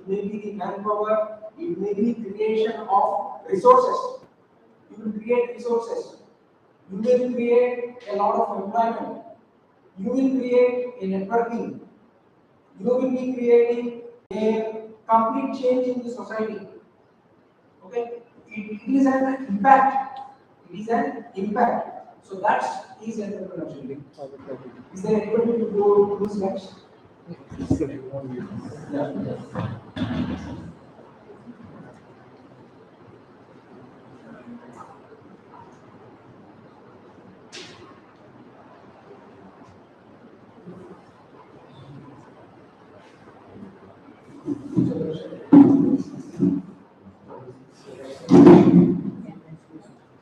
it may be the manpower, it may be creation of resources. You will create resources. You will create a lot of employment. You will create a networking. You will be creating a complete change in the society. Okay, it is an impact. It is an impact. So that is entrepreneurship. Is there anybody to go to this next? Yeah.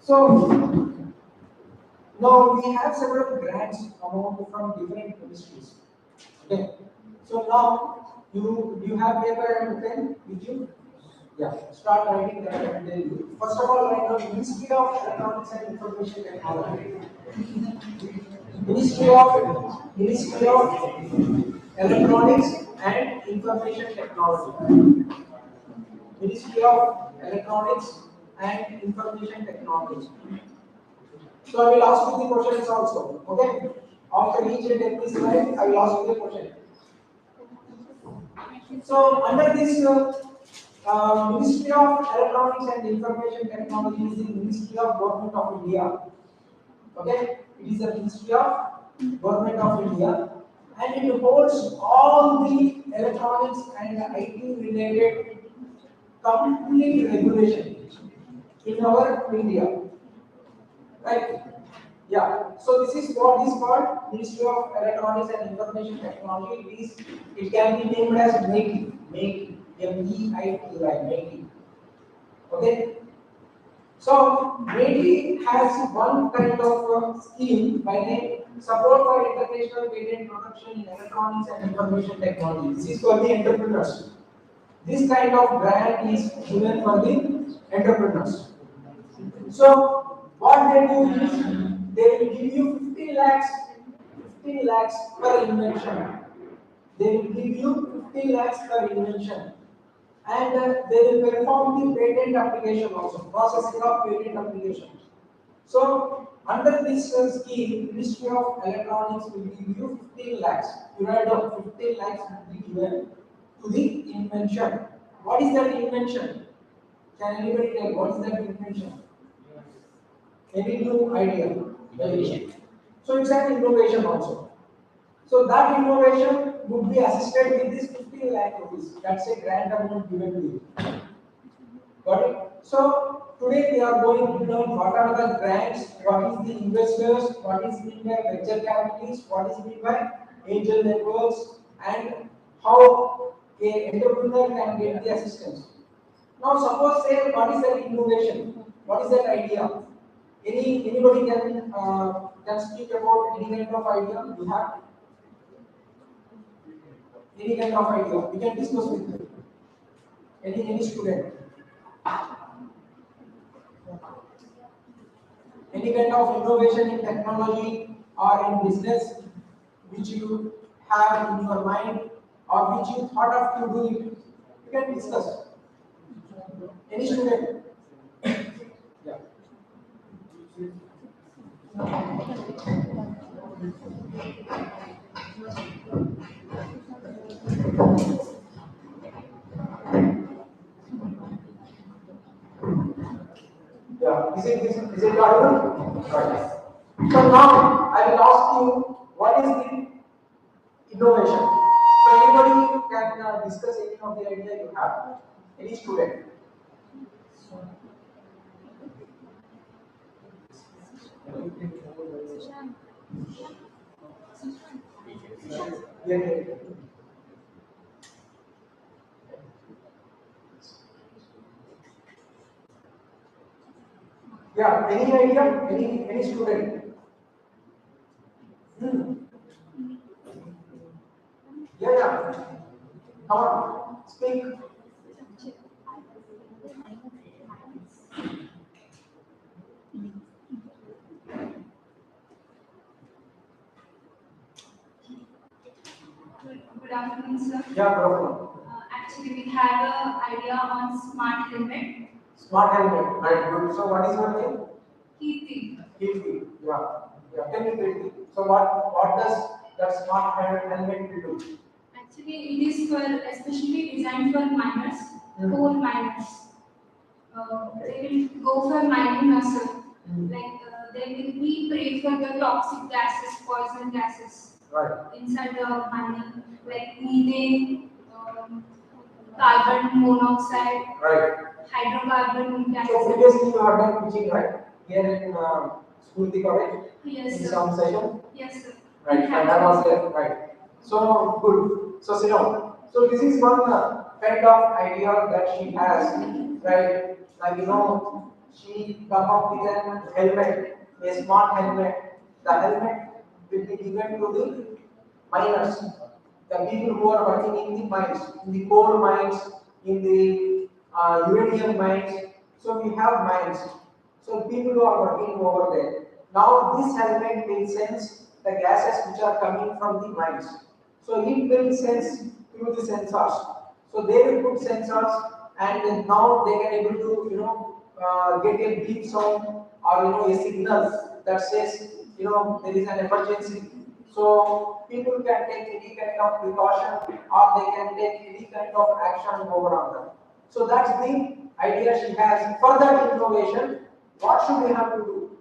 So now we have several grants among from different ministries. Okay. So now you have paper and pen with you. Yeah. Start writing that and tell you. First of all, write down Ministry of Electronics and Information Technology. Ministry of Electronics and Information Technology. Ministry of Electronics and Information Technology. So I will ask you the questions also. Okay? After each and every slide, I will ask you the question. So under this Ministry of Electronics and Information Technology is the Ministry of Government of India. Okay? It is the Ministry of Government of India, and it holds all the electronics and IT related complete regulation in our India. Right? Yeah. So this is what is called Ministry of Electronics and Information Technology. It can be named as MeitY, M-E-I-T, like MeitY. Okay. So MeitY has one kind of scheme by name Support for International Patent Protection in Electronics and Information Technology. This is for the entrepreneurs. This kind of grant is given for the entrepreneurs. So what they do is they will give you 50 lakhs per invention. They will give you 50 lakhs per invention, and they will perform the patent application also, processing of patent application. So under this scheme, Ministry of Electronics will give you 15 lakhs. You write down 15 lakhs will be given to the invention. What is that invention? Can anybody tell what is that invention? Any new idea? So it's an innovation also. So that innovation would be assisted with this 15 lakh rupees. That's a grant amount given to you. Got it? So today we are going to learn what are the grants, what is the investors, what is meant by venture capitalists, what is meant by angel networks, and how a entrepreneur can get the assistance. Now suppose say what is that innovation? What is that idea? Anybody can speak about any kind of idea you have? Any kind of idea we can discuss with you. Any student. Any kind of innovation in technology or in business which you have in your mind or which you thought of to do it, you can discuss. Any student? Yeah. Yeah. Is it audible? Right. So now I will ask you what is the innovation. So anybody can discuss any of the idea you have. Any student. Yeah. Yeah. Any idea? Any student? Hmm. Yeah. Come on. Speak. Good afternoon, sir. Yeah, problem. Actually, we have an idea on smart helmet. Smart helmet, right? Good. So what is your name? Kirti. Kirti. Yeah. Yeah. Tell me, Kirti. So what does that smart helmet will do? Actually, it is for especially designed for miners, coal miners. They will go for mining also. Like they will be prey for the toxic gases, poison gases Right. inside the mining, like methane, carbon monoxide, Right. hydrocarbon gases. So previously you have done teaching, right? Here in school, the college. Yes, in sir. some session. Yes, sir. Right. And I was there. Right. So good. So sit down. So this is one kind of idea that she has, right? Like she come up with an helmet, a smart helmet. The helmet will be given to the miners, the people who are working in the mines, in the coal mines, in the uranium mines. So we have mines. So people who are working over there. Now this helmet will sense the gases which are coming from the mines. So it will sense through the sensors. So they will put sensors, and then now they can able to get a beep sound, or a signal that says there is an emergency. So people can take any kind of precaution, or they can take any kind of action over on them. So that's the idea she has. For that innovation, what should we have to do?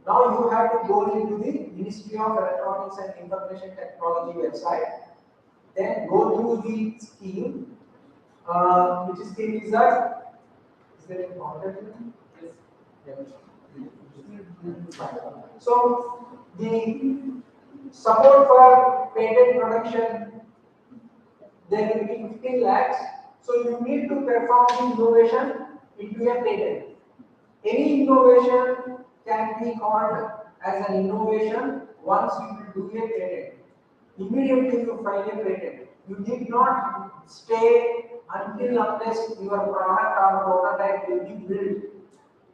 Now you have to go into the Ministry of Electronics and Information Technology website, then go through the scheme. Which scheme is that? Is there any content? Yes. So the support for patent production, there will be 15 lakhs. So you need to perform the innovation into a patent. Any innovation can be called as an innovation once you will do a patent. Immediately you file a patent. You need not stay until unless your product or prototype will be built.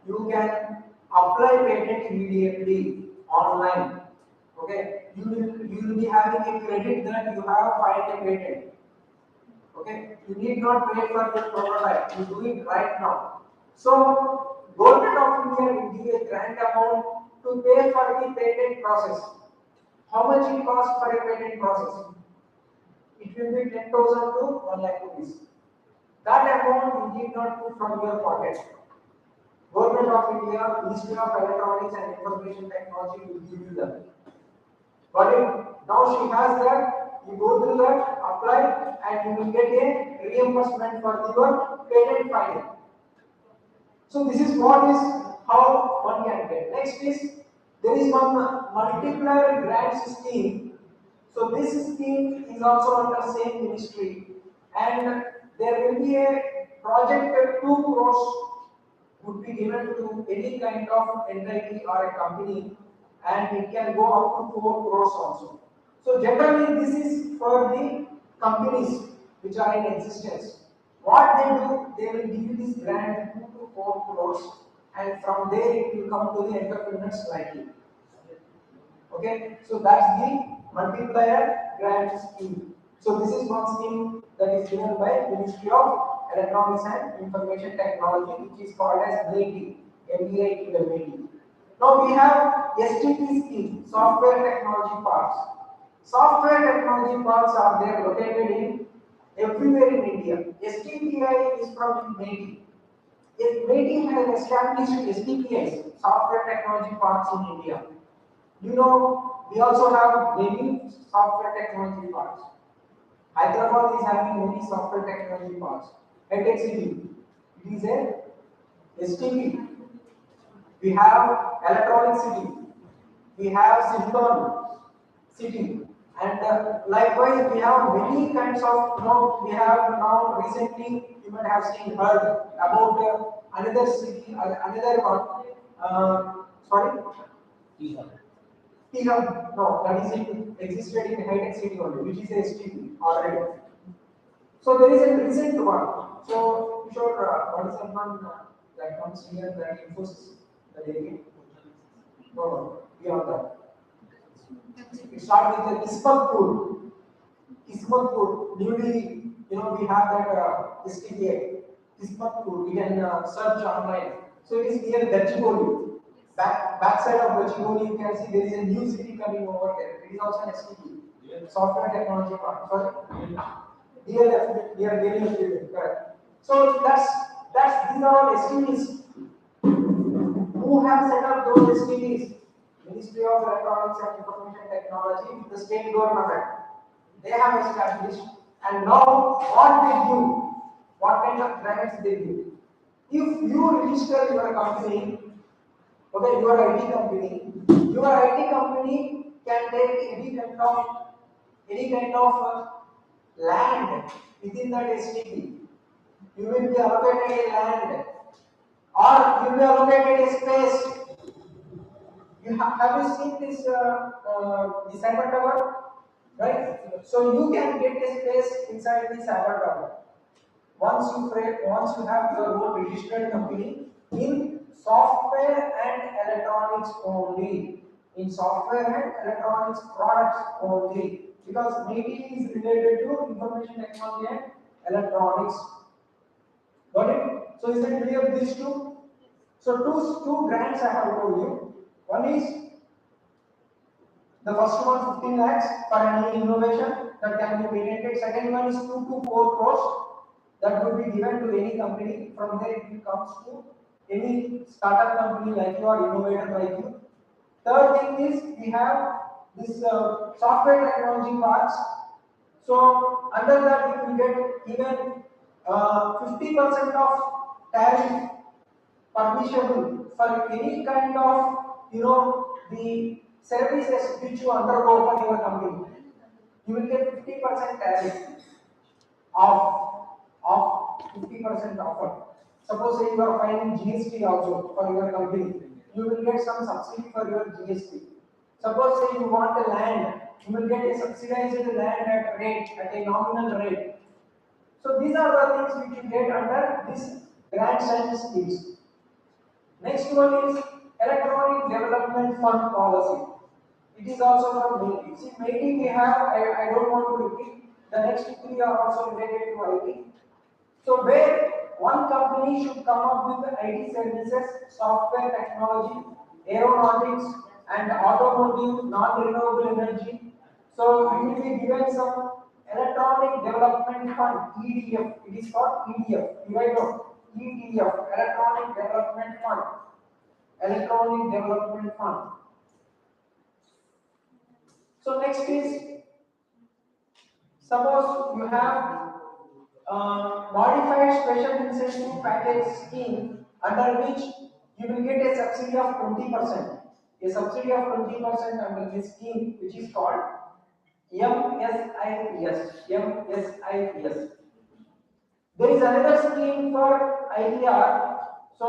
You can apply patent immediately online. Okay, you will be having a credit that you have filed a patent. Okay, you need not wait for the prototype. You do it right now. So, Government of India will give a grant amount to pay for the patent process. How much it costs for a patent process? It will be 10,000 to 1 lakh rupees. That amount you need not put from your pocket. Government of India, Ministry of Electronics and Information Technology will give you that. Got it? Now she has that, you go through that, apply, and you will get a reimbursement for your patent filing. So this is what is how one can get. Next is there is one multiplier grant scheme. So this scheme is also under same ministry, and there will be a project at 2 crores would be given to any kind of entity or a company, and it can go up to 4 crores also. So generally this is for the companies which are in existence. What they do, they will give you this grant 2 to 4 crores, and from there it will come to the entrepreneurs like you. Okay, so that's the multiplier grant scheme. So this is one scheme that is given by Ministry of Electronics and Information Technology, which is called as METI, MEITWAT. Now we have STP scheme, Software Technology Parks. Software technology parks are there located in everywhere in India. STPI is from METI. METI has established STPIs, Software Technology Parks in India. We also have many software technology parks. Hyderabad is having many software technology parks. HTech City, it is a STP. We have Electronic City. We have Silicon City. And likewise, we have many kinds of, we have now recently, you might have heard about another city, another one, sorry? No, that is existed in HTech City only, which is a STP already. So there is a recent one. So, sure, what is the one that comes here that Infosys, the area? No, beyond that. It starts with the Kismatpur, newly we have that STPA. You can search online. So it is near Gachibowli. Backside of Gachibowli, you can see there is a new city coming over there. It is also an STP, Software Technology Park. Sorry, DLF, near DLF, correct. So these are all STPs. Who have set up those STPs? Ministry of Electronics and Information Technology, the state government. They have established, and now what kind of grants they give. If you register your company, okay, your IT company can take any kind of land within that STP. You will be allocated a land, or you will be allocated a space. Have you seen this the cyber tower? Right? So you can get a space inside the cyber tower. Once you have your own registered company in software and electronics only, in software and electronics products only, because maybe is related to information technology and electronics. Got it? So is it clear these two? So two grants I have told you. One is the first one 15 lakhs for any innovation that can be patented. Second one is 2 to 4 crores that would be given to any company. From there it comes to any startup company like you or innovator like you. Third thing is we have this software technology parks. So under that you will get even 50% of tariff permissible for any kind of the services which you undergo for your company. You will get 50% tariff of 50% offer. Suppose say you are filing GST also for your company, you will get some subsidy for your GST. Suppose say you want a land, you will get a subsidized land at a nominal rate. So these are the things which you get under this grants and schemes. Next one is Electronic Development Fund Policy. It is also from MAITI. See, MAITI we have, I don't want to repeat, the next three are also related to IT. So where one company should come up with IT services, software technology, aeronautics and automotive, non-renewable energy. So we will be given some Electronic Development Fund, EDF. It is called EDF. You guys know EDF, Electronic Development Fund. Electronic Development Fund. So next is, suppose you have modified special incentive package scheme under which you will get a subsidy of 20%. A subsidy of 20% under this scheme, which is called MSIPS. MSIPS. There is another scheme for ITR. So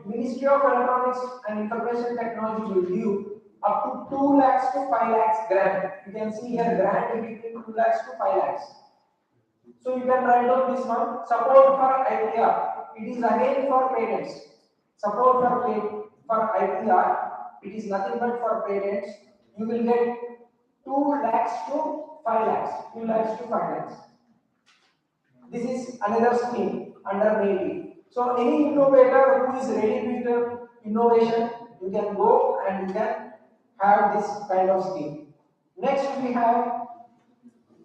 Ministry of Electronics and Information Technology will give up to 2 lakhs to 5 lakhs grant. You can see here grant between 2 lakhs to 5 lakhs. So you can write down this one. Support for ITR. It is again for parents. Support for ITR. It is nothing but for parents. You will get 2 lakhs to 5 lakhs. 2 lakhs to 5 lakhs. This is another scheme under MAITI. So any innovator who is ready with innovation, you can go and you can have this kind of scheme. Next we have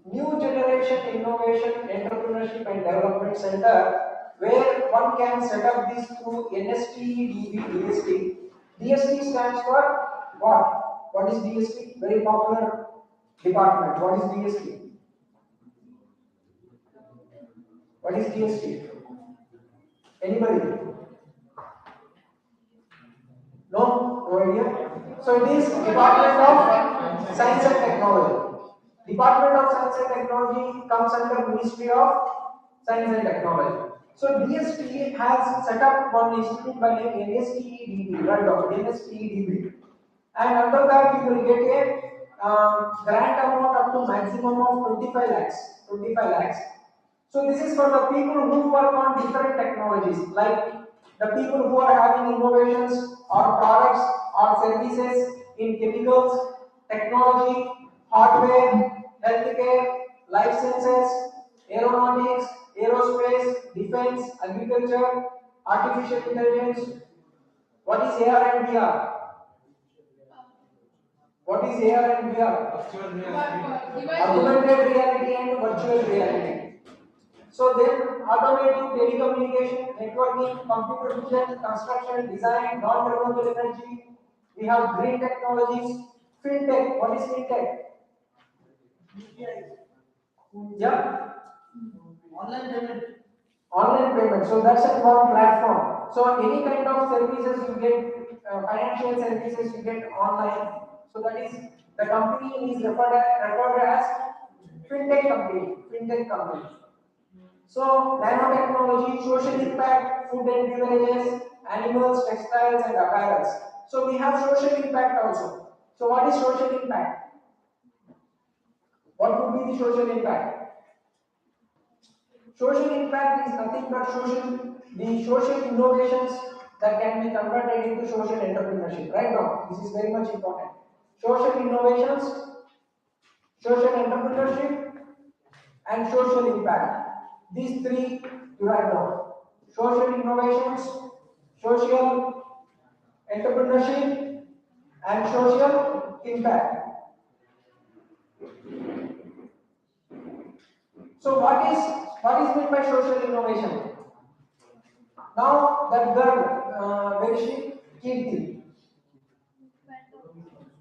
New Generation Innovation, Entrepreneurship and Development Center, where one can set up this through NSTEDB DST. DST stands for what? What is DST? Very popular department. What is DST? What is DST? Anybody? No? No idea? So it is Department of Science and Technology. Department of Science and Technology comes under Ministry of Science and Technology. So DST has set up one institute by name NSTEDB, right? NSTEDB. And under that you will get a grant amount up to maximum of 25 lakhs. 25 lakhs. So this is for the people who work on different technologies, like the people who are having innovations or products or services in chemicals, technology, hardware, healthcare, life sciences, aeronautics, aerospace, defense, agriculture, artificial intelligence. What is AR and VR? What is AR and VR? Augmented reality and virtual reality. So then automotive, telecommunication, networking, computer vision, construction, design, non-renewable energy. We have green technologies, fintech. What is fintech? Yeah. Online payment. Online payment. So that's a one platform. So any kind of services you get, financial services you get online. So that is the company is referred as fintech company. Fintech company. So nanotechnology, social impact, food and beverages, animals, textiles, and apparels. So we have social impact also. So what is social impact? What would be the social impact? Social impact is nothing but the social innovations that can be converted into social entrepreneurship. Right now, this is very much important. Social innovations, social entrepreneurship, and social impact. These three you write down. Social innovations, social entrepreneurship, and social impact. So what is meant by social innovation? Now that girl, where is she? Kirti.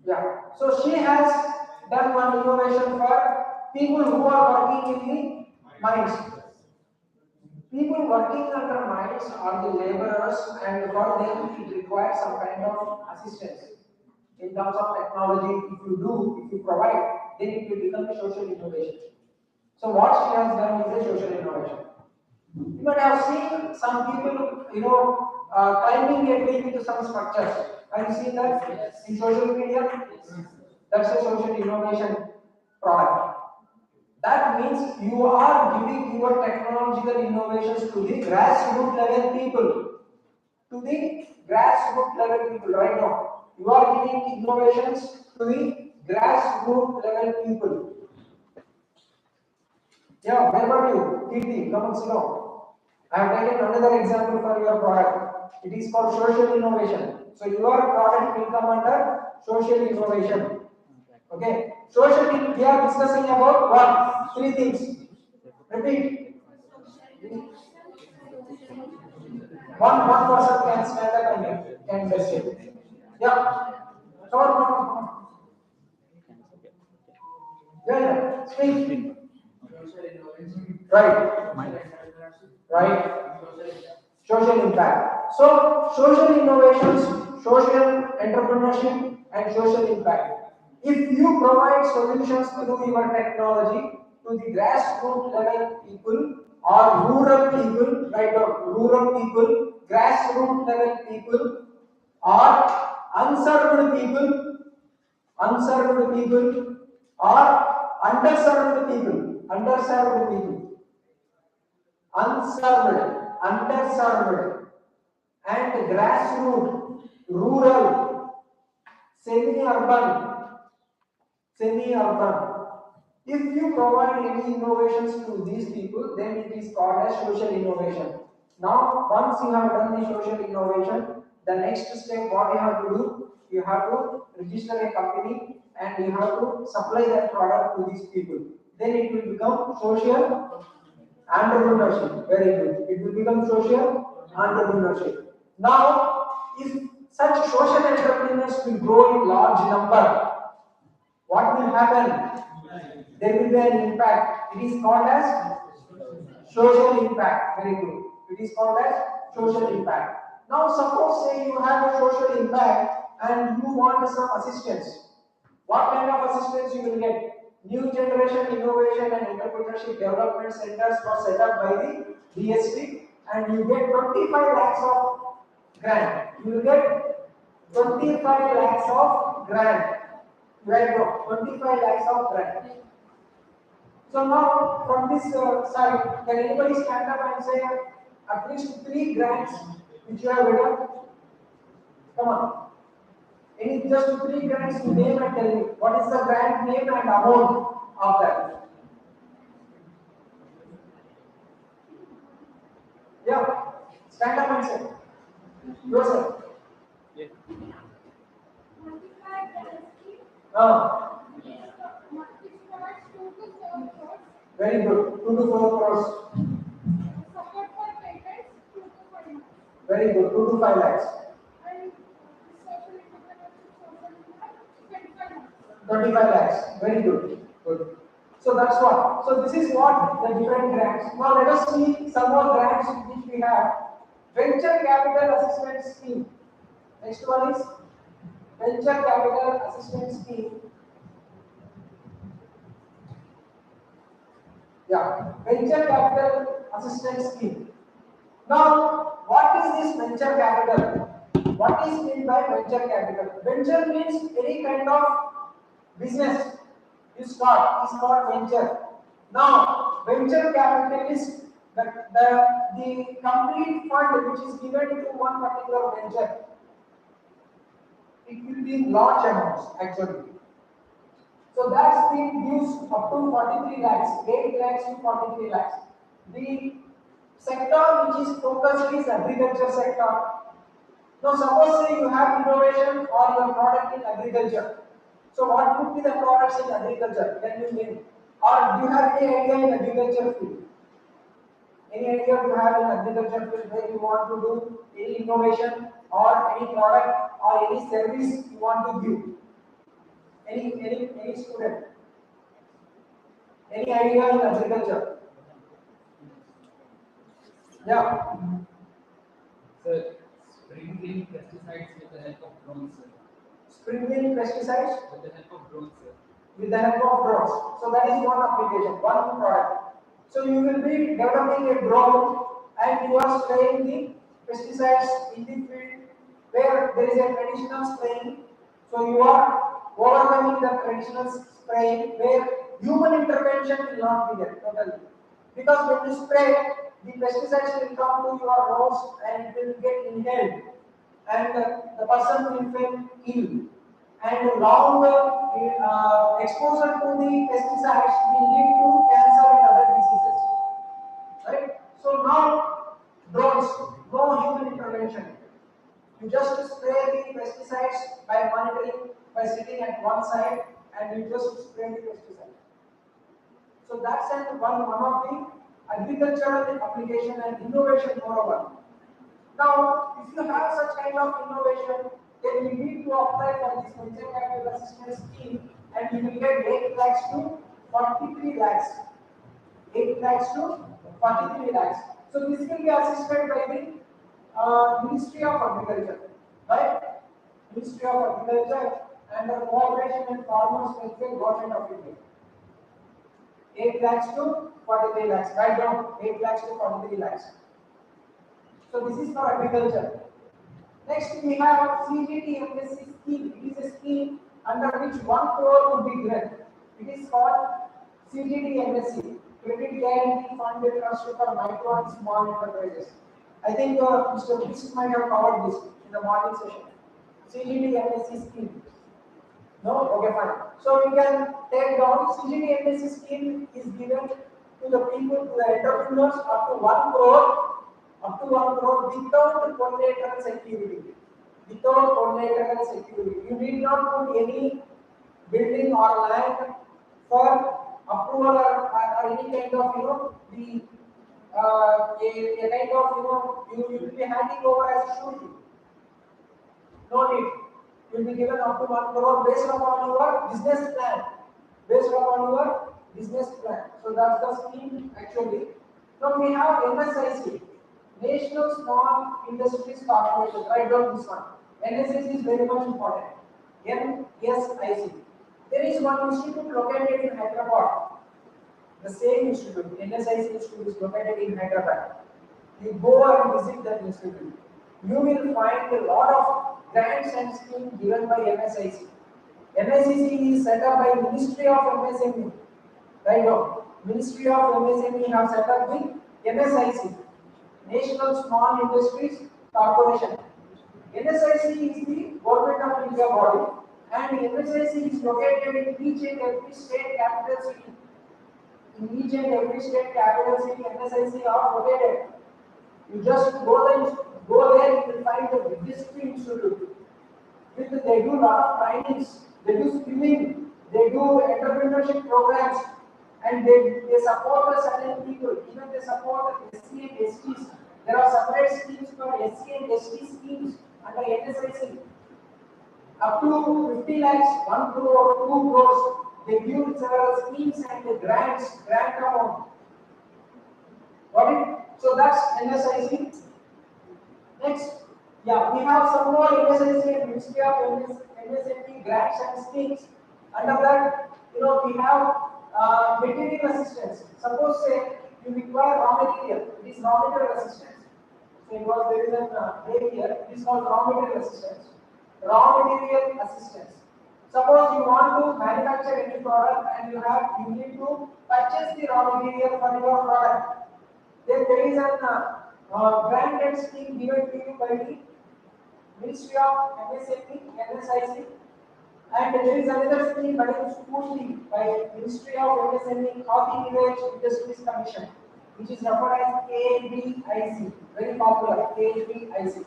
Yeah. So she has done one innovation for people who are working in the mines. People working under mines are the laborers, and for them it requires some kind of assistance in terms of technology. If you provide, then it will become a social innovation. So what she has done is a social innovation. You might have seen some people, climbing a tree into some structures. Have you seen that in social media? That's a social innovation product. That means you are giving your technological innovations to the grassroots level people. To the grassroots level people right now. You are giving innovations to the grassroots level people. Yeah, where were you? Kirti, come and sit down. I have taken another example for your product. It is called social innovation. So your product will come under social innovation. Okay. We are discussing about what? Three things. Repeat. One person can stand up and can test it. Yeah. Come on. Yeah. Speak. Right. Right. Social impact. So, social innovations, social entrepreneurship, and social impact. If you provide solutions through your technology to the grassroots level people or rural people, right, or rural people, grassroots level people, or unserved people, or underserved people, underserved, and grassroots, rural, semi-urban, semi-urban. If you provide any innovations to these people, then it is called as social innovation. Now, once you have done the social innovation, the next step, what you have to do, you have to register a company and you have to supply that product to these people. Then it will become social entrepreneurship. Very good. It will become social entrepreneurship. Now, if such social entrepreneurs will grow in large number, what will happen? There will be an impact. It is called as social impact. Very good. It is called as social impact. Now, suppose say you have a social impact and you want some assistance. What kind of assistance you will get? New Generation Innovation and Entrepreneurship Development Centers were set up by the DSP, and you get 25 lakhs of grant. You will get 25 lakhs of grant. Right now, 25 lakhs of grant. So now, from this side, can anybody stand up and say at least 3 grants which you have written? Come on. Any just 3 grants you name and tell me what is the grant name and amount of that. Yeah. Stand up and say. Yourself. Yeah. Ah. Very good. 2 to 4 crores. Very good. 2 to 5 lakhs. 25 lakhs. Very good. Good. So that's what. So this is what the different grants. Now let us see some more grants which we have. Venture Capital Assistance Scheme. Next one is Venture Capital Assistance Scheme. Yeah, Venture Capital Assistance Scheme. Now, what is this venture capital? What is meant by venture capital? Venture means any kind of business you start is called venture. Now, venture capital is the complete fund which is given to one particular venture. It will be large amounts actually. So that scheme gives up to 43 lakhs, 8 lakhs to 43 lakhs. The sector which is focused is agriculture sector. Now suppose say you have innovation or your product in agriculture. So what could be the products in agriculture? Can you name? Or do you have any idea in agriculture field? Any idea you have in agriculture field where you want to do any innovation or any product or any service you want to give? Any student? Any idea in agriculture? Yeah. Sir, sprinkling pesticides with the help of drones, sir. Sprinkling pesticides With the help of drones, sir. with the help of drones. So that is one application, one product. So you will be developing a drone and you are spraying the pesticides in the field where there is a traditional spraying. So you are overcoming the traditional spraying where human intervention will not be there totally. Because when you spray, the pesticides will come to your nose and it will get inhaled and the person will feel ill and long exposure to the pesticides will lead to cancer and other diseases, right? So now drones, no human intervention. You just spray the pesticides by monitoring, by sitting at one side, and you just spray the pesticide. So that's one of the agricultural application and innovation moreover. Now, if you have such kind of innovation, then you need to apply for this venture capital assistance scheme and you will get 8 lakhs to 43 lakhs. 8 lakhs to 43 lakhs. So this will be assisted by the Ministry of Agriculture, right? Ministry of Agriculture and the Cooperation and Farmers Welfare Government of India. 8 lakhs to 43 lakhs. Write down 8 lakhs to 43 lakhs. So this is for agriculture. Next we have CGT MSc scheme. It is a scheme under which 1 crore would be given. It is called CGT MSc, Credit Guarantee Fund Trust for Micro and Small Enterprises. I think Mr. Chris might have covered this in the morning session. CGT MSc scheme. No? Okay, fine. So we can take down CGT MSc scheme is given to the people, to the entrepreneurs up to 1 crore. Up to 1 crore without collateral security. Without collateral security. You need not put any building or land for approval or any kind of the a kind of you will be handing over as surety. No need. You will be given up to 1 crore based upon your business plan. Based upon your business plan. So that's the scheme actually. Now we have NSIC. National Small Industries Corporation. Write down this one. NSIC is very much important. NSIC. There is one institute located in Hyderabad. The same institute, NSIC institute, is located in Hyderabad. You go and visit that institute. You will find a lot of grants and schemes given by NSIC. NSIC is set up by Ministry of MSME. Right now, Ministry of MSME have set up the NSIC. National Small Industries Corporation. NSIC is the Government of India body and NSIC is located in each and every state capital city. In each and every state capital city, NSIC are located. You just go there, you will find the biggest institute. They do lot of trainings, they do skilling, they do entrepreneurship programs, and they support the certain people. Even they support the SC and STs. There are separate schemes for SC and ST schemes under NSIC. Up to 50 lakhs, 1 crore, 2 crores, they give several schemes and the grant amount. Got it? So that's NSIC. Next, yeah, we have some more NSIC and Ministry of MSME grants and schemes. Under that, we have material assistance. Suppose say you require raw material, it is raw material assistance. So because there is an name here, it is called raw material assistance. Raw material assistance. Suppose you want to manufacture any product and you need to purchase the raw material for your product. Then there is an grant and scheme given to you by the Ministry of MSME, NSIC, and there is another scheme by the Spooty by Ministry of MSME, Coffee Village Industries Commission, which is referred as KVIC, very popular KVIC.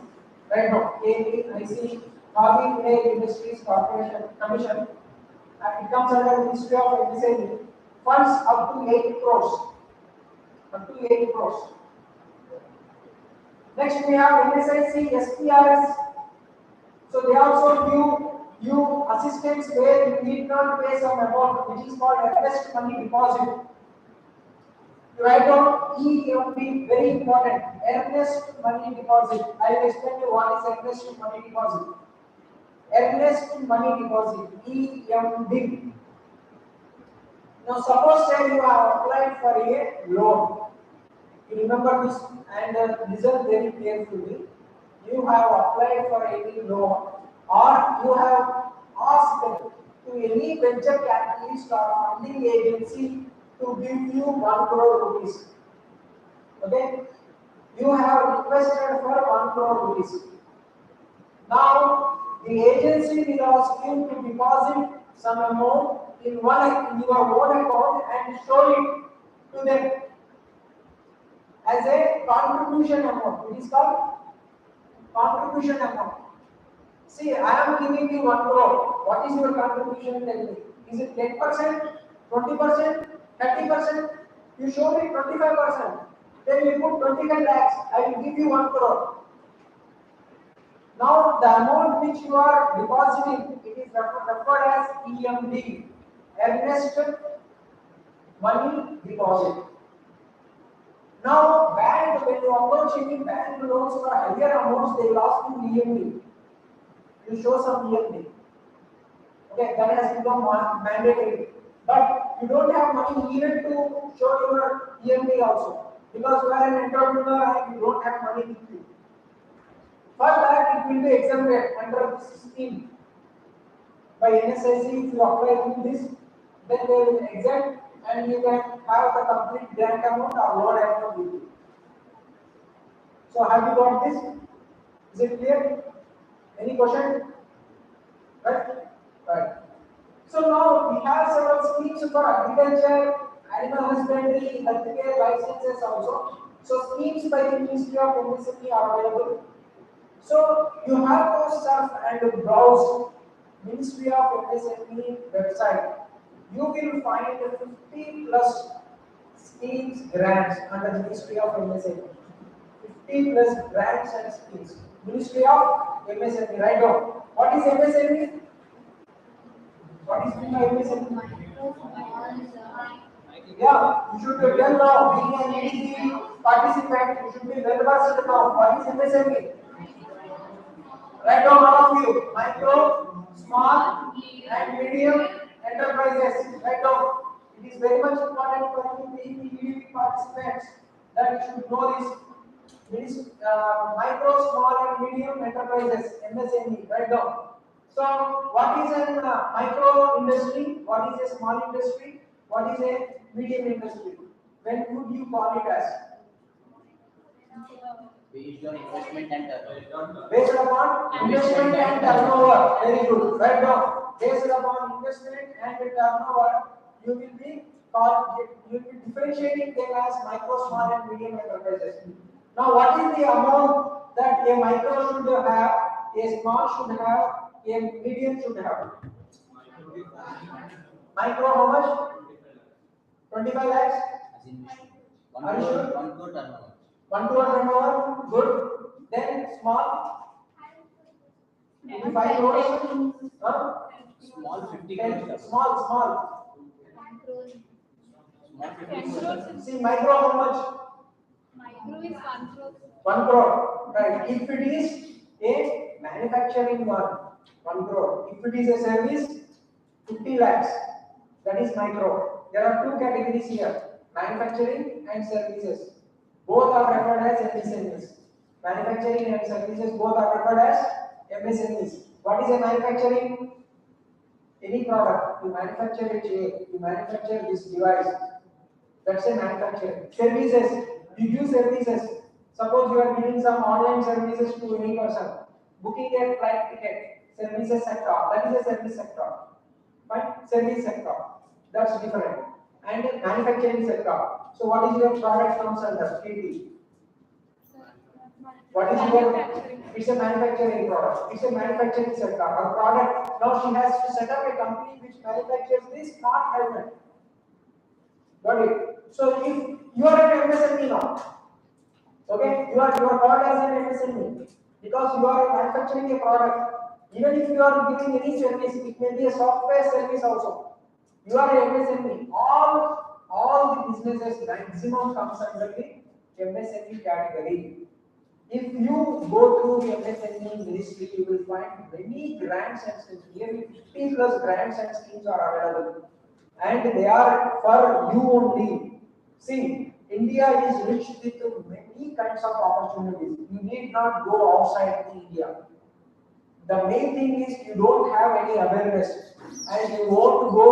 Right now, KVIC, Coffee Village Industries Corporation Commission, and it comes under Ministry of MSME. Funds up to 8 crores. Up to 8 crores. Next we have NSIC, SPRS. So they also give you assistance where you need not pay some amount, which is called earnest money deposit. You write down EMD, very important. Earnest money deposit. I will explain you what is earnest money deposit. Earnest money deposit, EMD. Now suppose say you have applied for a loan. You remember this and listen very carefully. You have applied for any loan or you have asked to any venture capitalist or funding agency to give you 1 crore rupees. Okay? You have requested for 1 crore rupees. Now the agency will ask you to deposit some amount in your own account and show it to them as a contribution amount. It is called contribution amount. See, I am giving you 1 crore. What is your contribution? Tell me. Is it 10%, 20%, 30%? You show me 25%. Then you put 25 lakhs. I will give you 1 crore. Now the amount which you are depositing, it is referred as EMD, earnest money deposit. Now, when you approach any bank loans for higher amounts, they will ask you EMD. You show some EMD. Okay, that has become mandatory. But you don't have money even to show your EMD also. Because you are an entrepreneur and you don't have money with you. For that, it will be exempted under this scheme. By NSIC, if you apply with this, then they will exempt and you can have the complete grant amount or loan amount with you. So have you got this? Is it clear? Any question? Right? Right. So now we have several schemes for agriculture, animal husbandry, healthcare licenses also. So schemes by the Ministry of MSME are available. So you have to surf and browse Ministry of MSME website. You will find 50 plus schemes, grants under the Ministry of MSME. 50 plus grants and schemes. Ministry of MSME. Right now, what is MSME? What is meant by MSME? Yeah, you should be well now. Being an EDG participant, you should be well versed now. What is MSME? Write down all of you. Micro, small, and medium enterprises. Write down. It is very much important for you being EDG participants that you should know this. Micro, small, and medium enterprises. MSME. Write down. So, what is a micro industry? What is a small industry? What is a medium industry? When would you call it as? Based on investment and turnover. Based upon investment and turnover. Very good. Right now, based upon investment and turnover, you will be differentiating them as micro, small, and medium enterprises. Now, what is the amount that a micro should have, a small should have, a medium should have? Micro, how much? 25 lakhs? As in Are you sure? 1 crore turnover. 1 crore turnover? Good. Then small? 5 crores? Huh? Small 50 10, crores. small. Small 50 crores. See, micro how much? Micro is 1 crore. 1 crore. Right. If it is a manufacturing one, 1 crore. If it is a service, 50 lakhs. That is micro. There are two categories here, manufacturing and services. Both are referred as MSMEs. Manufacturing and services both are referred as MSMEs. What is a manufacturing? Any product. You manufacture a chair, you manufacture this device. That's a manufacturing. Services. You give services. Suppose you are giving some online services to any person. Booking a flight ticket. Services sector. That is a service sector. Fine? Service sector. That's different. And manufacturing sector. So what is your product comes under? PT. What is your? It's a manufacturing product. It's a manufacturing sector. Her product. Now she has to set up a company which manufactures this smart helmet. Got it? So if you are an MSME now, okay, you are called as an MSME because you are manufacturing a product. Even if you are giving any service, it may be a software service also. You are an MSME. All the businesses maximum comes under the MSME category. If you go through the MSME ministry, you will find many grants and schemes. Nearly 50 plus grants and schemes are available, and they are for you only. See, India is rich with many kinds of opportunities. You need not go outside India. The main thing is you don't have any awareness and you want to go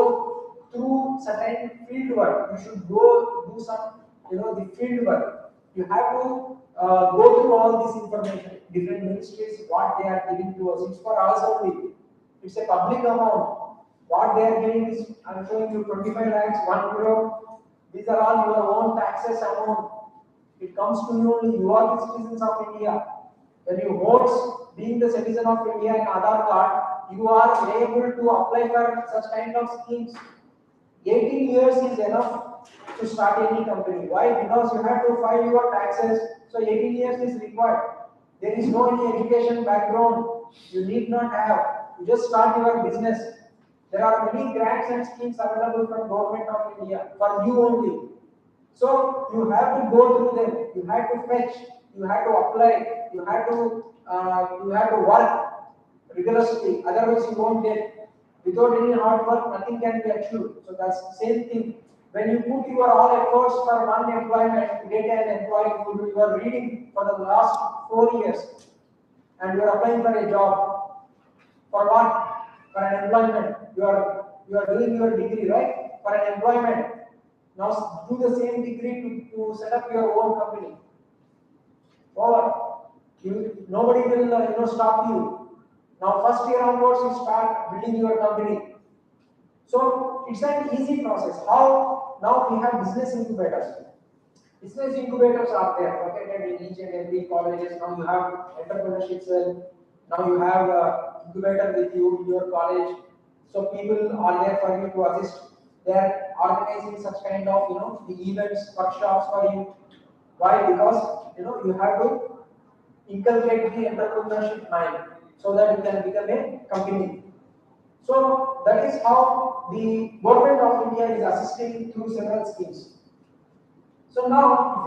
through certain field work. You should go do some, the field work. You have to go through all this information, different ministries, what they are giving to us. It's for us only. It's a public amount. What they are giving is, I'm showing you 25 lakhs, 1 crore. These are all your own taxes amount. It comes to you only. You are the citizens of India. When you vote, being the citizen of India in Aadhaar card, you are able to apply for such kind of schemes. 18 years is enough to start any company. Why? Because you have to file your taxes. So 18 years is required. There is no any education background. You need not have. You just start your business. There are many grants and schemes available from Government of India for you only. So you have to go through them. You have to fetch. You have to apply. You have to work rigorously. Otherwise, you won't get. Without any hard work, nothing can be achieved. So that's the same thing. When you put your all efforts for one employment, get an employee, you are reading for the last 4 years, and you are applying for a job. For what? For an employment. You are doing your degree, right? For an employment. Now do the same degree to set up your own company. Or nobody will stop you. Now first year onwards you start building your company. So it's an easy process. How? Now we have business incubators. Business incubators are there located in each and every colleges. Now you have entrepreneurship cell. Now you have incubator with you in your college. So people are there for you to assist. They are organizing such kind of the events, workshops for you. Why? Because you have to inculcate the entrepreneurship mind so that you can become a company. So that is how the government of India is assisting through several schemes. So now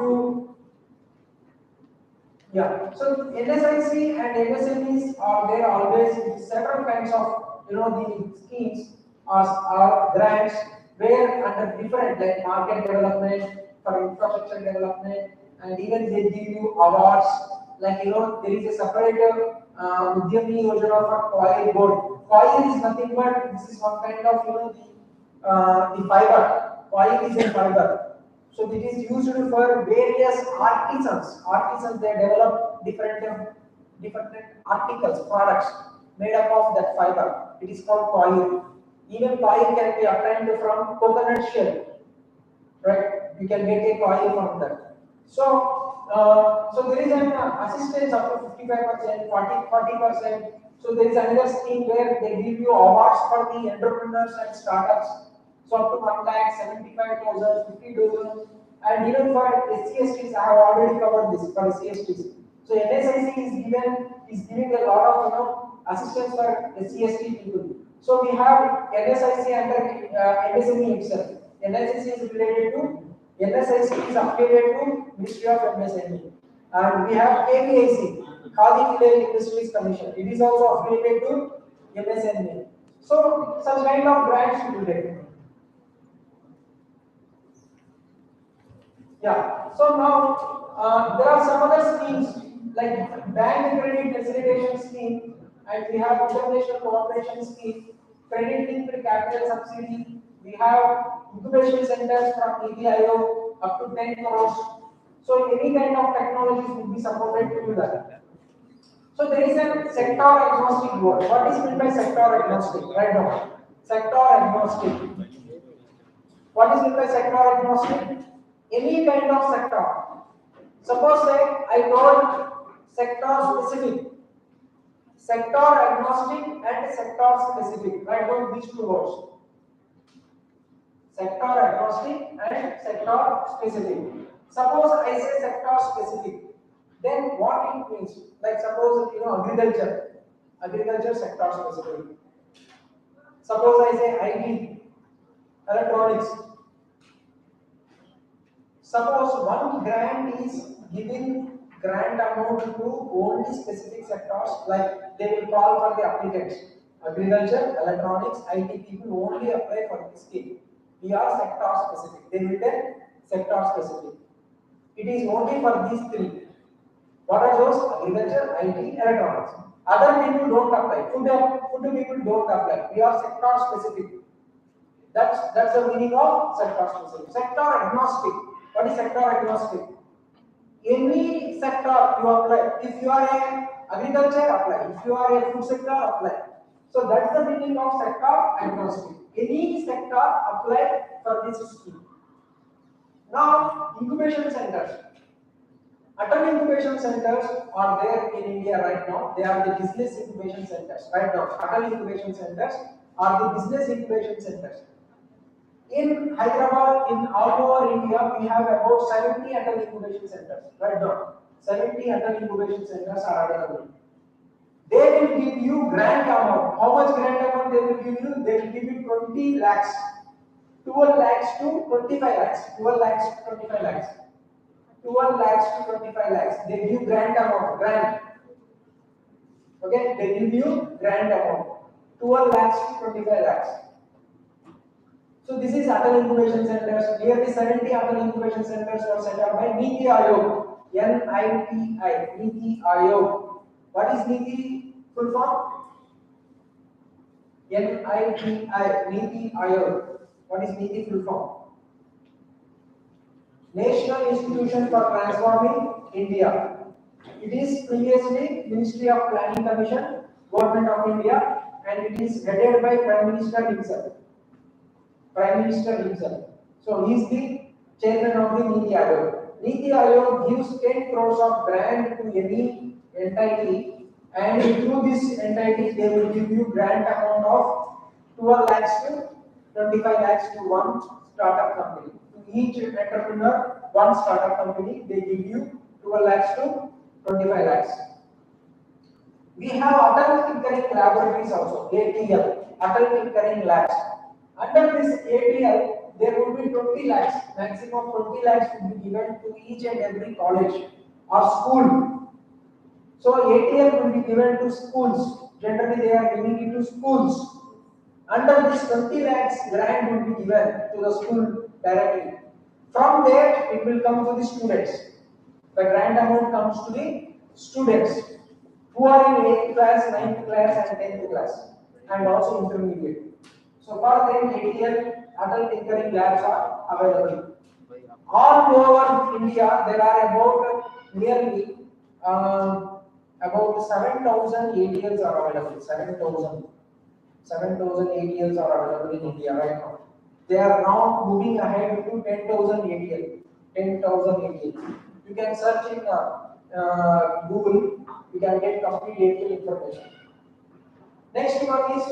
so NSIC and MSMEs are there always with several kinds of the schemes are grants where under different like market development, for infrastructure development, and even they give you awards like there is a separate Udyami Yojana for coil board. Coil is nothing but this is one kind of the fiber. Coil is a fiber. So it is used for various artisans. Artisans they develop different articles, products made up of that fiber. It is called coil. Even coil can be obtained from coconut shell, right? You can get a coil from that. So So there is an assistance up to 55%, 40%. So there is another scheme where they give you awards for the entrepreneurs and startups. So up to 1 lakh, 75,000, 50,000, and even for SCSTs, I have already covered this for SCSTs. So NSIC is giving a lot of assistance for SCST people. So we have NSIC under MSME itself. NSIC is related to NSIC is affiliated to Ministry of MSME, and we have KVIC, Khadi Village Industries Commission. It is also affiliated to MSME. So such kind of grants we will get. Yeah. So now there are some other schemes like bank credit facilitation scheme, and we have international cooperation scheme, credit linked capital subsidy. We have incubation centers from NITI Aayog up to 10 crores. So any kind of technologies will be supported to do that. So there is a sector agnostic board. What is meant by sector agnostic? Right now, sector agnostic. What is meant by sector agnostic? Any kind of sector. Suppose say I told sector specific, sector agnostic and sector specific. Write down these two words. Sector agnostic and sector specific. Suppose I say sector specific, then what it means? Like suppose agriculture sector specific. Suppose I say IT, electronics. Suppose one grant is giving grant amount to only specific sectors, like they will call for the applicants. Agriculture, electronics, IT people only apply for this scheme. We are sector specific. They will tell sector specific. It is only for these three. What are those? Agriculture, IT, electronics. Other people don't apply. Food people don't apply. We are sector specific. That's the meaning of sector specific. Sector agnostic. What is sector agnostic? Any sector you apply. If you are a agriculture, apply. If you are a food sector, apply. So that's the meaning of sector agnostic. Any sector apply for this scheme. Now, incubation centers. Atal incubation centers are there in India right now. They are the business incubation centers right now. Atal incubation centers are the business incubation centers. In Hyderabad, in all over India, we have about 70 Atal incubation centers right now. 70 Atal incubation centers are available. They will give you grant amount. How much grant amount they will give you? They will give you 20 lakhs. 12 lakhs to 25 lakhs. 12 lakhs to 25 lakhs. 12 lakhs to 25 lakhs. They give grant amount. Grant. Okay, they give you grant amount. 12 lakhs to 25 lakhs. So this is Atal Incubation Centers. Nearly 70 Atal Incubation Centers were set up by NITI Aayog. NITI. NITI Aayog. What is NITI full form? NITI. NITI Aayog. What is NITI full form? National Institution for Transforming India. It is previously Ministry of Planning Commission, Government of India, and it is headed by Prime Minister himself. Prime Minister himself. So he is the chairman of the NITI Aayog. NITI Aayog gives 10 crores of grant to any entity, and through this entity they will give you grant amount of 12 lakhs to 25 lakhs to one startup company. To each entrepreneur, one startup company, they give you 12 lakhs to 25 lakhs. We have Atal Tinkering Laboratories also, ATL, Atal Tinkering Labs. Under this ATL, there will be 20 lakhs, maximum 20 lakhs will be given to each and every college or school. So ATL will be given to schools. Generally, they are giving it to schools. Under this 20 lakhs grant will be given to the school directly. From there, it will come to the students. The grant amount comes to the students who are in 8th class, 9th class and 10th class, and also intermediate. So for them, ATL, Atal Tinkering Labs are available. All over India, there are about nearly about 7,000 ATLs are available. 7,000 ATLs are available in India right now. They are now moving ahead to 10,000 ATL. 10,000 ATL. You can search in Google. You can get complete detailed information. Next one is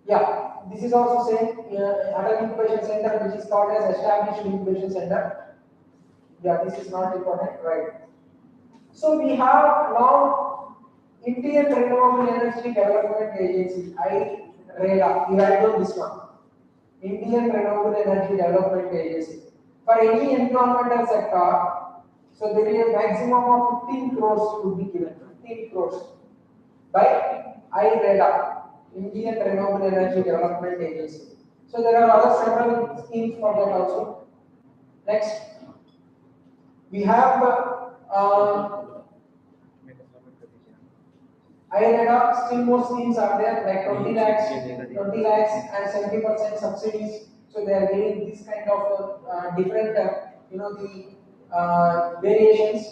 yeah, this is also same another incubation center which is called as established incubation center. Yeah, this is not important, right? So we have now Indian Renewable Energy Development Agency, IREDA. You write down this one. Indian Renewable Energy Development Agency. For any environmental sector, so there is a maximum of 15 crores would be given. 15 crores by IREDA, Indian Renewable Energy Development Agency. So there are other several schemes for that also. Next, we have IREDA, still more schemes are there like 20 lakhs and 70% subsidies. So they are giving this kind of different, the variations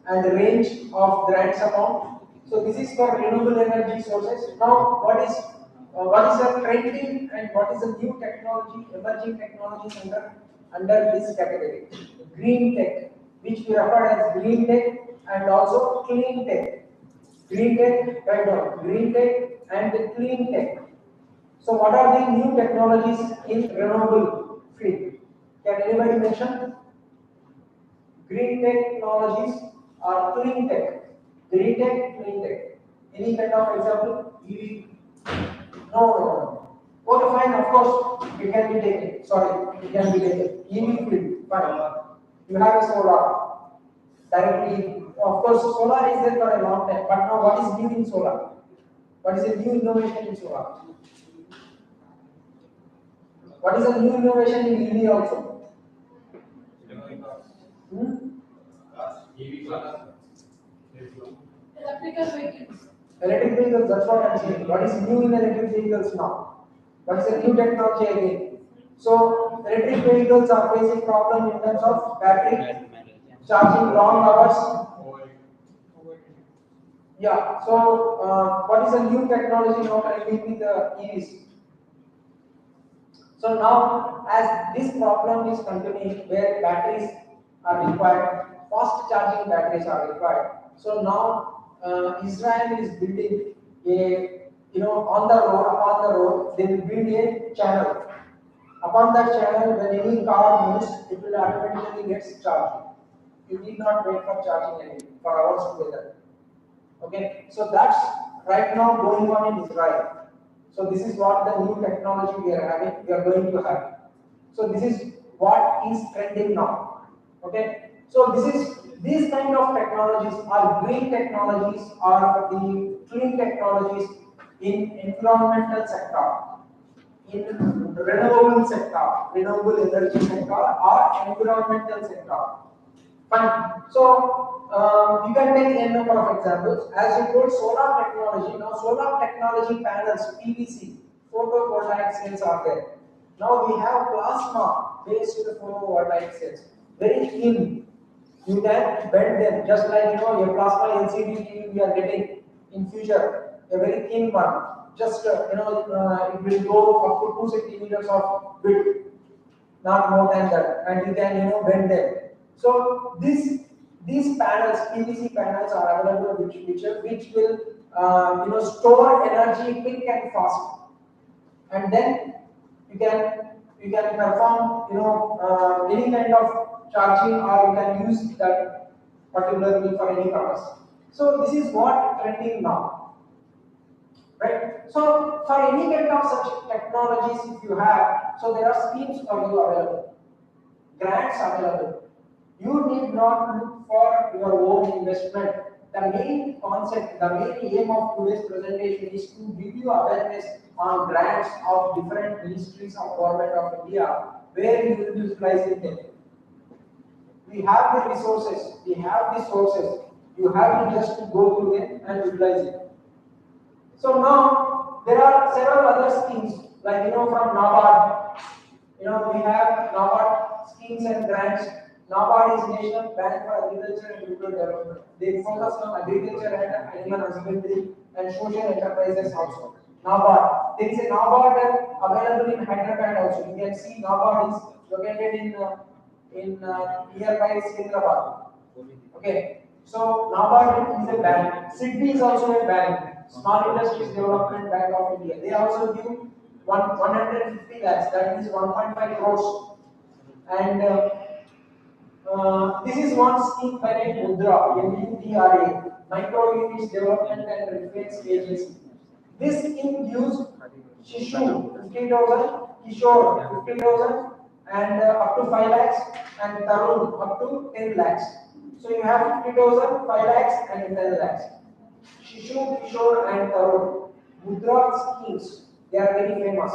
and range of grants amount. So this is for renewable energy sources. Now, what is the trending and what is the new technology, emerging technologies under this category? Green tech, which we refer as green tech and also clean tech. Green tech, right now, green tech and clean tech. So what are the new technologies in renewable field? Can anybody mention? Green technologies or clean tech? Green tech, clean tech. Any kind of example? EV? No. Okay, fine, of course, it can be taken. Sorry, it can be taken. EV field, fine. You have a solar. Directly, of course, solar is there for a long time, but now what is new in solar? What is a new innovation in solar? What is a new innovation in EV also? Electrical vehicles. Electric vehicles, that's what I'm saying. What is new in electric vehicles now? What is a new technology again? So, electric vehicles are facing problem in terms of battery, charging long hours. Yeah, so what is a new technology now trending with the EVs? So now, as this problem is continuing, where batteries are required, fast charging batteries are required. So now, Israel is building a, on the road, upon the road, they will build a channel. Upon that channel, when any car moves, it will automatically get charged. You need not wait for charging any for hours together. Okay, so that's right now going on in Israel. So this is what the new technology we are having, we are going to have. So this is what is trending now. Okay, so these kind of technologies are green technologies or the clean technologies in environmental sector, in renewable sector, renewable energy sector or environmental sector. Fine. So you can take n number of examples. As you told, solar technology. Now, solar technology panels, PVC, photovoltaic cells are there. Now we have plasma based photovoltaic cells, very thin. You can bend them, just like a plasma LCD TV we are getting in future, a very thin one. Just it will go up to 2 centimeters of width, not more than that, and you can bend them. So these panels, PVC panels, are available which will store energy quick and fast, and then you can perform any kind of charging, or you can use that particularly for any purpose. So this is what trending now, right? So for any kind of such technologies, if you have, so there are schemes for you available, grants available. You need not look for your own investment. The main concept, the main aim of today's presentation is to give you awareness on grants of different ministries of government of India, where you will be utilizing them. We have the resources, we have the sources. You have to just go through them and utilize it. So now there are several other schemes, like from NABARD. We have NABARD schemes and grants. NABARD is National Bank for Agriculture and Rural Development. They focus on agriculture and animal husbandry and social enterprises also. NABARD. There is a NABARD available in Hyderabad also. You can see NABARD is located in nearby Secunderabad. Okay, so NABARD is a bank. SIDBI is also a bank, Small Industries Development Bank of India. They also give 150 lakhs, that is 1.5 crores. And this is one scheme by Mudra, MUDRA, Micro Units Development and Reference Agency. This scheme gives Shishu 50,000, Kishore 50,000, and up to 5 lakhs, and Tarun up to 10 lakhs. So you have 50,000, 5 lakhs, and 10 lakhs. Shishu, Kishore, and Tarun. Mudra schemes, they are very famous.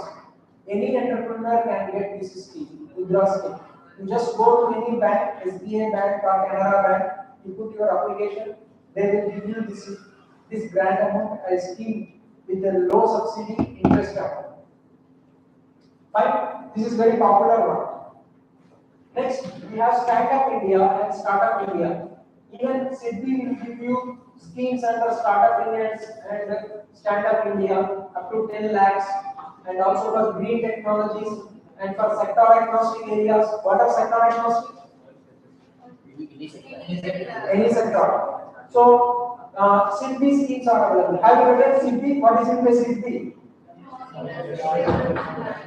Any entrepreneur can get this scheme, Mudra scheme. You just go to any bank, SBI bank or Canara bank, you put your application, they will give you this grant amount as scheme with a low subsidy interest amount. Fine, this is very popular one. Next, we have Startup India and Startup India. Even SIDBI will give you schemes under Startup India and Startup India up to 10 lakhs, and also for green technologies and for sector agnostic areas. What are sector agnostic? Any sector. So, SIDBI schemes are available. Have you read SIDBI? What is it by SIDBI?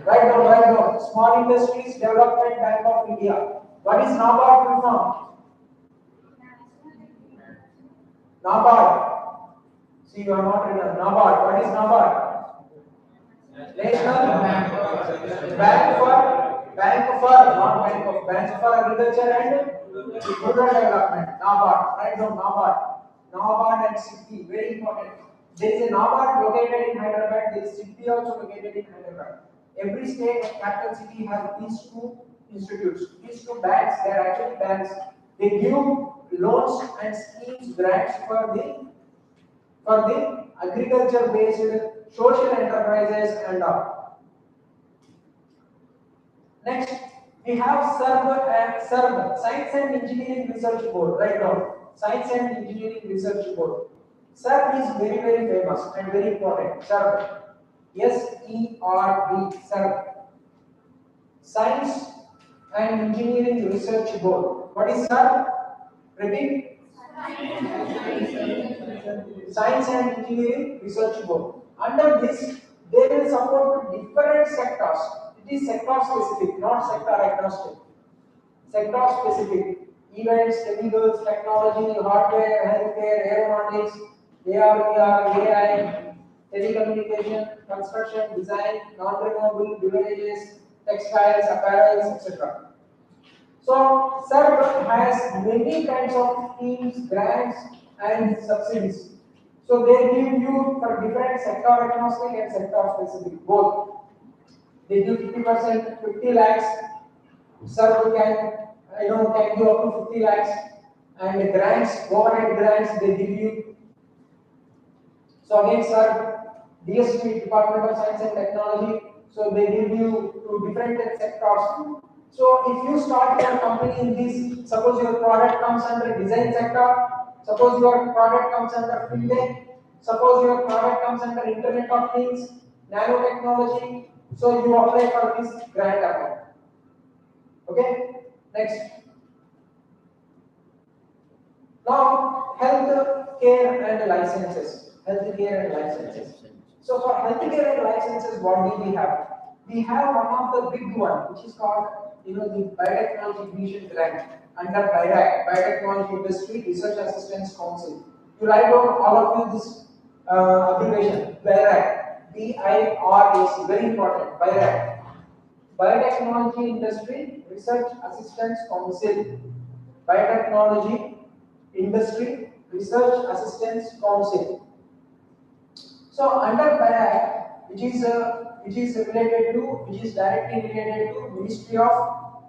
Right now. Small Industries Development Bank of India. What is NABARD full form? NABARD. See, you are not written. NABARD. What is NABARD? National Bank for Agriculture and Rural Development. NABARD. Right now, NABARD and SIDBI. Very important. There is a NABARD located in Hyderabad. There is SIDBI also located in Hyderabad. Every state and capital city has these two institutes. These two banks, they are actually banks. They give loans and schemes, grants for the agriculture-based social enterprises and all. Next, we have SERB, Science and Engineering Research Board. Right now, Science and Engineering Research Board. SERB is very, very famous and very important. SERB. SERB. SERB. Science and Engineering Research Board. What is SERB? Repeat. Science and Engineering Research Board. Under this, they will support different sectors. It is sector specific, not sector agnostic. Sector specific. Events, chemicals, technology, hardware, healthcare, aeronautics, AR, VR, AI, telecommunication, construction, design, non-renewable beverages, textiles, apparels, etc. So, SERB has many kinds of schemes, grants, and subsidies. So, they give you for different sector agnostic and sector specific, both. They give 50%, 50 lakhs. SERB can give up to 50 lakhs. And grants, government grants, they give you. So, again, SERB, DST, Department of Science and Technology, so they give you to different sectors. So if you start your company in this, suppose your product comes under design sector, suppose your product comes under fintech, suppose your product comes under Internet of Things, nanotechnology, so you apply for this grant account. Okay, next. Now, health care and licenses. Healthcare and licenses. So for healthcare and licenses, what do we have? We have one of the big one, which is called, the Biotechnology Mission Grant under BIRAC, Biotechnology Industry Research Assistance Council. You write down all of you this abbreviation, BIRAC, B-I-R-A-C, very important, BIRAC, Biotechnology Industry Research Assistance Council, Biotechnology Industry Research Assistance Council. So under BIRAC, which is directly related to Ministry of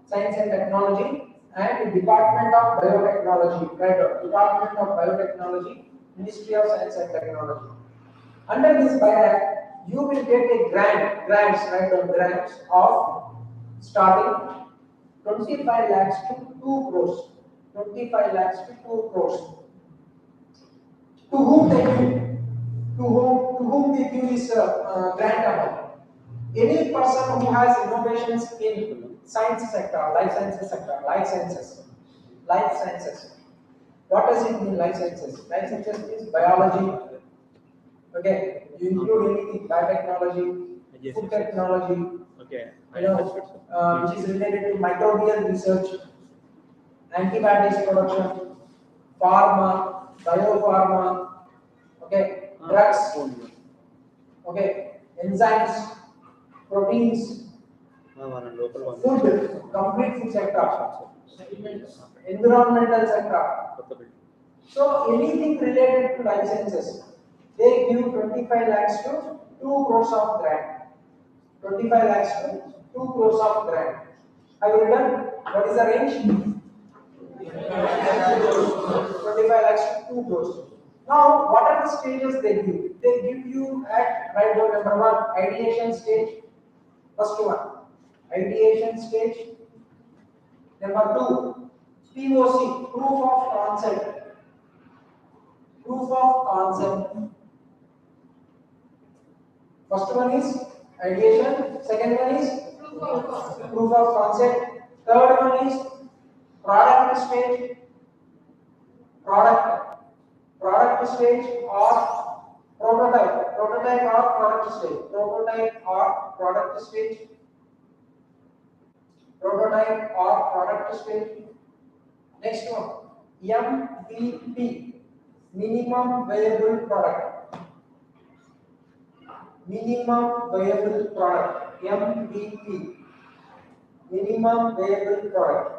Science and Technology and Department of Biotechnology, right? Department of Biotechnology, Ministry of Science and Technology. Under this BIRAC, you will get a grants of starting 25 lakhs to 2 crores. 25 lakhs to 2 crores. To whom they give? To whom they give this grant amount? Any person who has innovation skill Science sector, life sciences sector, life sciences. Life sciences. What does it mean, life sciences? Life sciences is biology. Okay, you include anything, biotechnology, food technology, Okay, I you know, understood. which is related to microbial research, antibiotics production, pharma, biopharma, okay, drugs, okay, enzymes, proteins, Local one. food, complete food sector, environmental sector. So anything related to life sciences, they give 25 lakhs to 2 crores of grant. 25 lakhs to 2 crores of grant. Have you written? What is the range? 25 lakhs to 2 crores. Now, what are the stages they give? They give you at right now number 1, ideation stage. First one, ideation stage. Number 2, POC, proof of concept. Proof of concept. First one is ideation. Second one is proof of concept. Third one is product stage. Product stage or prototype. Prototype or product stage. Prototype or product stage. Prototype or product stage. Next one, MVP, minimum viable product. Minimum viable product. MVP, minimum viable product.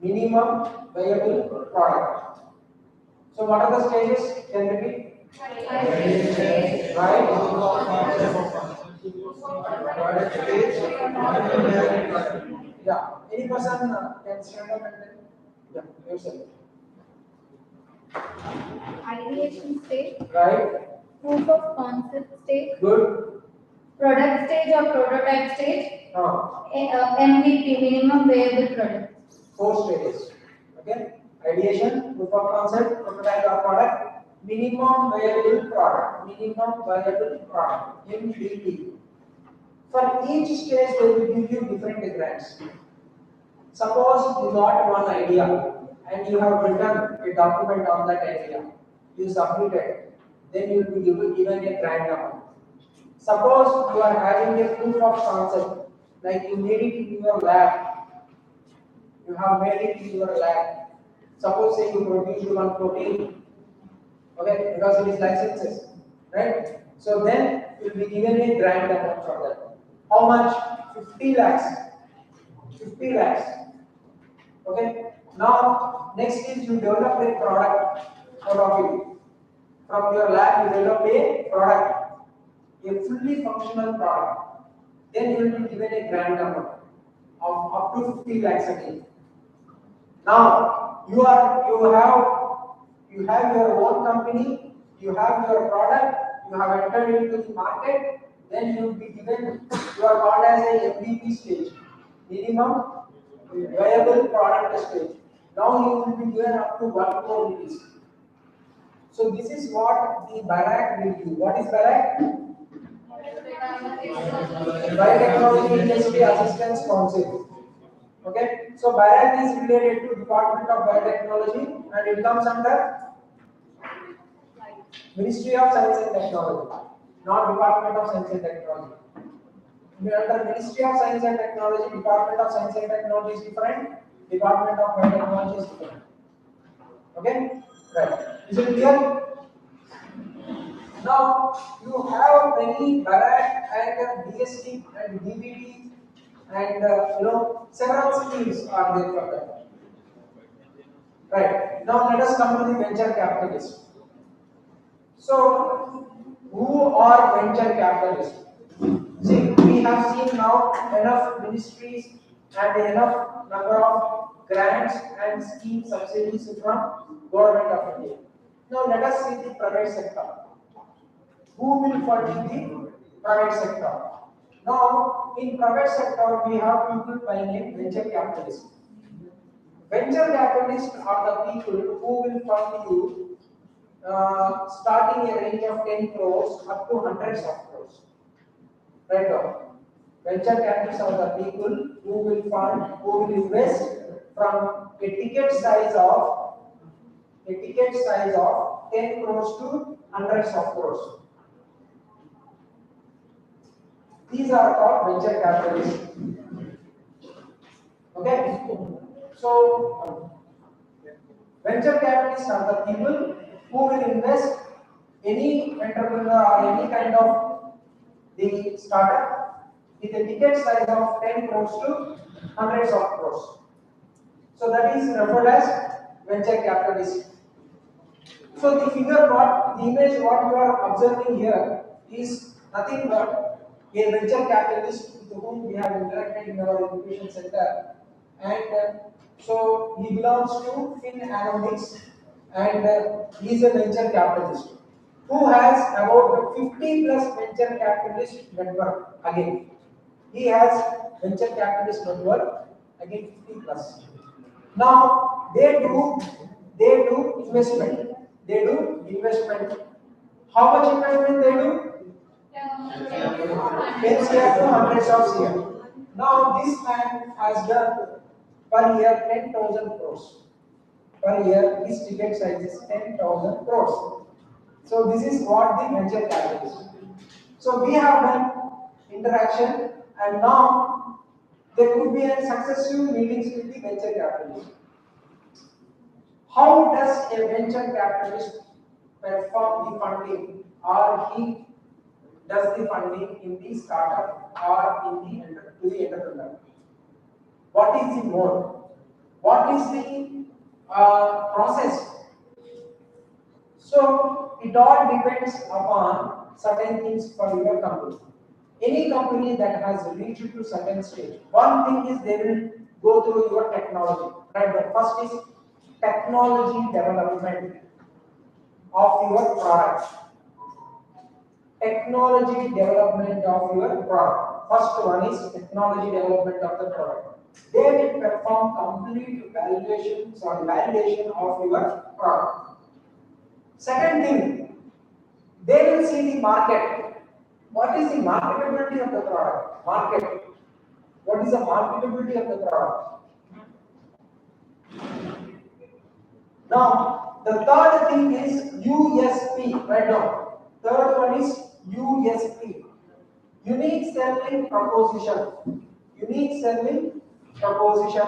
Minimum viable product. So what are the stages? Can you repeat? Right? Product stage. Yeah. Any person can stand up and then yeah, yourself. Ideation stage, Right? proof of concept stage, Good. product stage or prototype stage, Uh, MVP, minimum viable product. 4 stages. Okay? Ideation, proof of concept, prototype or product, minimum viable product. Minimum viable product. MVP. For each stage, they will give you different grants. Suppose you got one idea and you have written a document on that idea. You submitted, then you will be given a grant amount. Suppose you are having a proof of concept, like you made it in your lab. You have made it in your lab. Suppose say you produce one protein, okay, because it is licenses, right? So then you will be given a grant amount for that. How much? 50 lakhs. 50 lakhs. Okay. Now, next is you develop a product out of it. From your lab, you develop a product, a fully functional product. Then you will be given a grant amount of up to 50 lakhs again. Now, you have your own company, you have your product, you have entered into the market, then you will be given, you are called as a MVP stage, minimum viable product stage. Now you will be given up to 1 crore rupees. So this is what the BARAC will do. What is BARAC? Biotechnology Industry Assistance Council. Okay, so BARAC is related to Department of Biotechnology and it comes under Ministry of Science and Technology, not Department of Science and Technology. Under Ministry of Science and Technology, Department of Science and Technology is different, Department of Biotechnology is different. Okay, right. Is it clear? Now you have many BARAC and DST and DBT and several schemes are there for that. Right. Now let us come to the venture capitalists. So who are venture capitalists? See, we have seen now enough ministries and enough number of grants and scheme subsidies from government of India. Now let us see the private sector. Who will fund the private sector? Now in private sector we have people by name venture capitalists. Venture capitalists are the people who will fund you starting a range of 10 crores up to hundreds of crores. Right now. Venture capitalists are the people who will fund, who will invest from a ticket size of 10 crores to hundreds of crores. These are called venture capitalists. Okay? So, venture capitalists are the people who will invest any entrepreneur or any kind of the startup with a ticket size of 10 crores to hundreds of crores. So that is referred as venture capitalist. So the figure what the image what you are observing here is nothing but a venture capitalist with whom we have interacted in our education center, and so he belongs to Fin Aeronautics, and he is a venture capitalist who has about 50 plus venture capitalist network again. He has venture capitalist network again 50 plus. Now they do investment. They do investment. How much investment they do? 10 CR to hundreds of CR. Now this man has done per year 10,000 crores. Per year his ticket size is 10,000 crores. So this is what the venture capital is. So we have done interaction, and now there could be a successive meetings with the venture capitalist. How does a venture capitalist perform the funding, or he does the funding in the startup or in the entrepreneur? What is the mode? What is the process? So it all depends upon certain things for your company. Any company that has reached to certain stage, one thing is they will go through your technology. Right? The first is technology development of your product. Technology development of your product. First one is technology development of the product. They will perform complete valuations or validation of your product. Second thing, they will see the market. What is the marketability of the product? Market. What is the marketability of the product? Now, the third thing is USP. Right now, third one is USP. Unique selling proposition. Unique selling proposition.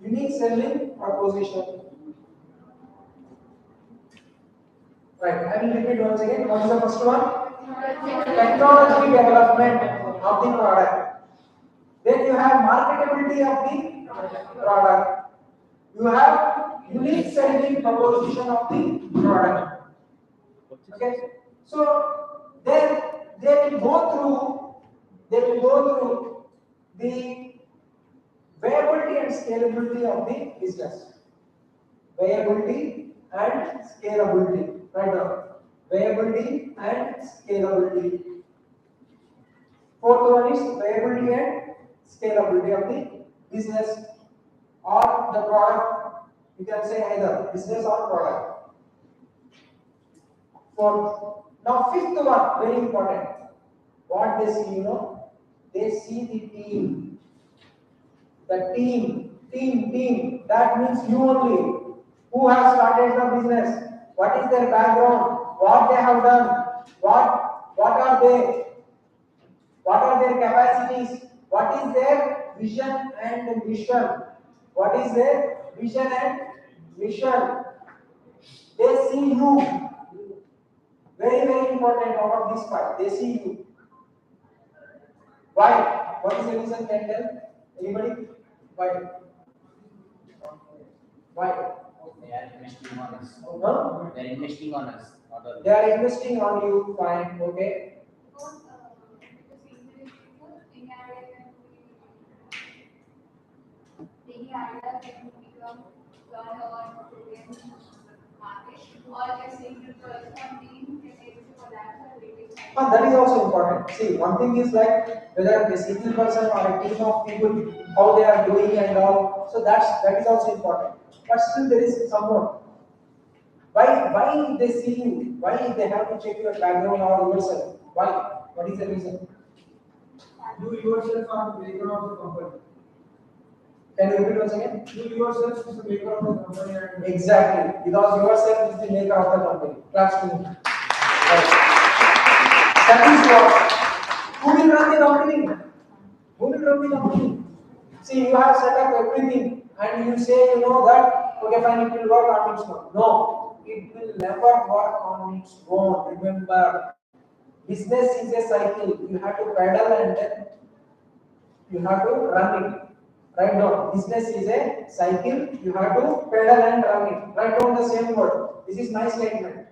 Unique selling proposition. Right. I will repeat once again. What is the first one? Technology development of the product. Then you have marketability of the product. You have unique selling proposition of the product. Okay. So then they will go through the viability and scalability of the business. Viability and scalability. Right now. Viability and scalability. Fourth one is viability and scalability of the business or the product. You can say either business or product. Fourth. Now fifth one, very important. What they see, they see the team. The team. That means you only. Who has started the business? What is their background? What they have done? What are they? What are their capacities? What is their vision and mission? What is their vision and mission? They see you. Very, very important out of this part. They see you. Why? What is the reason? Can tell? Anybody? Why? Why? They are investing on us. Huh? They are investing on us. They are investing on you. Fine. Okay. Taking idea can become learn or brilliant market, or a single person being able to adapt to related. That is also important. See, one thing is like whether the single person or a team of people, how they are doing and all. So that is also important. But still, there is some more. Why they see you? Why they have to check your background or yourself? Why? What is the reason? You yourself are the maker of the company. Can you repeat once again? You yourself is the maker of the company. And exactly, because yourself is the maker of the company. Claps to me. Right. That is what. Who will run the company? Who will run the company? See, you have set up everything, and you say, you know that, okay, fine, it will work on its own. No, it will never work on its own. Remember, business is a cycle. You have to pedal and then you have to run it. Write down. Business is a cycle. You have to pedal and run it. Write down the same word. This is my statement.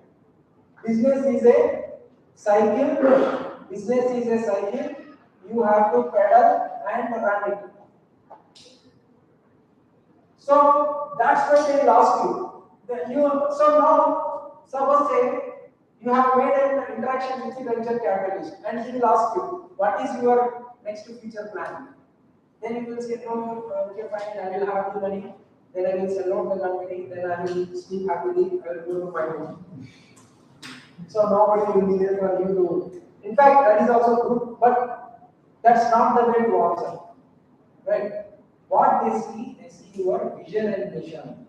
Business is a cycle. Business is a cycle. You have to pedal and run it. So that's what they will ask you. So now, suppose say you have made an interaction with the venture capitalist, and he will ask you, what is your next future plan? Then you will say, no, okay, fine, I will have the money, then I will sell out the company, then I will sleep happily, I will go to my home. So nobody will be there for you to. In fact, that is also good, but that's not the way to answer. Right? What they see your vision and mission.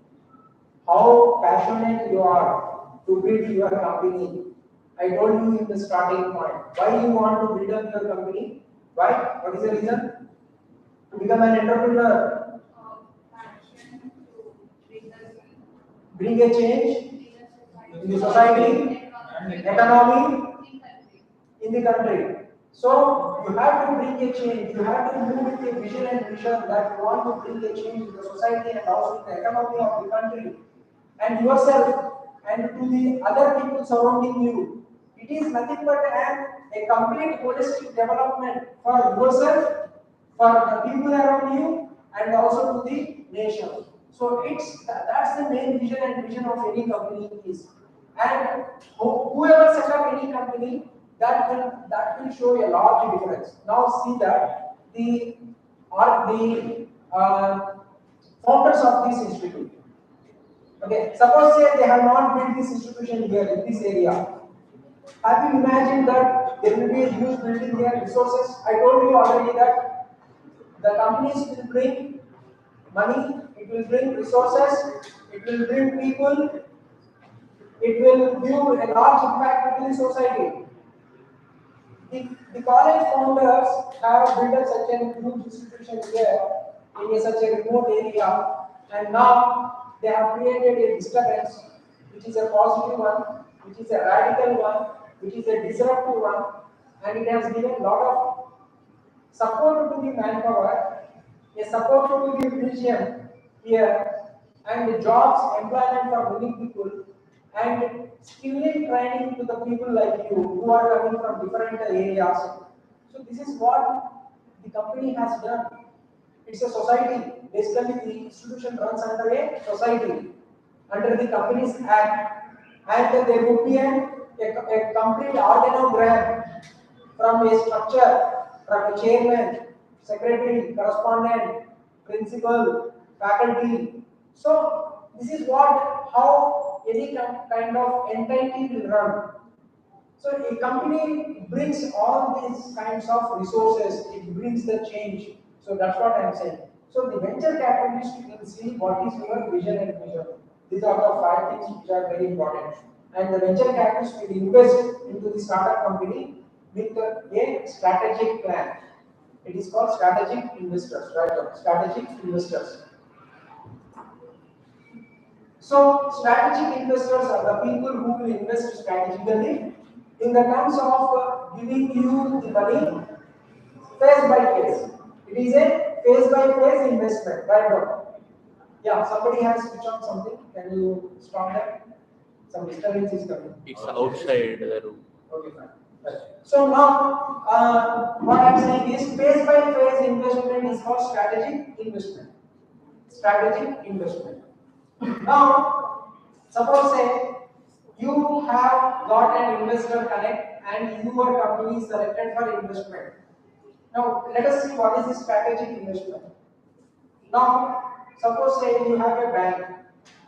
How passionate you are to build your company. I told you in the starting point. Why you want to build up your company? Why? What is the reason? To become an entrepreneur. Bring a change in the society, economy, in the country. So you have to bring a change. You have to move with a vision and mission that you want to bring a change in the society and also in the economy of the country and yourself and to the other people surrounding you. It is nothing but a complete holistic development for yourself, for the people around you, and also to the nation. So that's the main vision and vision of any company is. And whoever set up any company, that will show a large difference. Now see that the founders of this institute. Okay, suppose say they have not built this institution here in this area. Have you imagined that there will be a huge building here, resources? I told you already that the companies will bring money, it will bring resources, it will bring people, it will give a large impact to the society. The college founders have built such a huge institution here in such a remote area, and now they have created a disturbance, which is a positive one, which is a radical one, which is a disruptive one, and it has given a lot of support to the manpower, a support to the museum here, and jobs, employment for many people, and skilling training to the people like you who are coming from different areas. So this is what the company has done. It's a society. Basically, the institution runs under a society, under the Companies Act, and there would be a complete organogram from a structure, from a chairman, secretary, correspondent, principal, faculty. So this is how any kind of entity will run. So a company brings all these kinds of resources, it brings the change. So that's what I'm saying. So the venture capitalist will see what is your vision and mission. These are the 5 things which are very important. And the venture capitalist will invest into the startup company with a strategic plan. It is called strategic investors, right? Strategic investors. So strategic investors are the people who will invest strategically in the terms of giving you the money phase by phase. It is a phase by phase investment, right now. Yeah, somebody has switched on something. Can you stop that? Some disturbance is coming. It's outside the room. Okay, fine. Right. So now, what I'm saying is phase by phase investment is called strategic investment. Strategic investment. Now, suppose say you have got an investor connect and your company is selected for investment. Now, let us see what is the strategic investment. Now, suppose say you have a bank.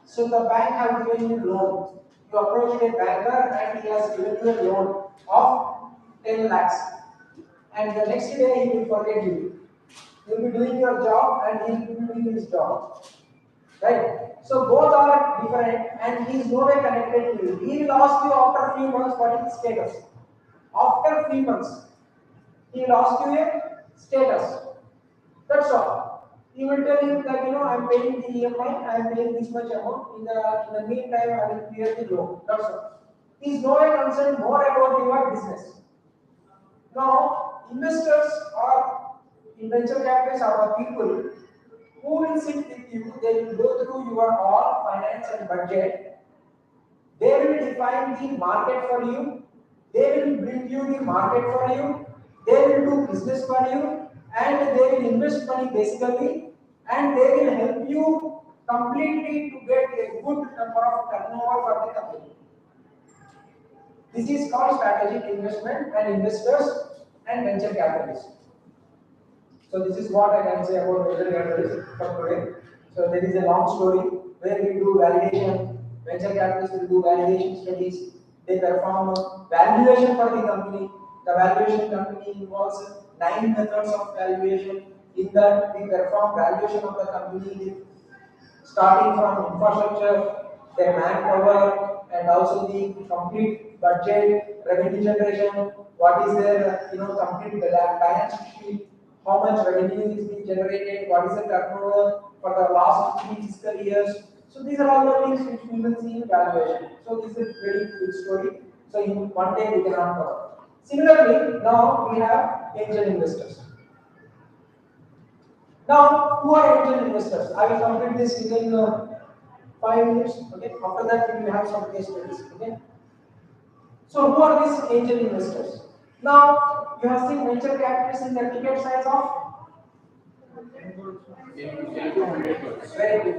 So the bank have given you loan. You approach a banker and he has given you a loan of 10 lakhs. and the next day he will forget you. You will be doing your job and he will be doing his job. Right? So both are different and he is no way connected to you. He will ask you after few months what is his status. After few months, he will ask you a status. That's all. He will tell you that I am paying the EMI, I am paying this much amount. In the meantime, I will clear the loan. That's all. He is no way concerned more about your business. Now, investors or venture capitalists are the people who will sit with you. They will go through your all finance and budget. They will define the market for you. They will bring you the market for you. They will do business for you, and they will invest money basically, and they will help you completely to get a good number of turnover for the company. This is called strategic investment and investors and venture capitalists. So this is what I can say about venture capitalists for today. So there is a long story where we do validation. Venture capitalists will do validation studies. They perform valuation for the company. The valuation company involves 9 methods of valuation. In that we perform valuation of the company starting from infrastructure, their manpower, and also the complete budget, revenue generation, what is their complete balance sheet, how much revenue is being generated, what is the turnover for the last 3 fiscal years. So these are all the things which we will see in valuation. So this is a very good story. So in one day we cannot cover. Similarly, now we have angel investors. Now, who are angel investors? I will complete this within 5 minutes. Okay. After that, we will have some case studies. Okay. So, who are these angel investors? Now, you have seen venture capitalists in the ticket size of very good,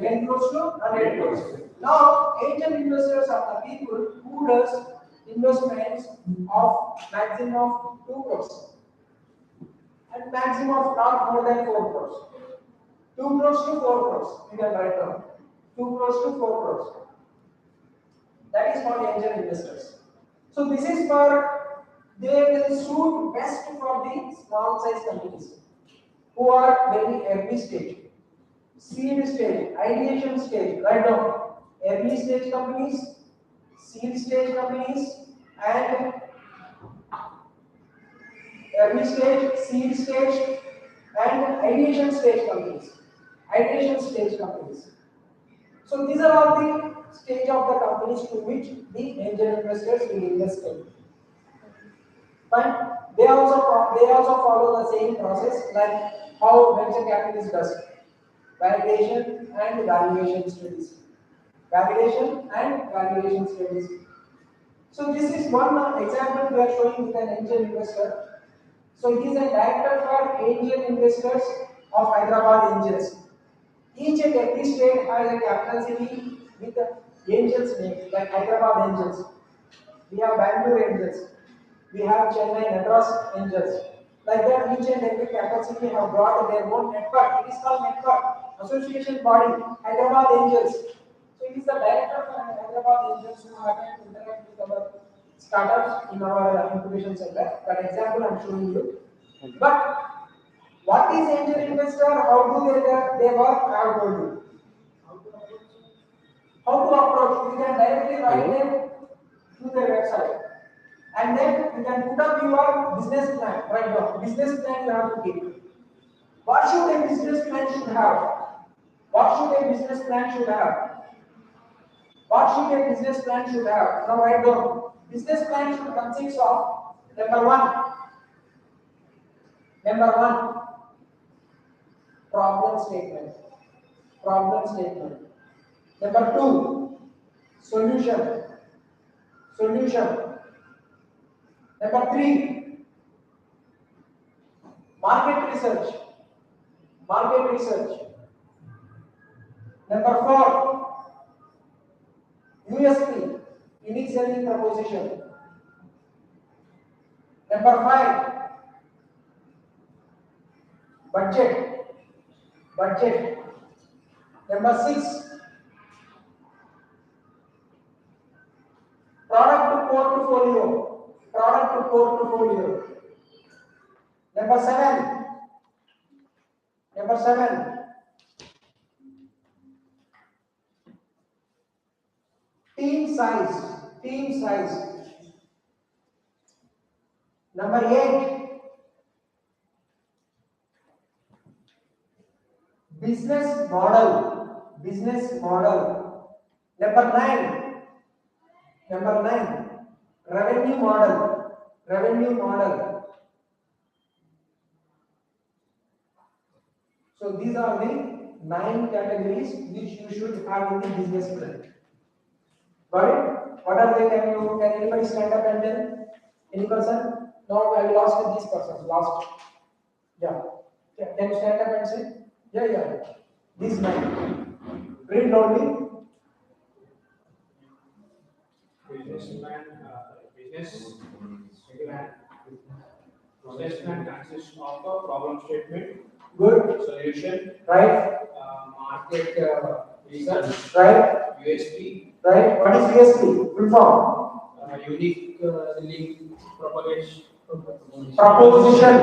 10 crores to 100 crores. Now, angel investors are the people who does investments of maximum of 2 crores and maximum of not more than 4 crores. 2 crores to 4 crores, you can write down. 2 crores to 4 crores. That is called angel investors. So this is for, they will suit best for the small size companies who are very early stage, seed stage, ideation stage, write down. Early stage companies, seed stage companies, and early stage, seed stage, and ideation stage companies. Ideation stage companies. So these are all the stage of the companies to which the angel investors will invest in. But they also follow the same process like how venture capitalists does. Validation and valuation studies. Validation and valuation studies. So this is one example we are showing with an angel investor. So he is a director for angel investors of Hyderabad Angels. Each and every state has a capital city with the angels name, like Hyderabad Angels. We have Bangalore Angels. We have Chennai Madras Angels. Like that, each and every capital city have got their own network. It is called network, association body, Hyderabad Angels. So he is the director for Hyderabad Angels who happen to interact with our startups in our incubation center. That example I am showing you. But what is angel investor? How do they work? I have told you. How to approach? You can directly write them to their website, and then you can put up your business plan. Right now, business plan you have to keep. What should a business plan should have? What should a business plan should have? What should a business plan should have? Now write down. Business plan should consist of number one, problem statement. Problem statement. Number two, solution. Solution. Number three, market research. Market research. Number four, USP, unique selling proposition. Number five, budget. Budget. Number six, product to portfolio. Product to portfolio. Number 7. Number 7. Team size. Team size. Number 8. Business model. Business model. Number 9. Number 9. Revenue model. Revenue model. So these are the 9 categories which you should have in the business plan. Got it? What are they? Can anybody stand up and tell? Any person? No, I will ask with these persons. Last. Yeah. Can you stand up and say? Yeah. These 9. Read loudly. Business plan consists of a problem statement, Good. solution, Right. market research, Right. USP, Right. What is USP? Full form. unique selling proposition, Proposition.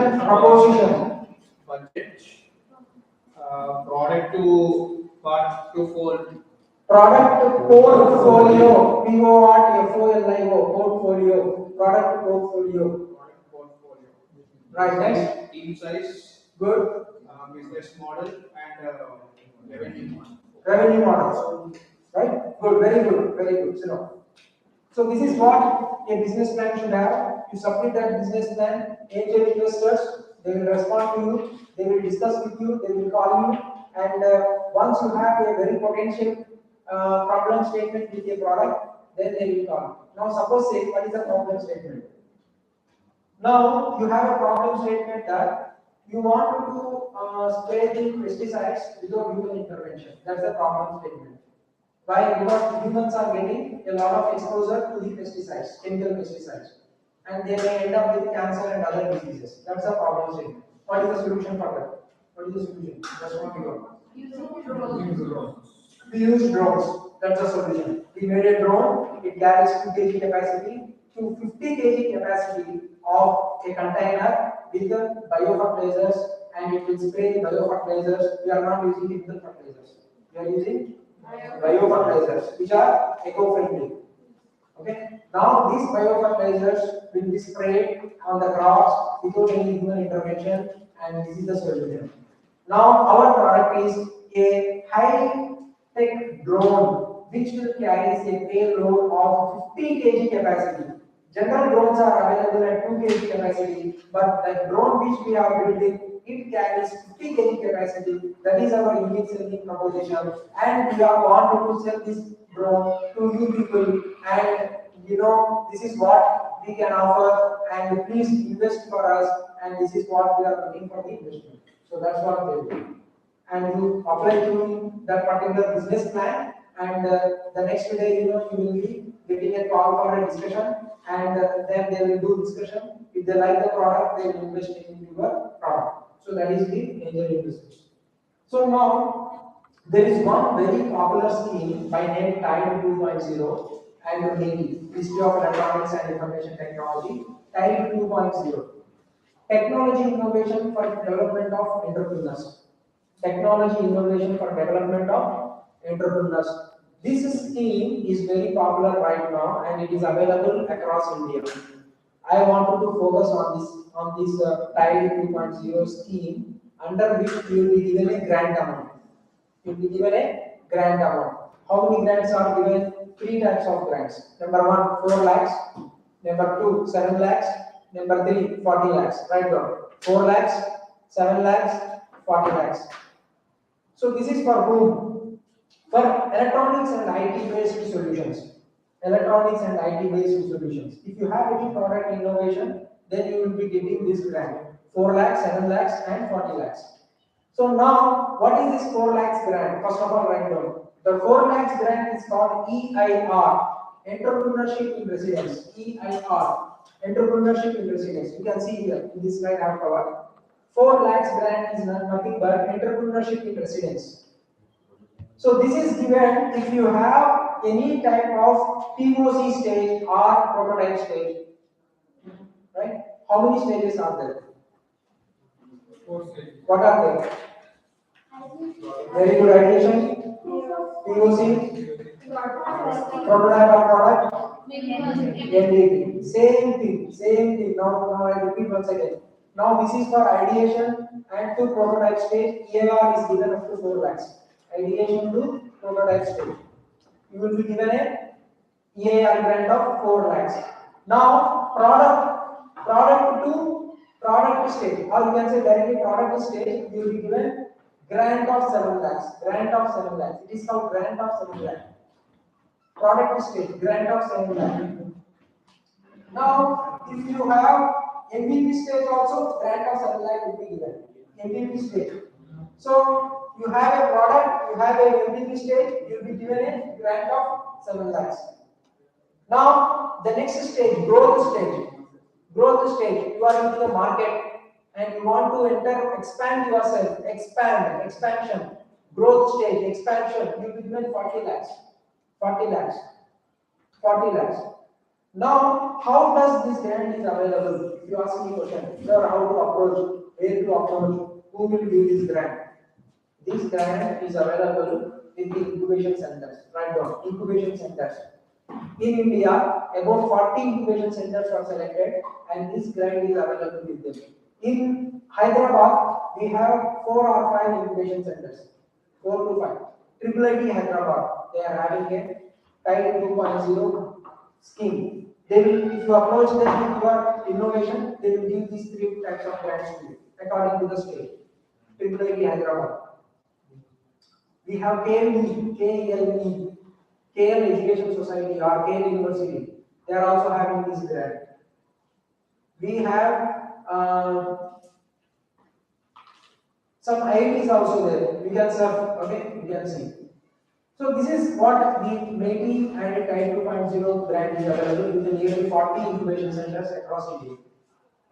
budget, product to fold, Product portfolio. PORTFOLIO. Portfolio. Product portfolio. product portfolio. Right. Next. Team size, Good. business model, and revenue model. Revenue models. Right. Good. Very good. Very good. So this is what a business plan should have. You submit that business plan. Angel investors, they will respond to you. They will discuss with you. They will call you. And once you have a very potential problem statement with a product, then they will call you. Now suppose say what is the problem statement? Now you have a problem statement that you want to spray the pesticides without human intervention. That's the problem statement. Why? Because humans are getting a lot of exposure to the pesticides, chemical pesticides, and they may end up with cancer and other diseases. That's the problem statement. What is the solution for that? What is the solution? That's what we got. We use drones. That's the solution. We made a drone. It carries 2 kg capacity to 50 kg capacity of a container with the biofertilizers, and it will spray the biofertilizers. We are not using chemical fertilizers. We are using biofertilizers, which are eco-friendly. Okay. Now these biofertilizers will be sprayed on the crops without any human intervention, and this is the solution. Now our product is a high-tech drone which will carry a payload of 50 kg capacity. General drones are available at 2 kg capacity, but the drone which we have built it carries 50 kg capacity. That is our unique selling proposition, and we are wanted to sell this drone to you people. And this is what we can offer, and please invest for us. And this is what we are looking for the investment. So that's what they do. And you apply to that particular business plan, and the next day you will be getting a call for a discussion, and then they will do discussion. If they like the product, they will invest in your product. So that is the angel investment. So now there is one very popular scheme by name TIDE 2.0 and Navy, History of Electronics and Information Technology. TIDE 2.0. Technology innovation for development of entrepreneurs. Technology innovation for development of entrepreneurs. This scheme is very popular right now, and it is available across India. I wanted to focus on this TIDE 2.0 scheme, under which you will be given a grant amount. You will be given a grant amount. How many grants are given? 3 types of grants. Number 1, 4 lakhs. Number 2, 7 lakhs. Number 3, 40 lakhs. Right down. 4 lakhs, 7 lakhs, 40 lakhs. So this is for whom? For electronics and IT based solutions. Electronics and IT based solutions. If you have any product innovation, then you will be getting this grant. 4 lakhs, 7 lakhs and 40 lakhs. So now, what is this 4 lakhs grant? First of all, write down. The 4 lakhs grant is called EIR, Entrepreneurship in Residence. EIR, Entrepreneurship in Residence. You can see here in this slide I have covered. 4 lakhs grant is nothing but Entrepreneurship in Residence. So this is given if you have any type of POC stage or prototype stage. Right? How many stages are there? Four stages. What are they? Very good addition. POC, prototype or product, MVP. Same thing. Now I repeat once again. Now this is for ideation and to prototype stage. ELR is given up to 4 lakhs. Ideation to prototype stage. You will be given a EAR grant of 4 lakhs. Now product to product stage, or you can say directly product stage, you will be given grant of 7 lakhs. Grant of 7 lakhs. It is called grant of 7 lakhs. Product stage, grant of 7 lakhs. Now, if you have MVP stage also, grant of 7 lakh will be given. MVP stage. So, you have a product, you have a MVP stage, you will be given a grant of 7 lakhs. Now, the next stage, growth stage. Growth stage, you are into the market and you want to enter, expand yourself, expansion. Growth stage, expansion, you will be given 40 lakhs. 40 lakhs. 40 lakhs. Now, how does this grant is available? If you ask me a question, sir, how to approach, where to approach, who will give this grant? This grant is available in the incubation centers. Right down, incubation centers. In India, about 40 incubation centers are selected, and this grant is available with them. In Hyderabad, we have 4 or 5 incubation centers. 4 to 5. Triple IT Hyderabad, they are having a Title 2.0 scheme. They will, if you approach them with your innovation, they will give these 3 types of grants to you, according to the state. Triple IT Hyderabad. We have KLE, KL Education Society or KL University. They are also having this grant. We have some IITs also there. We can serve, okay, we can see. So this is what the MATI and Title 2.0 grant is available with nearly 40 incubation centers across India.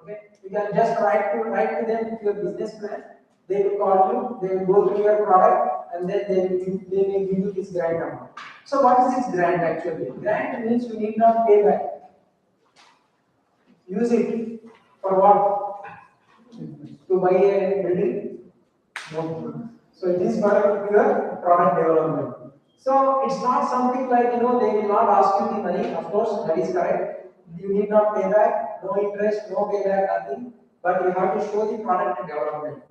Okay, you can just write to them your business plan. They will call you. They will go through your product, and then they will give you this grant amount. So what is this grant actually? Grant means you need not pay back. Use it for what? To buy a building? No. So it is for your product development. So it's not something like, they will not ask you the money. Of course, that is correct. You need not pay back, no interest, no payback, nothing. But you have to show the product development.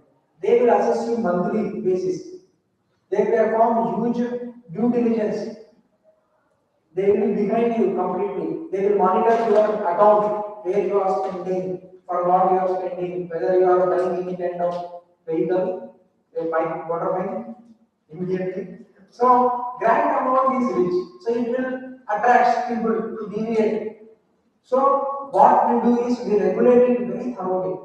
They will assess you monthly basis. They perform huge due diligence. They will be behind you completely. They will monitor your account, where you are spending, for what you are spending, whether you are buying any kind of vehicle, a bike, water bike, immediately. So grant amount is rich. So it will attract people to deviate. So what we do is we regulate it very thoroughly.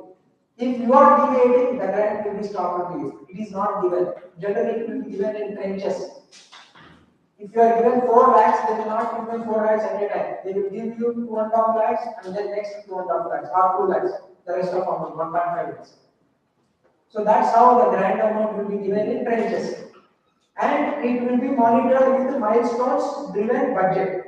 If you are deviating, the grant will be stopped to you. It is not given. Generally, it will be given in tranches. If you are given 4 lakhs, they will not give you 4 lakhs every time. They will give you 2.5 lakhs and then next 2.5 lakhs or 2 lakhs. The rest of amount 1.5 lakhs. So that's how the grant amount will be given in tranches. And it will be monitored with milestones driven budget.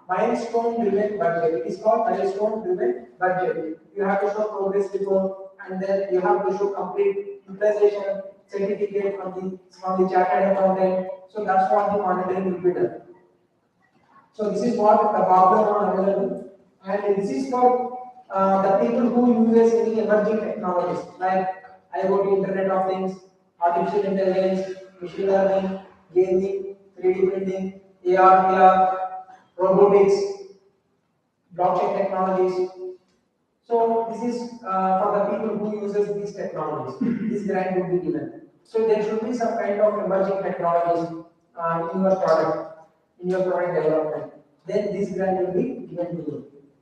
Milestone driven budget. It is called milestone driven budget. You have to show progress report, and then you have to show complete utilization certificate from the chartered accountant. So that's what the monitoring will be done. So this is what the problem are available, and this is for the people who use any emerging technologies like IoT, Internet of Things, artificial intelligence, machine learning, gaming, 3D printing, AR, VR, robotics, blockchain technologies. So this is for the people who uses these technologies. This grant will be given. So there should be some kind of emerging technologies in your product development. Then this grant will be given to you.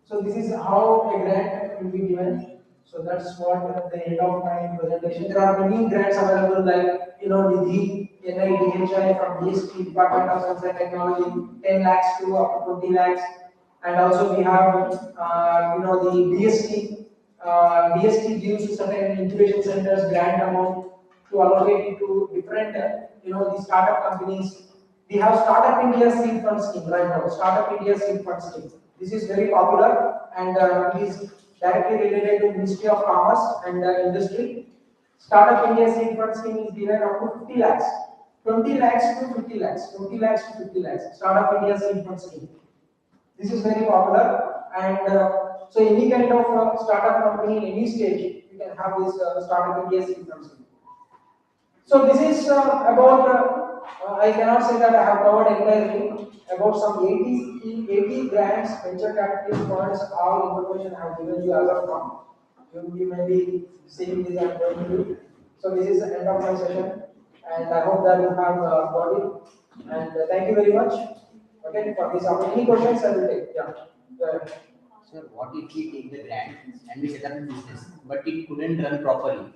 So this is how a grant will be given. So that's what at the end of my presentation. There are many grants available like Nidhi, NIDHI from DST, Department of Science and Technology, 10 lakhs to up to 20 lakhs. And also we have the DST gives certain incubation centers grant amount to allocate it to different the startup companies. We have Startup India Seed Fund Scheme right now. Startup India Seed Fund Scheme. This is very popular and it is directly related to Ministry of Commerce and Industry. Startup India seed fund scheme is given up to 50 lakhs. 20 lakhs to 50 lakhs. 20 lakhs to 50 lakhs. Startup India seed fund scheme. This is very popular, and so any kind of startup company in any stage, you can have this Startup India seed fund scheme. So this is about, I cannot say that I have covered entirely, about some 80 grants, venture capitalist funds, all information I have given you as of now. You may be seeing this and going to do. So this is the end of my session, and I hope that you have got it. And thank you very much. Okay, for this. Any questions I will take? Yeah. Sir, what if we take the grant and we set up a business, but it couldn't run properly?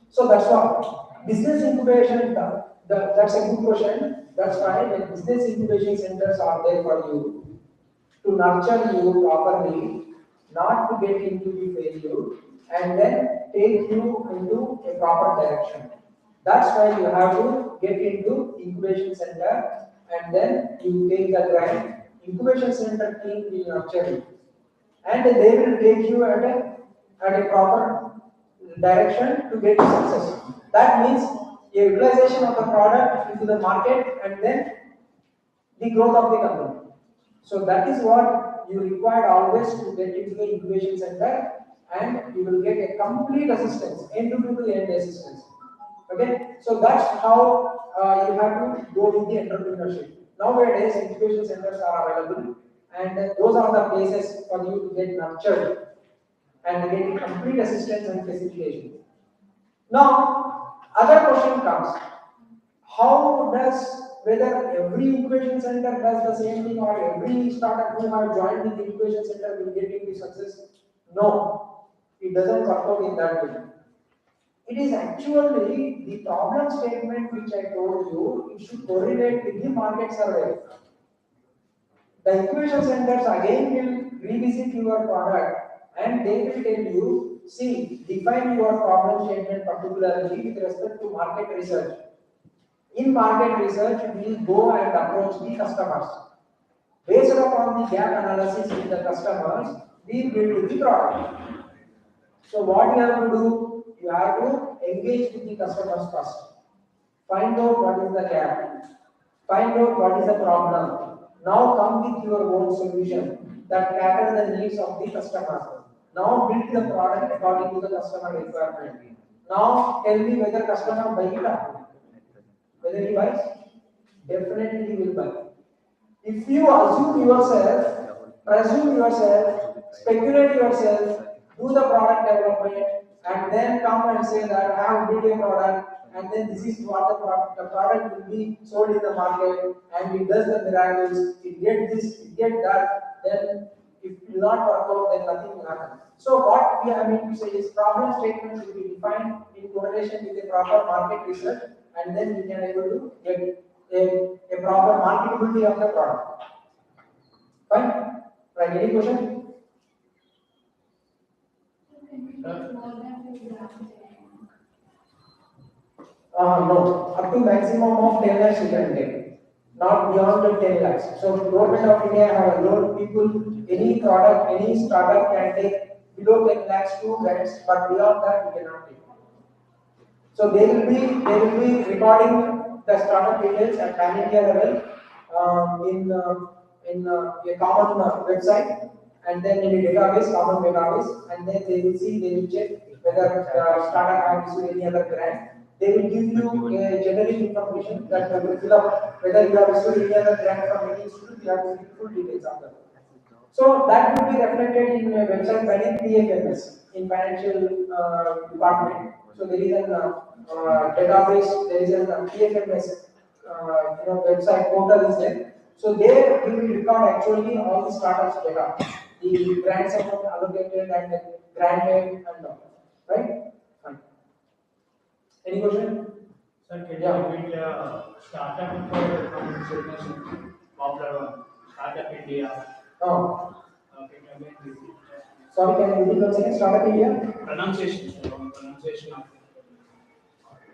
So that's what business incubation. That's a good question. That's fine. And business incubation centers are there for you to nurture you properly, not to get into the failure, and then take you into a proper direction. That's why you have to get into incubation center, and then you take the grant. Incubation center team will nurture you, and they will take you at a proper direction to get success. That means a utilization of the product into the market, and then the growth of the company. So that is what you require always to get into the incubation center, and you will get a complete assistance, end-to-end assistance. Okay, so that's how you have to go with the entrepreneurship. Nowadays, incubation centers are available, and those are the places for you to get nurtured and get complete assistance and facilitation. Now, other question comes: how does, whether every incubation center does the same thing, or every startup who have joined with the incubation center will get into success? No, it doesn't work out in that way. It is actually the problem statement which I told you, it should correlate with the market survey. The incubation centers again will revisit your product, and they will tell you, see, define your problem statement particularly with respect to market research. In market research, we will go and approach the customers. Based upon the gap analysis with the customers, we build the product. So what you have to do, you have to engage with the customers first. Find out what is the gap. Find out what is the problem. Now come with your own solution that cater the needs of the customer. Now build the product according to the customer requirement. Now tell me whether customer buy it or not. Whether he buys, definitely he will buy. If you assume yourself, presume yourself, speculate yourself, do the product development, and then come and say that I have built a product, and then this is what the product will be sold in the market, and it does the miracles, it gets this, it gets that, then if it will not work out, then nothing will happen. So what we are meant to say is problem statements will be defined in correlation with a proper market research, and then we can able to get a proper marketability of the product. Fine? Right, any question? No, up to maximum of 10 lakhs you can take, not beyond the 10 lakhs. So government of India have allowed people, any product, any startup can take below 10 lakhs to grants, but beyond that you cannot take. So they will be recording the startup details at pan India level in a common website, and then in a database, common database, and then they will check whether the startup has received any other grant. They will give you a generic information that will fill up whether you have received any other grant from any institute. You have to give full details of that. So that will be reflected in a website by PFMS in financial department. So there is an database, there is an PFMS website portal is there. So there we will record actually all the startups data, the grants amount allocated and the grant name and all. Right? Fine. Any question? Sir, can you repeat startup for popular one? Startup India. Oh. Can you again repeat? Sorry, can you repeat once again? Startup India? Pronunciation, sir. Pronunciation of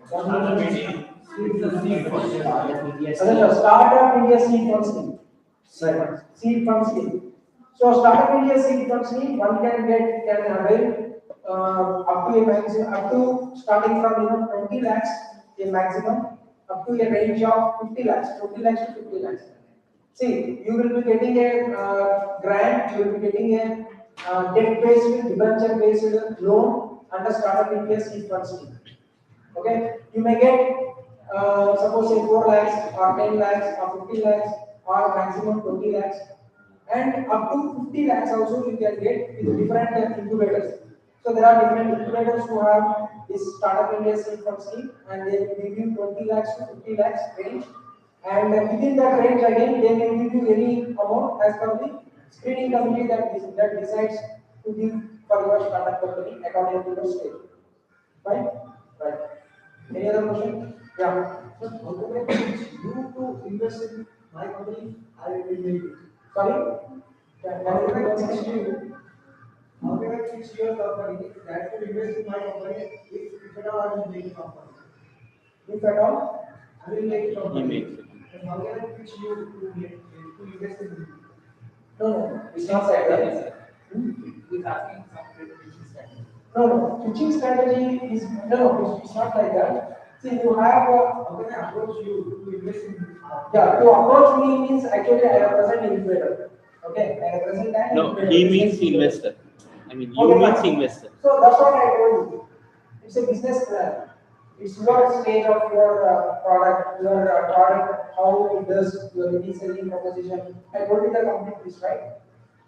Startup India. Startup India seed fund scheme. Seed fund scheme. So Startup India seed fund scheme, one can avail up to a maximum, up to starting from 20 lakhs a maximum, up to a range of 50 lakhs, 20 lakhs to 50 lakhs. See, you will be getting a grant, you will be getting a debt-based, debenture-based loan under Startup India Seed Fund scheme. Okay, you may get suppose say 4 lakhs or 10 lakhs or 50 lakhs or maximum 20 lakhs, and up to 50 lakhs also you can get with different incubators. So there are different incubators who have this Startup India Seed Fund scheme, and they will give you 20 lakhs to 50 lakhs range, and within that range again they will give you any amount as per the screening committee that decides to give for your startup company according to your stage. Fine? Right. Any other question? Yeah. Sir, how can I teach you to invest in my company? I will make it. Sorry? How can I teach you? How can I teach your company that to invest in my company if at all I will make a company? If at all? I will make a He company. makes it. And how can I teach you to invest in me? No, it's not like that. He's asking some pitching strategy. No, pitching strategy is it's not like that. See, you have How can I approach you to invest in me? yeah, to approach me means actually I represent incubator. Okay, I represent an No, incubator. he means investor. I mean, you Okay, means fine. investor. So that's what I told you. It's a business plan. It's your stage of your product, how it does, your unique selling proposition. I told you the complete list, right?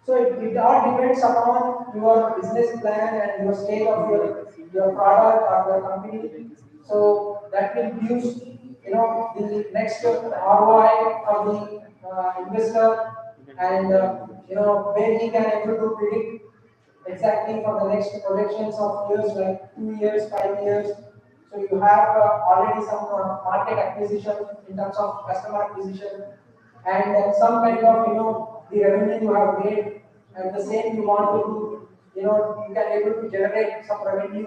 So it all depends upon your business plan and your stage of your product or your company. So that will use the next ROI of the investor, and where he can able to predict exactly for the next projections of years like 2 years, 5 years. So you have already some market acquisition in terms of customer acquisition, and some kind of the revenue you have made, and the same you want to do, you can able to generate some revenue.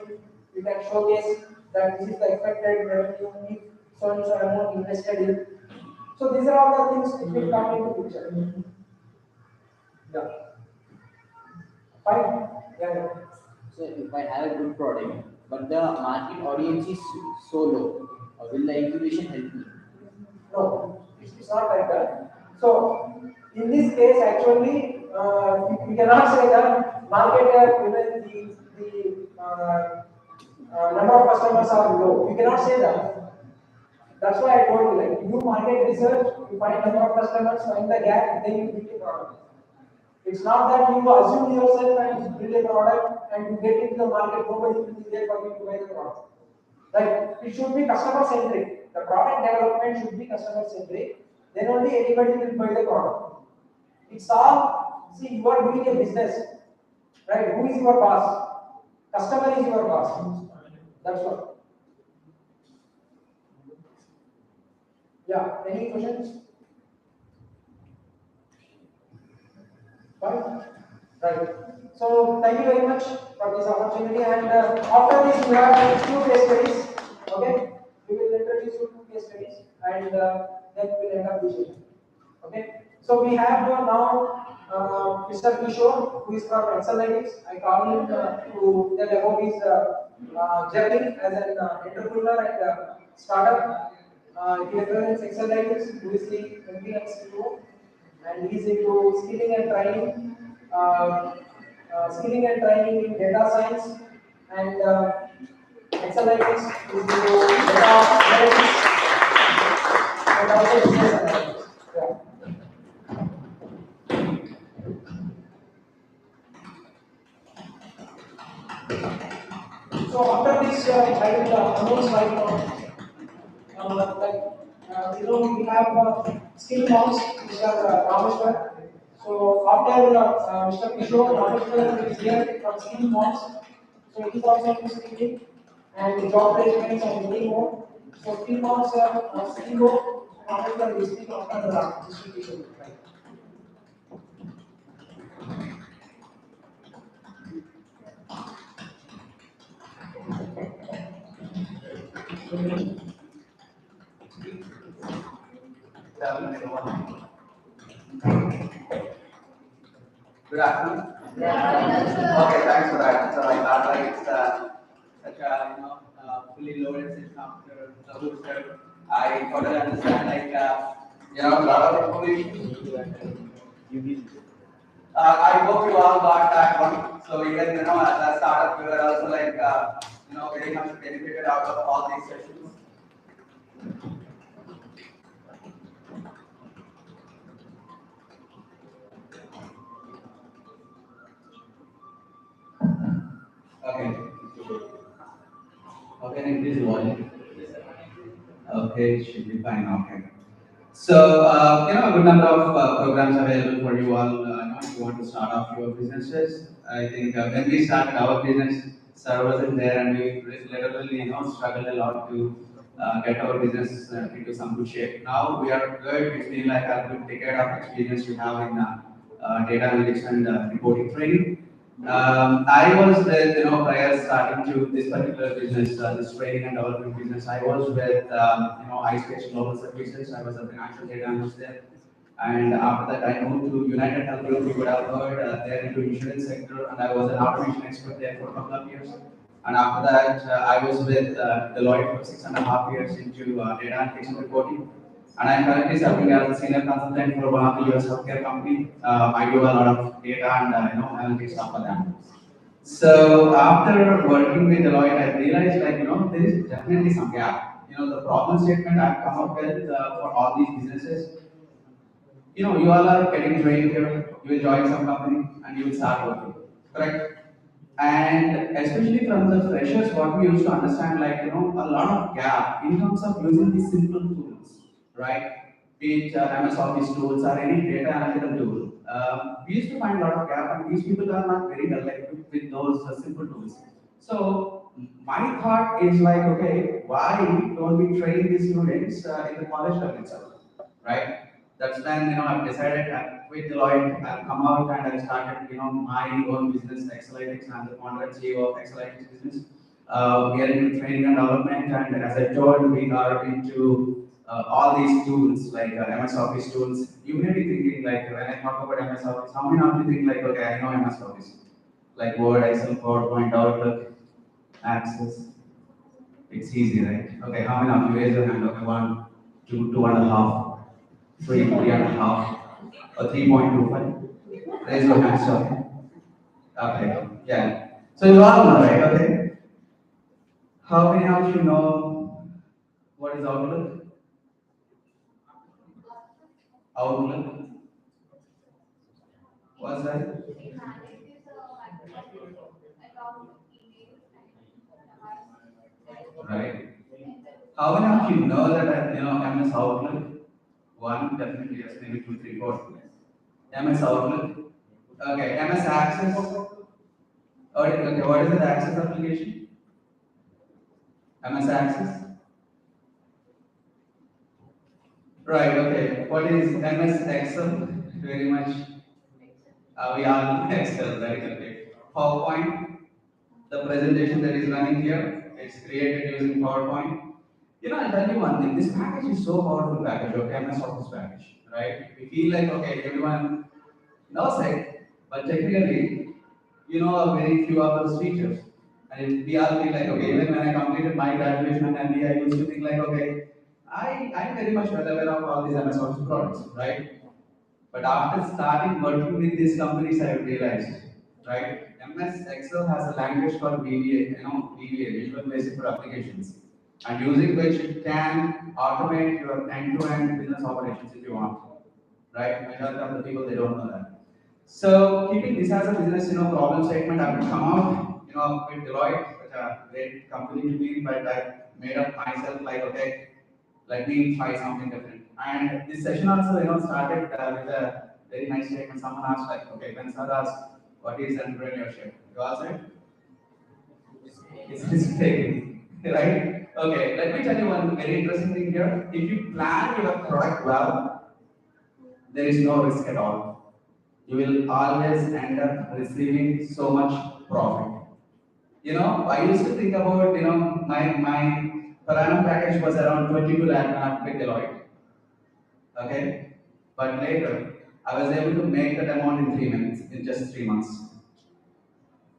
You can showcase that this is the expected revenue if so and so amount invested in. So these are all the things which will come into picture. Yeah. Fine. Yeah. So if I have a good product, but the market audience is so low, will the incubation help me? No, it's not like that. So in this case, actually, we cannot say that market even the number of customers are low. We cannot say that. That's why I told you, like, you do market research, you find number of customers, find the gap, then you build a product. It's not that you assume yourself and build a product and you get into the market, nobody will be there for you to buy the product. Right? It should be customer centric. The product development should be customer centric. Then only anybody will buy the product. It's all, see, you are doing a business, right? Who is your boss? Customer is your boss. That's what. Yeah. Any questions? Fine. Right. So thank you very much for this opportunity. And after this, we have two case studies. Okay. We will introduce you two case studies, and then we will end up the session. Okay. So we have now Mr. Kishore, who is from Excellence. I call him to tell about his journey as an entrepreneur and startup. He represents Excellence, who is the MD and CEO, and he is into skilling and training in data science, and Excellence is into data analytics and also business analytics. Yeah. So after this, I will announce right now. We have skill moms, Mr. Rameshwar. So after Mr. Kishore, Rameshwar is here from skill moms. So he is also into skilling and job placements and many more. So skill moms, CEO, Rameshwar will speak after the distribution. Good afternoon. Okay, thanks for that. So I thought like it's such a fully loaded system after the booster. I totally understand like a lot of information. I hope you all got that one. So even at the startup we were also like very much benefited out of all these sessions. Okay. Okay, increase the volume. Okay, should be fine. Okay. So, a good number of programs available for you all. If you want to start off your businesses, I think when we started our business, sir wasn't there, and we literally, struggled a lot to get our business into some good shape. Now we are good. It's been like a good decade of experience we have in data analytics and reporting training. I was with, prior starting to this particular business, this training and development business, I was with, iSpace Global Services. I was a financial data analyst there. And after that, I moved to United Health Group. You would have heard there into insurance sector, and I was an automation expert there for a couple of years. And after that, I was with Deloitte for 6.5 years into data analytics and reporting. And I'm currently serving as a senior consultant for one of the US healthcare company. I do a lot of data and analytics stuff for them. So after working with Deloitte, I realized there is definitely some gap. The problem statement I've come up with for all these businesses. You all are getting trained here. You will join some company and you will start working, correct? And especially from the freshers, what we used to understand, a lot of gap in terms of using these simple tools, right? Be it MS Office tools or any data analytical tool. We used to find a lot of gap, and these people are not very well equipped with those simple tools. So my thought is like, okay, why don't we train these students in the college level itself, right? That's when I've decided I'll quit Deloitte, I'll come out and I've started my own business, Excelitics. I'm the founder and CEO of Excelitics business. We are into training and development, and as I told, we are into all these tools like MS Office tools. You may be thinking like when I talk about MS Office, how many of you think like okay, I know MS Office, like Word, Excel, PowerPoint, Outlook, Access. It's easy, right? Okay, how many of you raise your hand? Okay, 1, 2, 2.5. 3.5, or 3.25. Raise your hands, sorry. Okay, yeah. So you all know, right? Okay. How many of you know what is Outlook? Outlook. What's that? Right. How many of you know that MS Outlook? One, definitely yes, maybe 2, 3, 4. MS Outlook. Okay, MS Access. Okay, what is the Access application? MS Access. Right, okay. What is MS Excel? Very much. We all know Excel, right? Okay. PowerPoint, the presentation that is running here, it's created using PowerPoint. I'll tell you one thing. This package is so powerful package, okay, MS Office package, right? We feel like, okay, everyone knows it, but technically, a very few of those features. And we all feel like, okay, even when I completed my graduation and MBA, I used to think like, okay, I'm very much well aware of all these MS Office products, right? But after starting working with these companies, I realized, right, MS Excel has a language called VBA, VBA, Visual Basic for Applications, and using which it can automate your end-to-end business operations if you want, right? Majority of the people, they don't know that. So keeping this as a business, problem statement, I would come out, with Deloitte, such a great company to be, but I made up myself like, okay, let me try something different. And this session also, started with a very nice statement. Someone asked, like, okay, when sir asked, what is entrepreneurship? You all said? It's risk-taking, right? Okay, let me tell you one very interesting thing here. If you plan your product well, there is no risk at all. You will always end up receiving so much profit. I used to think about, my per annum package was around 22 lakh when I quit Deloitte. Okay? But later, I was able to make that amount in 3 months, in just 3 months.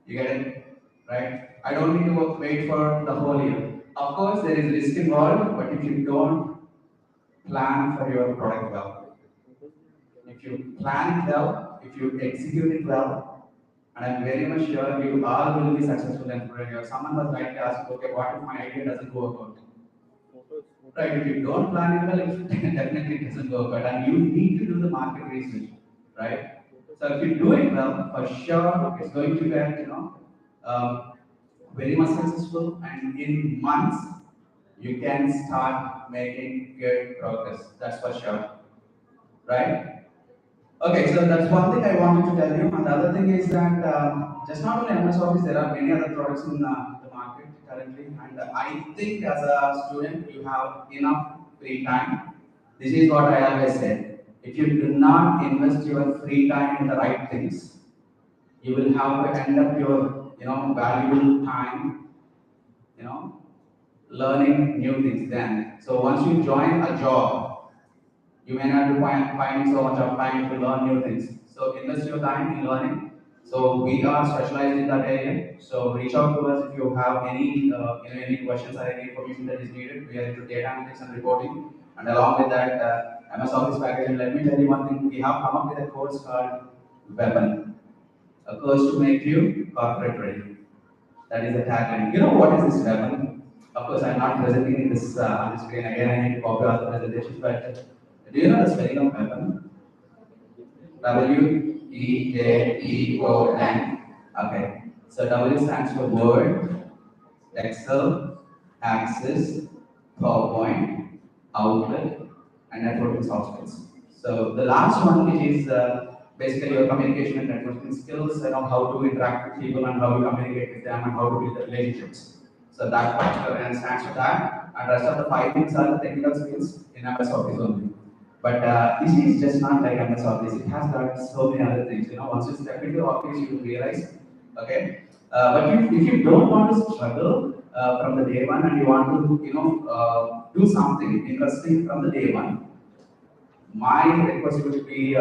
You get it? Right? I don't need to wait for the whole year. Of course, there is risk involved, but if you don't plan for your product well, if you plan it well, if you execute it well, and I'm very much sure you all will be successful entrepreneurs. Someone was rightly asked, okay, what if my idea doesn't work out? Right, if you don't plan it well, it definitely doesn't work out, and you need to do the market research, right? So if you do it well, for sure, it's going to get, very much successful, and in months, you can start making good progress. That's for sure, right? Okay, so that's one thing I wanted to tell you. And the other thing is that just not only MS Office, there are many other products in the market currently. And I think as a student, you have enough free time. This is what I always say. If you do not invest your free time in the right things, you will have to end up your valuable time, you know, learning new things then. So once you join a job, you may not be finding so much of time to learn new things. So invest your time in learning. So we are specialized in that area. So reach out to us if you have any questions or any information that is needed. We are into data analytics and reporting, and along with that, MS Office package. And let me tell you one thing: we have come up with a course called Weapon, a course to make you corporate ready. That is the tagline. You know what is this weapon? Of course, I'm not presenting in this on the screen again. I need to copy all the presentations, but do you know the spelling of weapon? WEAPON. Okay. So W stands for Word, Excel, Access, PowerPoint, Outlook, and networking soft skills. So the last one, which is basically your communication and networking skills, how to interact with people and how to communicate with them and how to build the relationships. So that particular stands for that, and rest of the 5 things are the technical skills in MS Office only. But this is just not like MS Office. It has got so many other things. Once you step into Office, you will realize, okay. But if you don't want to struggle from the day one and you want to, do something interesting from the day one, my request would be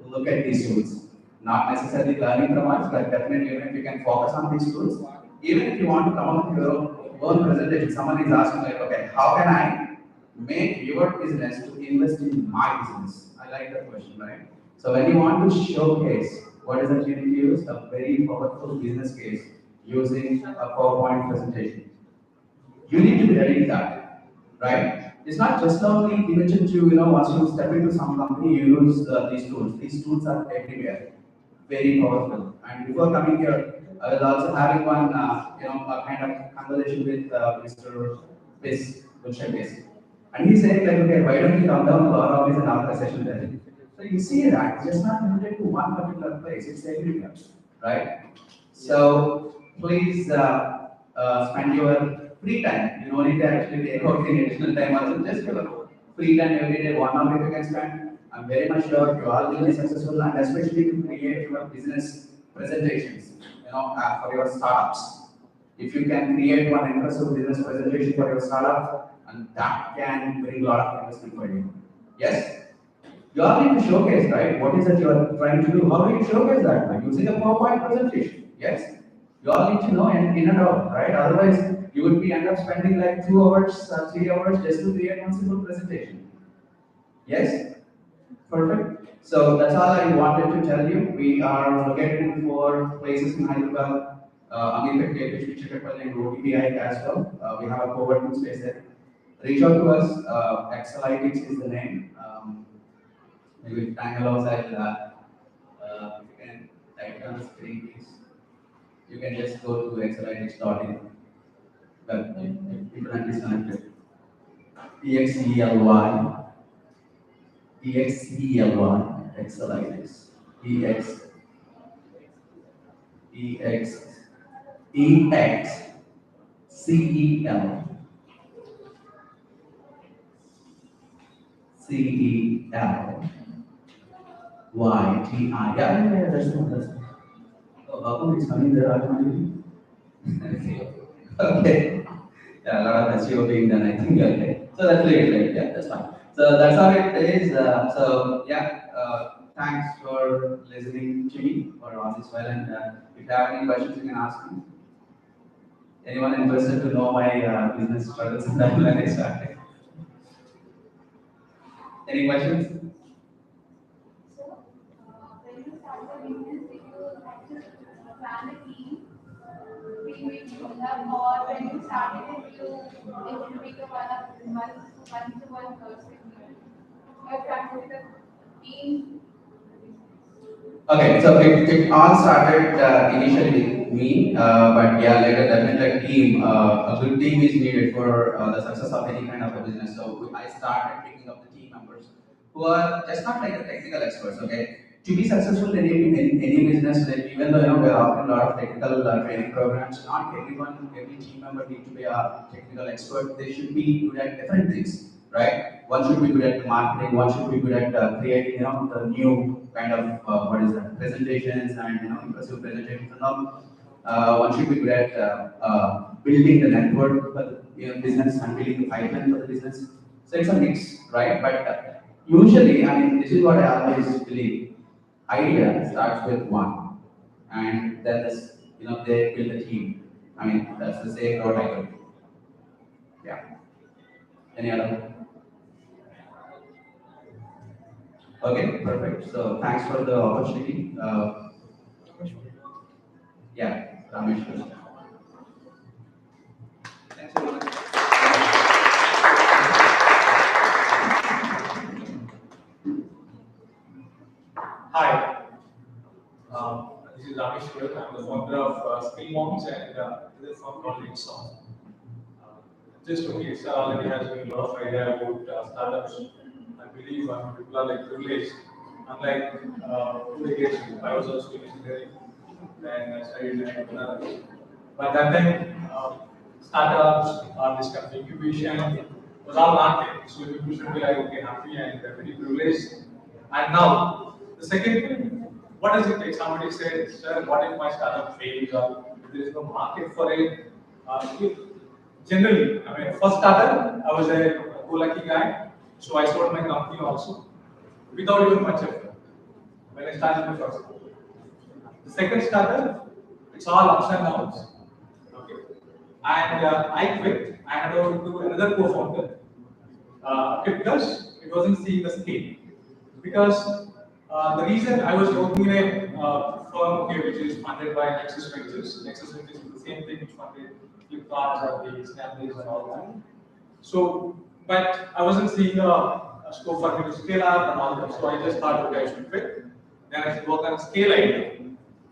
look at these tools. Not necessarily learning from us, but definitely if you can focus on these tools. Even if you want to come up with your own presentation, someone is asking like, okay, how can I make your business to invest in my business? I like that question, right? So when you want to showcase what is that you need to use, a very powerful business case using a PowerPoint presentation. You need to be ready with that, right? It's not just only limited to, once you step into some company, you use these tools. These tools are everywhere, very powerful. And before coming here, I was also having one, a kind of conversation with Mr. Biss, and he said, like, okay, why don't you come down to our office and after a session there? So you see that, it's just not limited to one particular place, it's everywhere, right? So please spend your free time. You don't need to actually take out any additional time, also just your free time every day, 1 hour if you can spend. I'm very much sure you all will be successful, and especially to create your business presentations, for your startups. If you can create one impressive business presentation for your startup, and that can bring a lot of investment for you. Yes? You all need to showcase, right? What is it you are trying to do? How do you showcase that? By using a PowerPoint presentation. Yes? You all need to know in and out, right? Otherwise, you would be end up spending like 2 hours, 3 hours just to create one simple presentation. Yes? Perfect. So that's all I wanted to tell you. We are located in 4 places in Hyderabad, Amir Pet, Chikkapalli, and OTPI as well. We have a co-working space there. Reach out to us. Excelitics is the name. Maybe if time allows, I'll if you can type it on the screen, please. You can just go to excelitics.in. Well, if internet is connected. EXELY. EXELY. Excelitics. EXEXEXCEL. CELYTI. Yeah, that's the. Oh, how come it's coming there automatically? Okay. Yeah, a lot of SEO being done, I think. Okay. So that's great, right? Yeah, that's fine. So that's how it is. So yeah, thanks for listening to me for all this while. And if you have any questions, you can ask me. Anyone interested to know my business struggles and that when I started? Any questions? So, when you start the business, did you actually plan a team which you have, or when you started it, you able to make a one-to-one person? You have started with a team. Okay, so it all started initially with me, but yeah, later definitely a team. A good team is needed for the success of any kind of a business. So I started picking up the team members who are just not like the technical experts. Okay, to be successful in any business, like, even though we're offering a lot of technical training programs, not every team member need to be a technical expert. They should be good at different things, right? One should be good at marketing, one should be good at creating, the new kind of what is that presentations and impressive presentations and all. One should be good at building the network for the business and building the pipeline for the business. So it's a mix, right? But usually, I mean, this is what I always believe. Idea starts with one, and then this, they build a team. I mean, that's the same road I go. Yeah. Any other? Okay, perfect. So thanks for the opportunity. Yeah, Ramesh. Thanks everyone. Hi, this is Ramesh here. I'm the founder of Skill Moms and this is from called Insom. Just to get already has been a lot of idea about startups. I believe people are like privileged. Unlike 2 decades ago, I was also in engineering, then I studied in entrepreneurship. By that time, startups or this kind of incubation was all not there. So people should be like, okay, happy and very privileged. And now, the second thing, what does it take? Somebody said, sir, what if my startup fails or if there is no market for it? Generally, I mean, first startup, I was a go-lucky guy, so I sold my company also without even much effort when I started my first startup. The second startup, it's all ups and downs. Okay. And I quit. I had over to another co-founder. Because it wasn't seeing the scale. Because the reason I was working in a firm here, which is funded by Nexus Ventures. Nexus Ventures is the same thing which funded Flipkart or the Snapdeals and all that. So, but I wasn't seeing a scope for me to scale up and all that. So I just thought, okay, I should quit. Then I should work on a scale idea.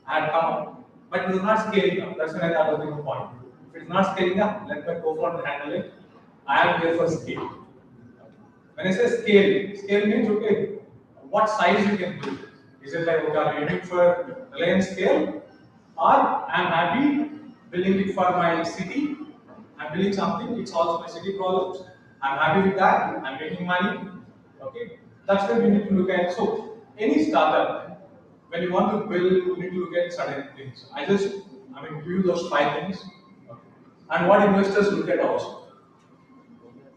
I had come up. But it was not scaling up. That's when I thought, okay, no point. If it's not scaling up, let my co-founder handle it. I am here for scale. When I say scale, scale means, okay, what size you can do. Is it like, okay, I'm aiming for Reliance scale, or I'm happy building it for my city. I'm building something, it solves my city problems. I'm happy with that, I'm making money. Okay, that's where we need to look at. So, any startup, when you want to build, you need to look at certain things. I mean, give you those 5 things. Okay. And what investors look at also.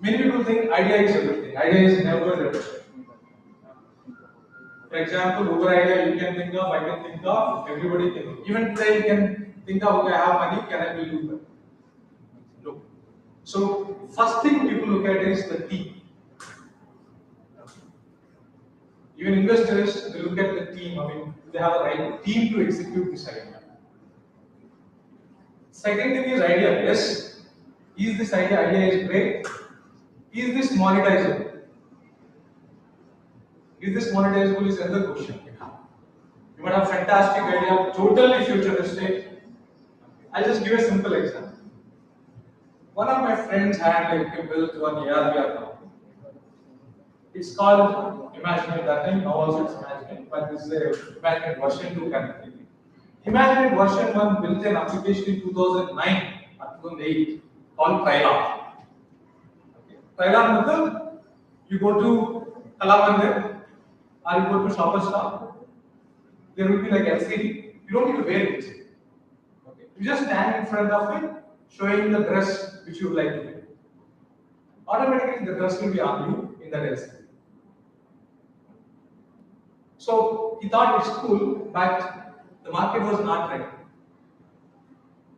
Many people think idea is everything. Idea is never everything. For example, Uber idea you can think of, I can think of, everybody can. Even today you can think of, okay, I have money, can I build Uber? No. So first thing people look at is the team. Even investors, they look at the team. I mean, they have the right team to execute this idea. Second thing is idea. Yes, is this idea is great? Is this monetizable? Is this monetizable is another question. You might have fantastic idea, totally futuristic. I'll just give a simple example. One of my friends had like built one ARVR company. It's called Imaginate that time, now also it's Imaginate, but this is a Imaginate version 2 kind of thing. Imaginate version 1 built an application in 2009 or 2008 called Trailer. Okay. Trailer means you go to Kalamandir or you go to Shoppers Stop, there will be like LCD. You don't need to wear it. Okay. You just stand in front of it, showing the dress which you would like to wear. Automatically, the dress will be on you in that LCD. So he thought it's cool, but the market was not ready.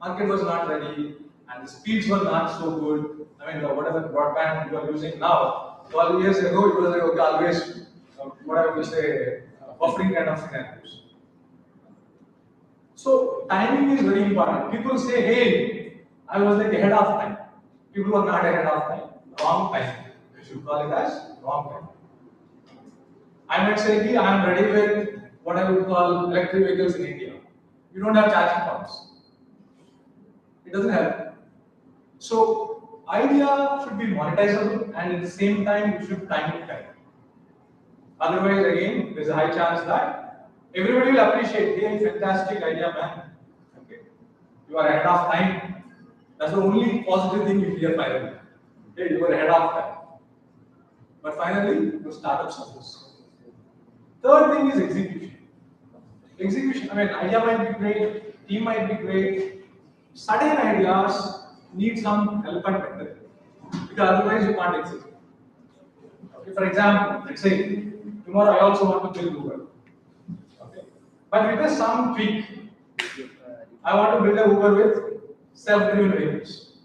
Market was not ready, and the speeds were not so good. I mean, whatever broadband you are using now, 12 years ago, it was like, okay, always, whatever we say, buffering kind of scenarios. So timing is very important. People say, hey, I was like ahead of time. People were not ahead of time. Wrong time. You should call it as wrong time. I might say, I am ready with what I would call electric vehicles in India. You don't have charging points. It doesn't help. So idea should be monetizable, and at the same time you should time it right. Otherwise, again, there's a high chance that everybody will appreciate, hey, fantastic idea, man. Okay. You are ahead of time. That's the only positive thing you hear finally. Hey, you are ahead of time. But finally, your startup suffers. Third thing is execution. Execution, I mean, idea might be great, team might be great. Certain ideas need some help and mentor, because otherwise you can't execute. Okay, for example, let's say tomorrow I also want to build Uber. Okay, but with some tweak, I want to build a Uber with self-driven vehicles.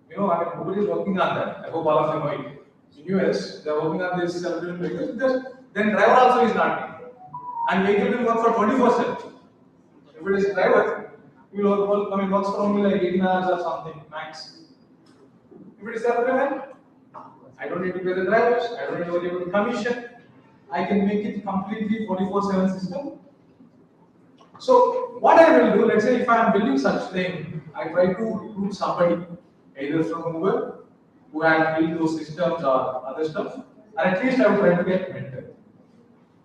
You know, I mean, Uber is working on that. I hope all of you know it. In US, they are working on this self-driven vehicles because then driver also is not needed, and vehicle will work for 24/7. If it is driver, he will work, I mean, works for only like 18 hours or something max. If it is self-driven, I don't need to pay the drivers. I don't need to worry about the commission. I can make it completely 24/7 system. So what I will do, let's say if I am building such thing, I try to recruit somebody either from Uber who has built those systems or other stuff, or at least I will try to get mentored.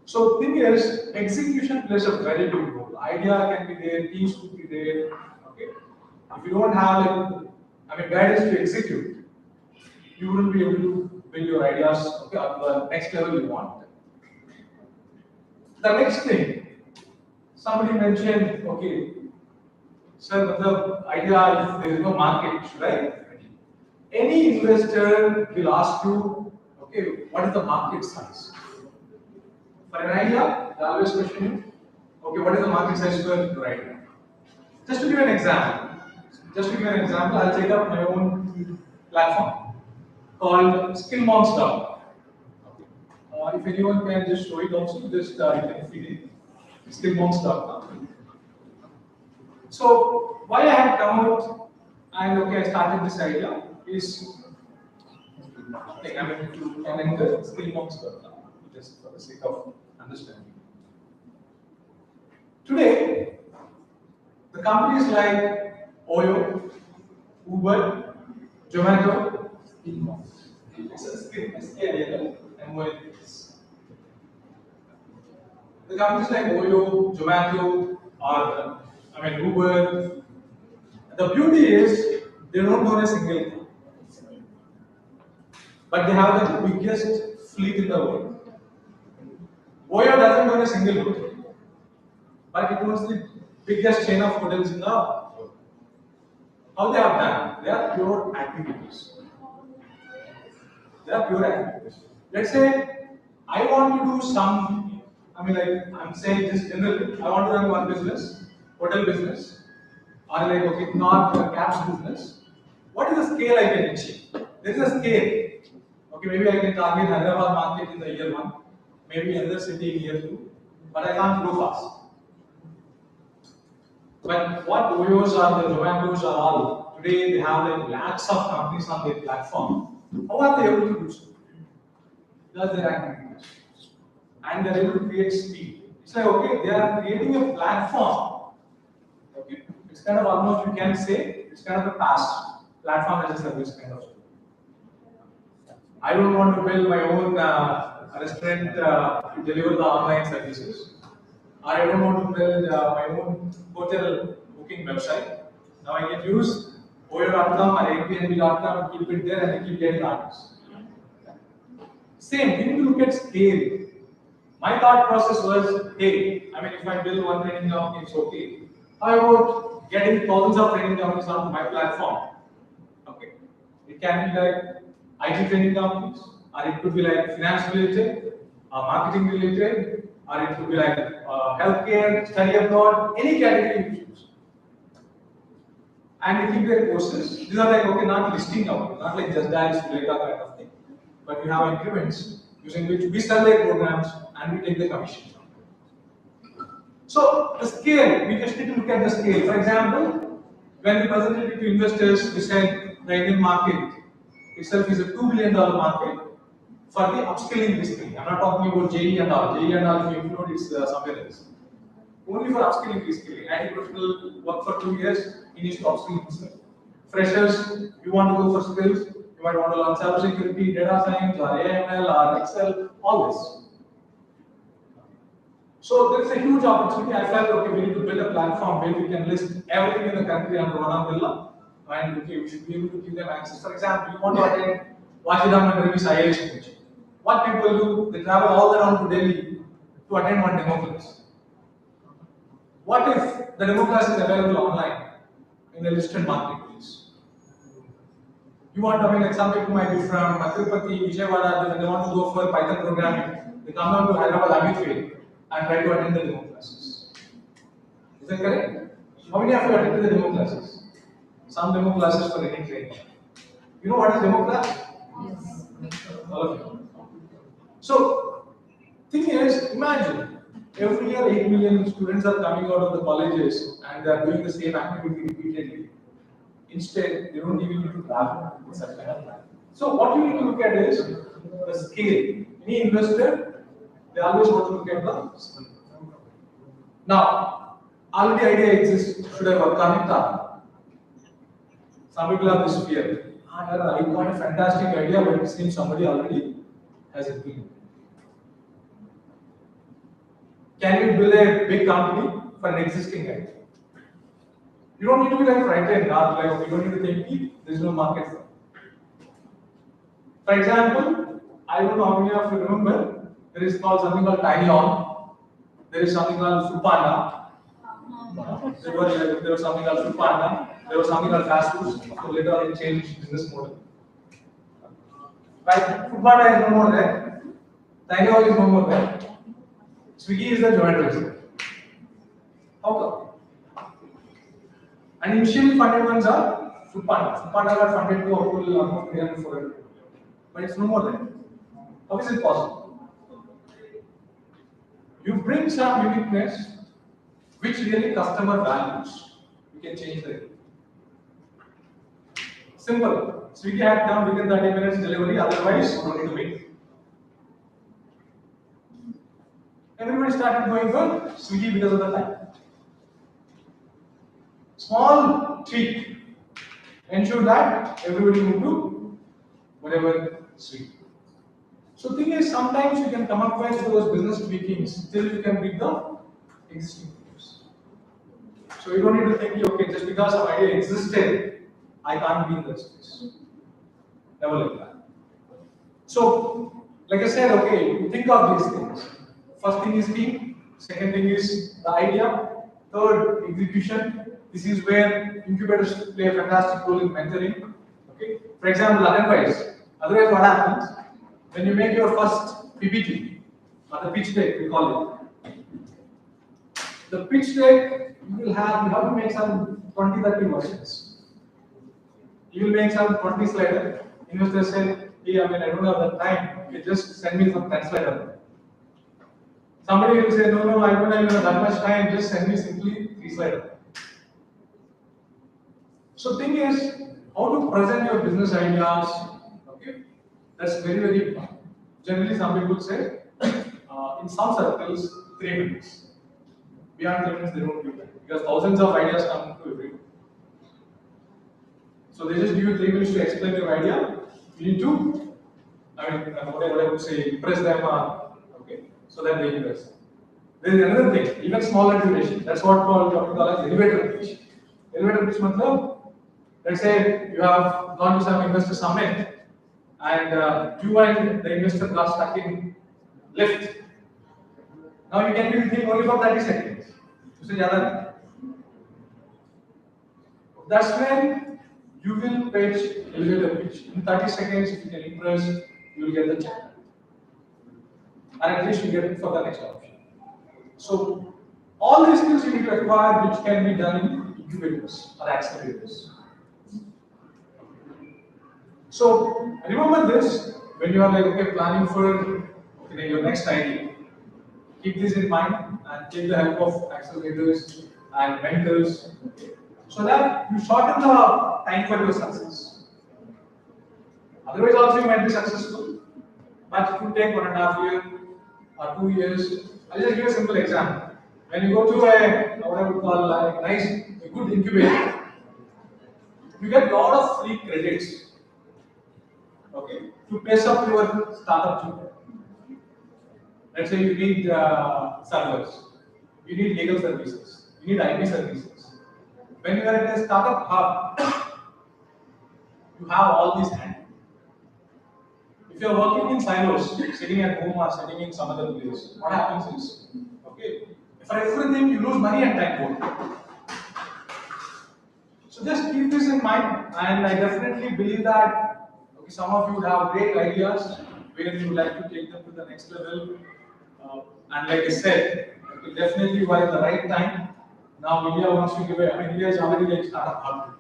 So thing is, execution plays a very big role. Idea can be there, teams could be there. Okay, if you don't have like, guidance to execute, you wouldn't be able to build your ideas at the next level you want. The next thing, somebody mentioned, okay, sir, the idea is there is no market, right? Any investor will ask you, okay, what is the market size? For an idea, they always question you, okay, what is the market size for your idea? Just to give an example, I'll take up my own platform called skillmonks.com. If anyone can just show it also, just you can feed it. Skillmonks.com. So why I have come out and okay, I started this idea is okay, to enter skillmonks.com just for the sake of understanding. Today, the companies like Oyo, Uber, Zomato, it's a skill, MOLs. The companies like Oyo, Zomato, or Uber, the beauty is they don't own a single car, but they have the biggest fleet in the world. Oyo doesn't own a single hotel, but it owns the biggest chain of hotels in the world. How they have done? They are pure activities. Let's say I want to do some, I'm saying just generally, I want to run one business, hotel business, or like, okay, not a cabs business. What is the scale I can achieve? There is a scale. Okay, maybe I can target Hyderabad market in the year 1, maybe another city in year 2, but I can't go fast. But what Oyos or the Zomatos are all, today they have like lakhs of companies on their platform. How are they able to do so? Because they are activities. And they are able to create speed. It's like, okay, they are creating a platform. Okay, it's kind of almost, you can say, it's kind of a PaaS, platform as a service kind of. I don't want to build my own restaurant to deliver the online services. I don't want to build my own hotel booking website. Now I can use Oyo.com or Airbnb.com, keep it there and keep getting artists. Same, we need to look at scale. My thought process was, hey, if I build one training company, it's okay. How about getting thousands of training companies onto my platform? Okay. It can be like IT training companies, or it could be like finance related, marketing related, or it could be like healthcare, study abroad, any category you choose. And you keep their courses. These are like, okay, not listing out, not like just dance, Eureka kind of thing. But you have increments using which we sell their programs and we take the commission. So the scale, we just need to look at the scale. For example, when we presented it to investors, we said the Indian market itself is a $2 billion market for the upskilling reskilling. I'm not talking about JE and all. JE and all, if you include, it's somewhere else. Only for upskilling reskilling. IT professional work for 2 years, he needs to upskill himself. Freshers, you want to go for skills, you might want to learn cybersecurity, data science, or AML, or Excel, all this. So there is a huge opportunity. I felt, okay, we need to build a platform where we can list everything in the country under one umbrella, and okay, we should be able to give them access. For example, you want to attend Vajidam and Ravi's IAS coaching. What people do, they travel all around to Delhi to attend one demo class. What if the demo class is available online in a listed marketplace? You want to, I mean, like some people might be from Tirupati, Vijayawada, when they want to go for Python programming, they come down to Hyderabad Amitway and try to attend the demo classes. Is that correct? How many of you attended the demo classes? Some demo classes for any training. You know what is demo class? Yes. All of you. So, thing is, imagine every year 8 million students are coming out of the colleges and they are doing the same activity repeatedly. Instead, they don't even need to travel with such kind of plan. So, what you need to look at is the scale. Any investor, they always want to look at the scale. Now, already idea exists. Should I work on it? Some people have this fear. I got a fantastic idea, but it seems somebody already has it built. Can you build a big company for an existing idea? You don't need to be like frightened, or like you don't need to think there is no market for it. For example, I don't know how many of you remember, there is called something called Tiny On. There is something called Foodpanda. There was something called Foodpanda. There was something called Fast Foods. So later on it changed business model. Right? Foodpanda is no more there. Tiny On is no more there. Swiggy is the Zomato. How come? And initially funded ones are Foodpanda. Foodpanda got funded to a full almost 300 400. But it's no more there. How is it possible? You bring some uniqueness which really customer values. You can change the game. Simple. Swiggy had come within 30 minutes delivery, otherwise you don't need to wait. Everybody started going for Swiggy because of the time. Small tweak ensure that everybody moved to whatever Swiggy. So thing is, sometimes you can come up with those business tweakings till you can beat the existing players. So you don't need to think, okay, just because some idea existed, I can't be in that space. Never like that. So, like I said, okay, you think of these things. First thing is team, second thing is the idea, third, execution. This is where incubators play a fantastic role in mentoring. Okay. For example, otherwise what happens? When you make your first PPT, or the pitch deck, we call it. The pitch deck, you have to make some 20-30 versions. You will make some 20 slider. Investors say, hey, I don't have that time. Okay, just send me some 10 slider. Somebody will say, no, I don't have that much time. Just send me simply 3 slider. So thing is, how to present your business ideas. Okay, that's very, very important. Generally, some people say, in some circles, 3 minutes. Beyond 3 minutes, they don't give that because thousands of ideas come to everyone. So they just give you 3 minutes to explain your idea. You need to, what I would say, impress them, okay, so that they invest. There is another thing, even smaller duration. That's what we call as elevator pitch. Elevator pitch means, let's say you have gone to some investor summit and you and the investor got stuck in lift. Now you can be with him only for 30 seconds. That's when you will pitch elevator pitch. In 30 seconds, if you can impress you will get the chapter. And at least you get it for the next option. So all these skills you need to acquire, which can be done in incubators or accelerators. So remember this when you are like okay planning for your next idea. Keep this in mind and take the help of accelerators and mentors, so that you shorten the time for your success. Otherwise, also you might be successful, but it will take 1.5 years or 2 years. I'll just give a simple example. When you go to what I would call a good incubator, you get a lot of free credits. Okay, to pace up your startup journey. Let's say you need servers, you need legal services, you need IP services. When you are in a startup hub, you have all these hands. If you are working in silos, sitting at home or sitting in some other place, what happens is, okay, for everything you lose money and time both. So just keep this in mind, and I definitely believe that okay, some of you would have great ideas where you would like to take them to the next level. And like I said, okay, definitely you are in the right time. Now India wants to give a, India is already like startup hub.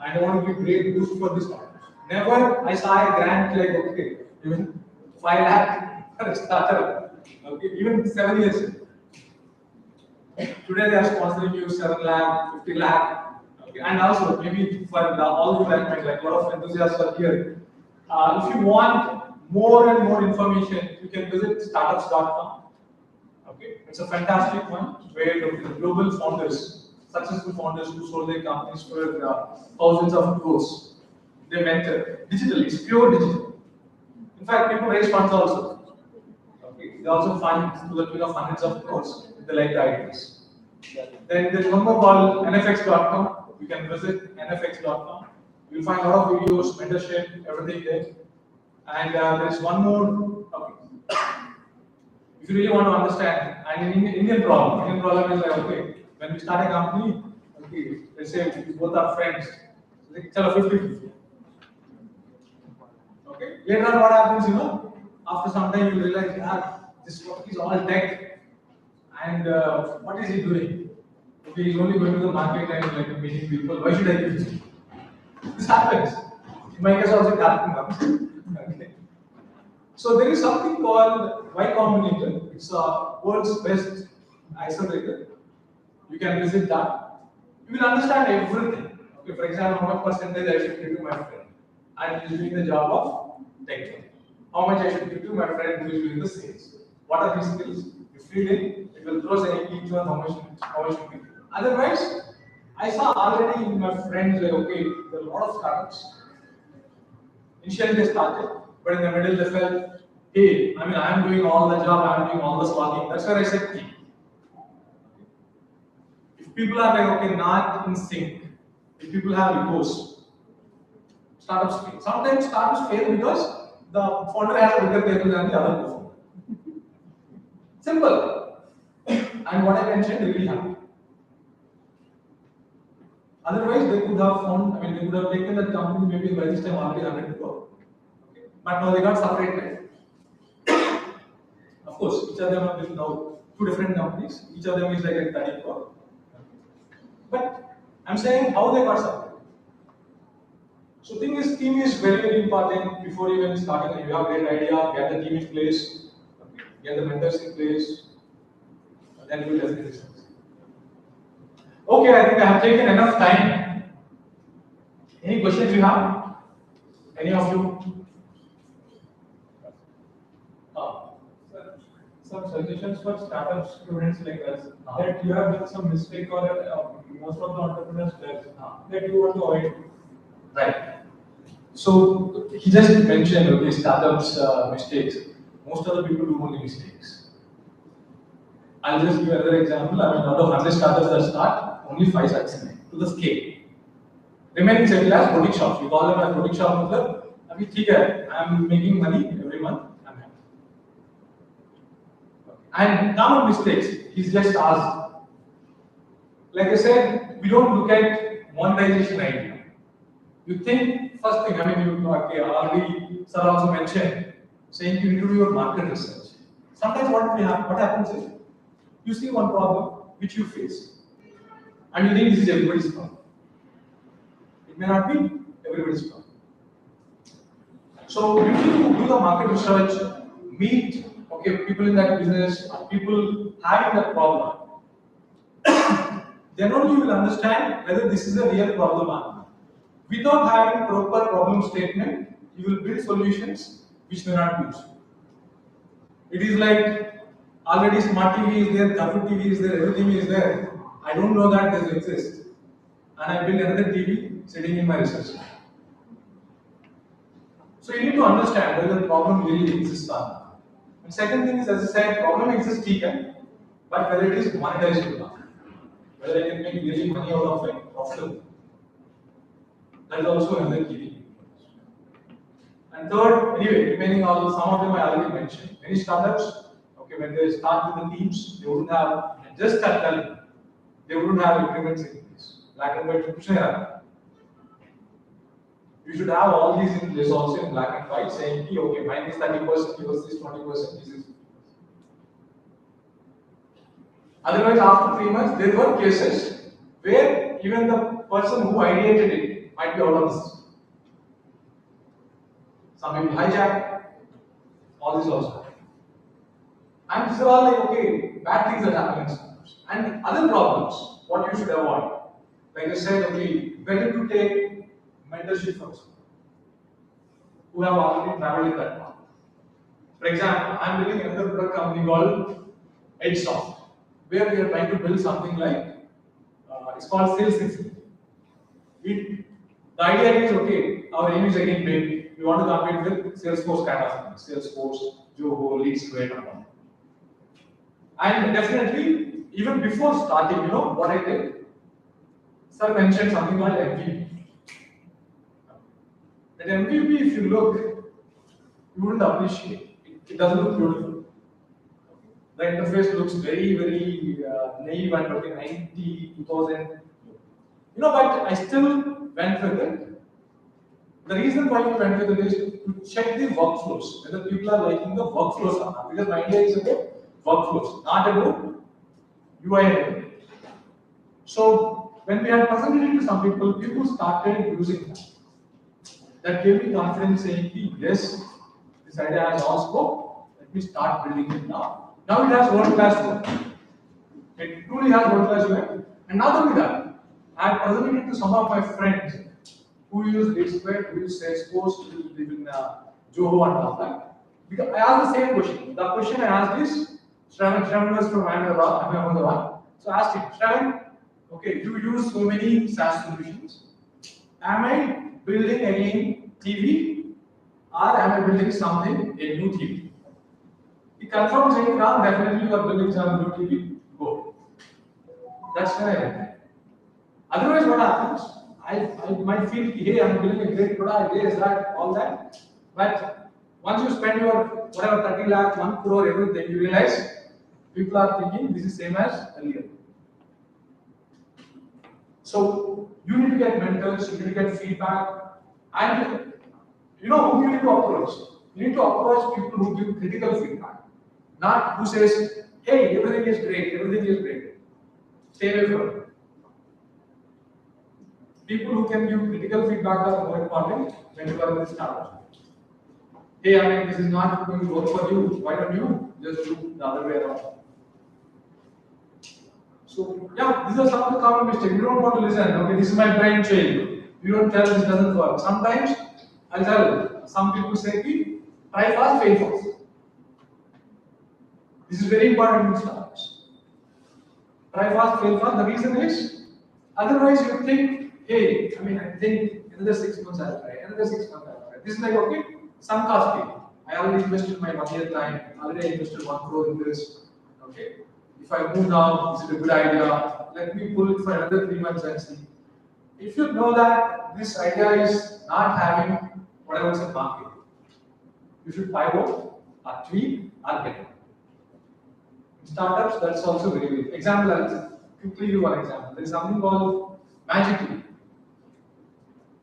And I want to give great boost for this startup. Never I saw a grant like okay, even 5 lakh for a startup. Okay, even 7 years. Today they are sponsoring you 7 lakh, 50 lakh. Okay, and also maybe for all the like a lot of enthusiasts are here. If you want more and more information, you can visit startups.com. Okay, it's a fantastic one where the global founders, successful founders who sold their companies for thousands of crores, they mentor digitally. It's pure digital. In fact, people raise funds also. Okay, they also fund to the tune of hundreds of crores if they like the ideas. Then there's one more called nfx.com. You can visit nfx.com. You'll find a lot of videos, mentorship, everything there. And there's one more. Okay. If you really want to understand, and Indian problem is like okay, when we start a company, okay, let's say we both are friends, like 50-50. Okay. Later on, what happens, after some time you realize, yeah, this work is all tech, and what is he doing? Okay, he's only going to the market and like meeting people. Why should I use it? This happens. In my case, also it happened. Okay. So there is something called Y Combinator. It's a world's best accelerator. You can visit that. You will understand everything. Okay, for example, how much percentage I should give to my friend, and he is doing the job of tech. How much I should give to my friend who is doing the sales. What are these skills? You feed in, it will throw each one how much you give. Otherwise, I saw already in my friends like okay, there are a lot of startups. Initially they started, but in the middle they felt, hey, I am doing all the job, I am doing all the slogging. That's where I said, hey. If people are like okay, not in sync, if people have egos, startups fail. Sometimes startups fail because the founder has a bigger table than the other co-founder. Simple. And what I mentioned really happened. Otherwise, they could have found, they could have taken that company maybe by this time already 100 crore. Okay. But now they got separated. Of course, each of them are now 2 different companies. Each of them is like a 30 crore. But I'm saying how they got separated. So team is very, very important before even starting. You have a great idea, get the team in place, get the mentors in place, and then you will definitely succeed. Okay, I think I have taken enough time. Any questions you have? Any of you? Some suggestions for startup students like us that you have done some mistake or most of the entrepreneurs does that you want to avoid. Right. So he just mentioned okay, startups mistakes. Most of the people do only mistakes. I'll just give another example. Out of 100 startups that start, only 5 succeed to the scale. Remaining 7 as boutique shops. We call them as boutique shop. I'm making money every month. I'm happy. And common mistakes. He's just asked. Like I said, we don't look at monetization idea. You think first thing, you know, okay, already sir also mentioned, saying you need to do your market research. Sometimes what happens is, you see one problem which you face, and you think this is everybody's problem. It may not be everybody's problem. So you need to do the market research, meet people in that business, people having that problem. Then only you will understand whether this is a real problem or not. Without having proper problem statement, you will build solutions which may not be useful. It is like already smart TV is there, Kafu TV is there, everything is there. I don't know that this exists. And I build another TV sitting in my research lab. So you need to understand whether the problem really exists or not. And second thing is, as I said, problem exists, but whether it is monetizable or not. Whether I can make really money out of it, profitable. That is also another key thing. And third, anyway, remaining all, some of them I already mentioned. Many startups, when they start with the teams, they wouldn't have, just at telling, they wouldn't have agreements in place. Black and white encryption era. You should have all these in place also in black and white, saying, okay, mine is 30%, yours is 20%, this is. Otherwise, after 3 months, there were cases where even the person who ideated it might be out of the system. Some people hijack, all this also. And these are all like, bad things that happen in startups. And other problems, what you should avoid. Like I said, better to take mentorship from someone who have already traveled in that path. For example, I am building another product company called EdgeSoft, where we are trying to build something like, it's called Sales Symphony. The idea is, our aim is again big. We want to compete with Salesforce kind of thing, Salesforce, Zoho, Leads2it, and all. And definitely, even before starting, what I did? Sir mentioned something called MVP. That MVP, if you look, you wouldn't appreciate. It doesn't look beautiful. The interface looks very, very naive and 90, 2000. But I still went with it. The reason why we went with it is to check the workflows, whether people are liking the workflows or not. Because my idea is about workflows, not about UI. So when we had presented it to some people, people started using that. That gave me confidence saying, yes, this idea has all scope. Let me start building it now. Now it has world-class work. It truly has world-class work. And not only that, I have presented it to some of my friends who use Leads2it, who use Salesforce, who live in Zoho and all that. Because I asked the same question. The question I asked is, Shravan was from Ahmedabad. So I asked him, Shravan, you use so many SaaS solutions. Am I building again TV or am I building something, a new TV? He confirmed saying, Ram, definitely you are building some new TV. Go. That's where I went. Otherwise, what happens? I might feel, hey, I'm building a great product, yes, that, all that. But once you spend your whatever 30 lakh, 1 crore, everything, you realize people are thinking this is same as earlier. So you need to get mentors, you need to get feedback, and who you need to approach. You need to approach people who give critical feedback, not who says, hey, everything is great, everything is great. Stay away from it. People who can give critical feedback are more important when you are in this startup. Hey, this is not going to work for you. Why don't you just do the other way around? So, yeah, these are some of the common mistakes. You don't want to listen. This is my brain child. You don't tell this doesn't work. Sometimes, I'll tell some people say, try fast, fail fast. This is very important in startups. Try fast, fail fast. The reason is, otherwise you think, hey, I think another 6 months I'll try, another 6 months I'll try. This is like, sunk cost game. I already invested my 1 year time, already invested 1 crore in this. If I move now, is it a good idea? Let me pull it for another 3 months and see. If you know that this idea is not having whatever is a market, you should pivot or tweak or get it. In startups, that's also very good. Example, I'll quickly give one example. There is something called Magic.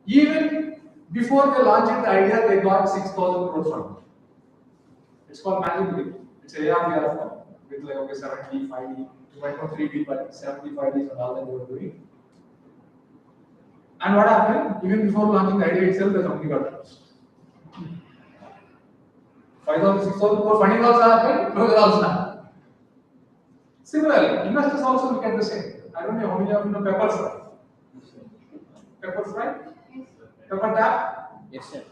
Even Before they launched the idea, they got 6,000 crores funding. It's called Magic Leap. It's ARVR fund with like okay 75D, you might know 3D, but 75D is all that they were doing. And what happened? Even before launching the idea itself, the company got closed. 5,000, 6,000 crore funding also happened, closure also happened. Similarly, investors also look at the same. I don't know how many of you know Pepper Fry. Pepper Fry? Pepper Tap? Yes, sir.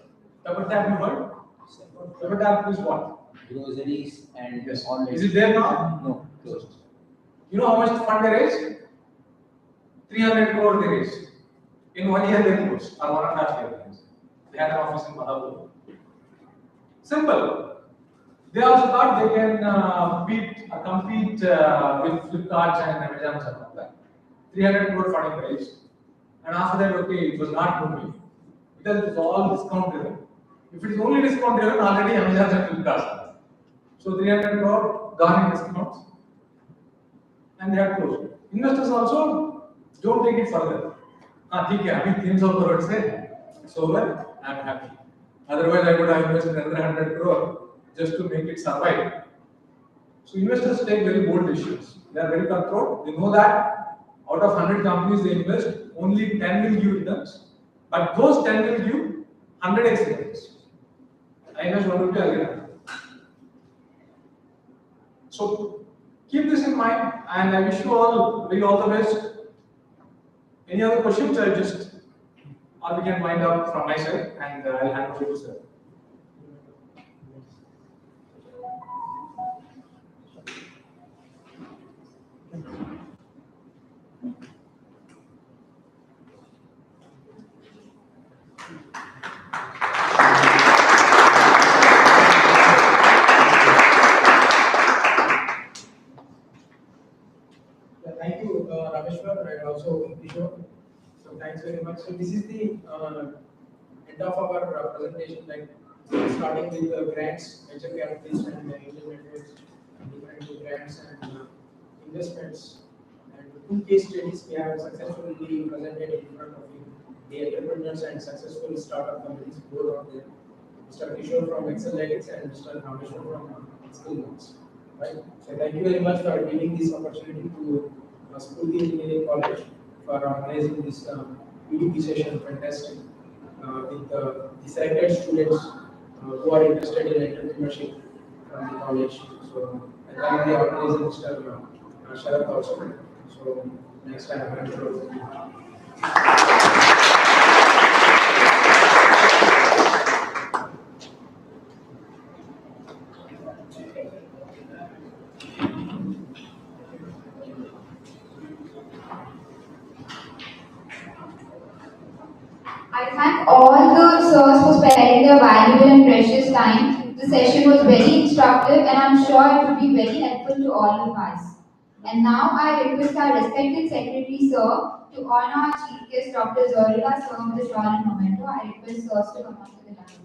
Pepper Tap, you heard? Pepper Tap is what? Groceries and Yes. all. Is it there now? No, closed. You know how much fund they raised? 300 crore they raised. In 1 year they closed, or 1.5 years. They had an office in Madhapur. Simple. They also thought they can compete with Flipkart and Amazon and all that. 300 crore funding raised. And after that, okay, it was not moving. Because it was all discount driven. If it is only discount driven, already Amazon and Flipkart. So 300 crore gone in discounts. And they had closed. Investors also don't take it further. ठीक है, अभी 300 crore से it's over, I'm happy. Otherwise, I would have invested another 100 crore just to make it survive. So investors take very bold decisions. They are very cutthroat. They know that out of 100 companies they invest, only 10 will give returns, but those 10 will give 100x returns. I invest 1 rupee, I'll get 100. So keep this in mind, and I wish you all the best. Any other questions? Or we can wind up from my side, and I'll hand over to sir. Thank you, Rameshwar, and also Kishore. So thanks very much. So this is the end of our presentation. Like starting with grants, venture capitalists, and angel networks, different grants and investments, and 2 case studies we have successfully presented in front of you. The entrepreneurs and successful startup companies, both of them. Mr. Kishore from Acceleratics and Mr. Rameshwar from Skillworks. Right. So thank you very much for giving this opportunity to School Engineering College for organizing this PDP session. Fantastic. With the selected students who are interested in entrepreneurship from the college. So I thank the organizer, Mr. Sharath also. So next time I'm sure. I thank all the sirs for sparing their valuable and precious time. The session was very instructive and I'm sure it would be very helpful to all of us. And now I request our respected secretary, sir, to honor our chief guest, Dr. Zorila, sir, with a shawl and memento. I request sirs to come onto the dais.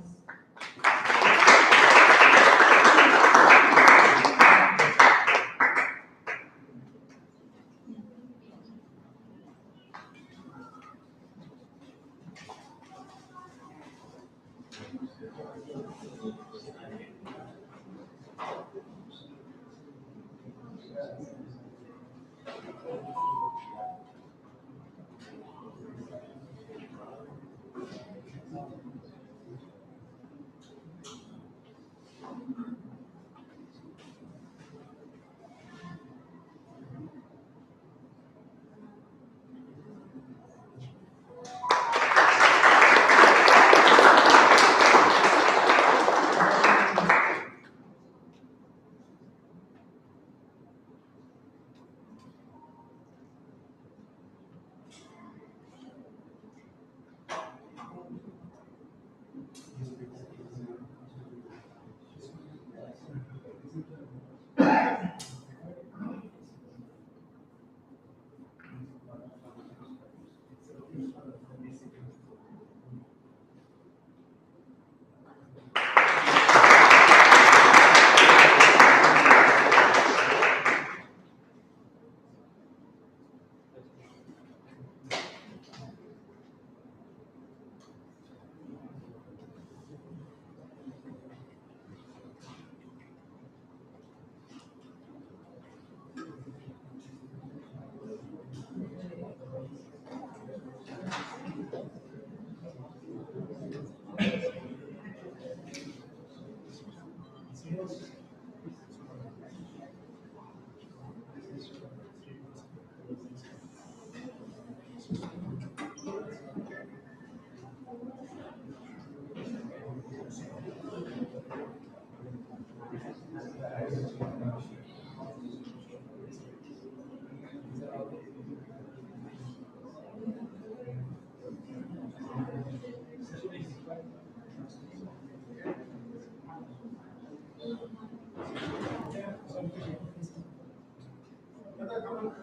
Students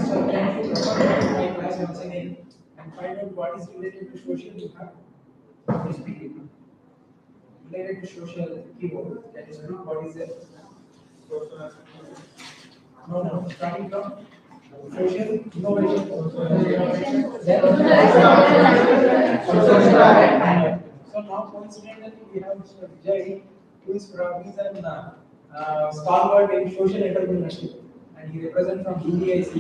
can refer my class once again and find out what is related to social impact. Speaking related to social keyword. That is what is it? No. Starting from social innovation. So now coincidentally we have Mr. Vijay, who is from he's an stalwart in social entrepreneurship, and he represents from BDIC.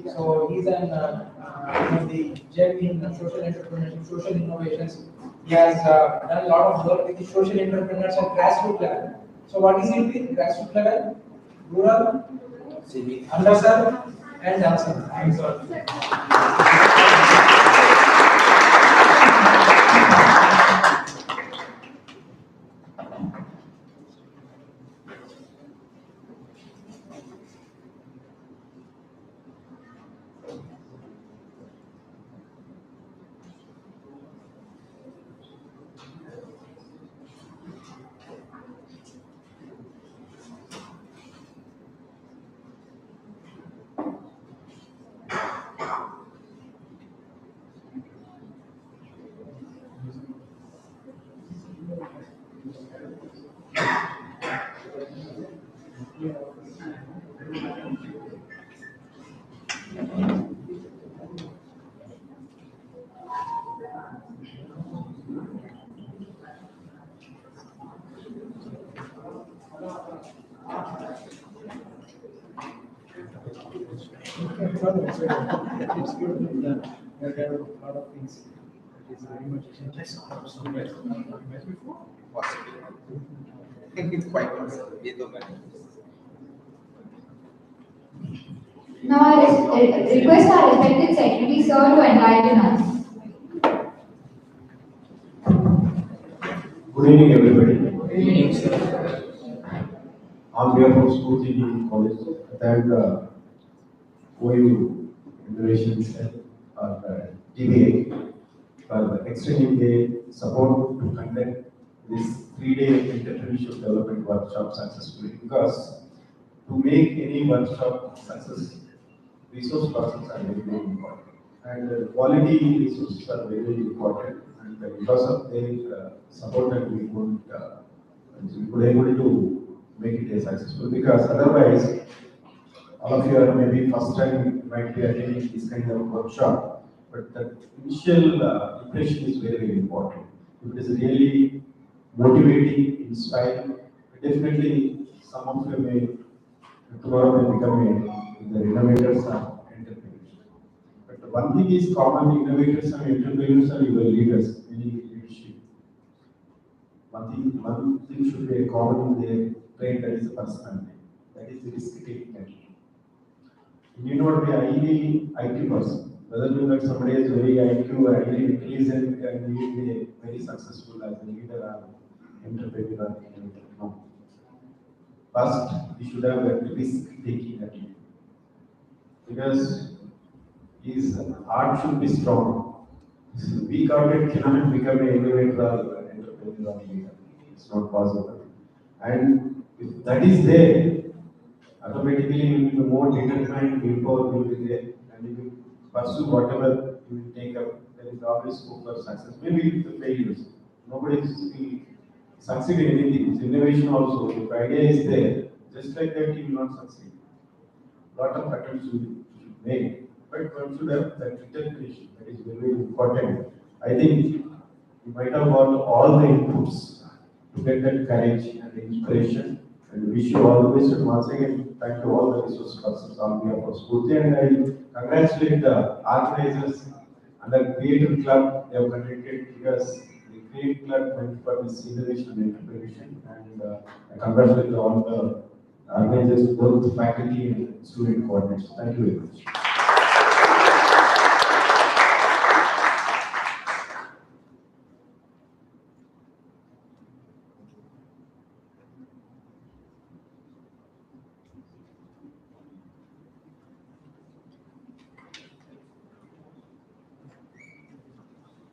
So he's an one of the gem in social entrepreneurship, social innovations. He has done a lot of work with the social entrepreneurs at grassroots level. So what is it with grassroots level? Rural, underserved, and unserved. It's beautifully done. There are a lot of things. It is very much interesting. It's quite possible. Now I request our respected secretary sir to enlighten us. Good evening, everybody. Good evening, sir. On behalf of School Teaching College, I thank OU Innovation Cell or DBA for extending their support to conduct this 3-day entrepreneurship development workshop successfully. Because to make any workshop success, resource persons are very important, and quality resources are very important. And because of their support, that we could able to make it a successful. Because otherwise, all of you are maybe first time might be attending this kind of workshop, but the initial impression is very important. If it is really motivating, inspiring, definitely some of you may tomorrow may become the innovators or entrepreneurs. But one thing is common: innovators and entrepreneurs are your leaders, meaning leadership. One thing should be a common in their trait, that is the personality, that is the risk taking attitude. You need not be a highly IQ person. Doesn't mean that somebody is very IQ, highly intelligent, and he will be very successful as a leader or entrepreneur or innovator. No. First, we should have a risk-taking attitude, because his heart should be strong. Weak-hearted cannot become an innovator or entrepreneur or leader. It's not possible. And if that is there, automatically you will be more determined, willpower will be there, and you will pursue whatever you will take up. There is always scope for success. Maybe with the failures. Nobody will succeed in anything. It's innovation also. If idea is there, just like that you will not succeed. Lot of attempts you should make, but one should have that determination. That is very, very important. I think you might have got all the inputs to get that courage and inspiration. And wish you all the best. And once again, thank you all the resource persons on behalf of Spurti. And I congratulate the organizers and the Creative Club they have conducted, because the Creative Club went for this innovation and entrepreneurship. And I congratulate all the organizers, both faculty and student coordinators. Thank you very much.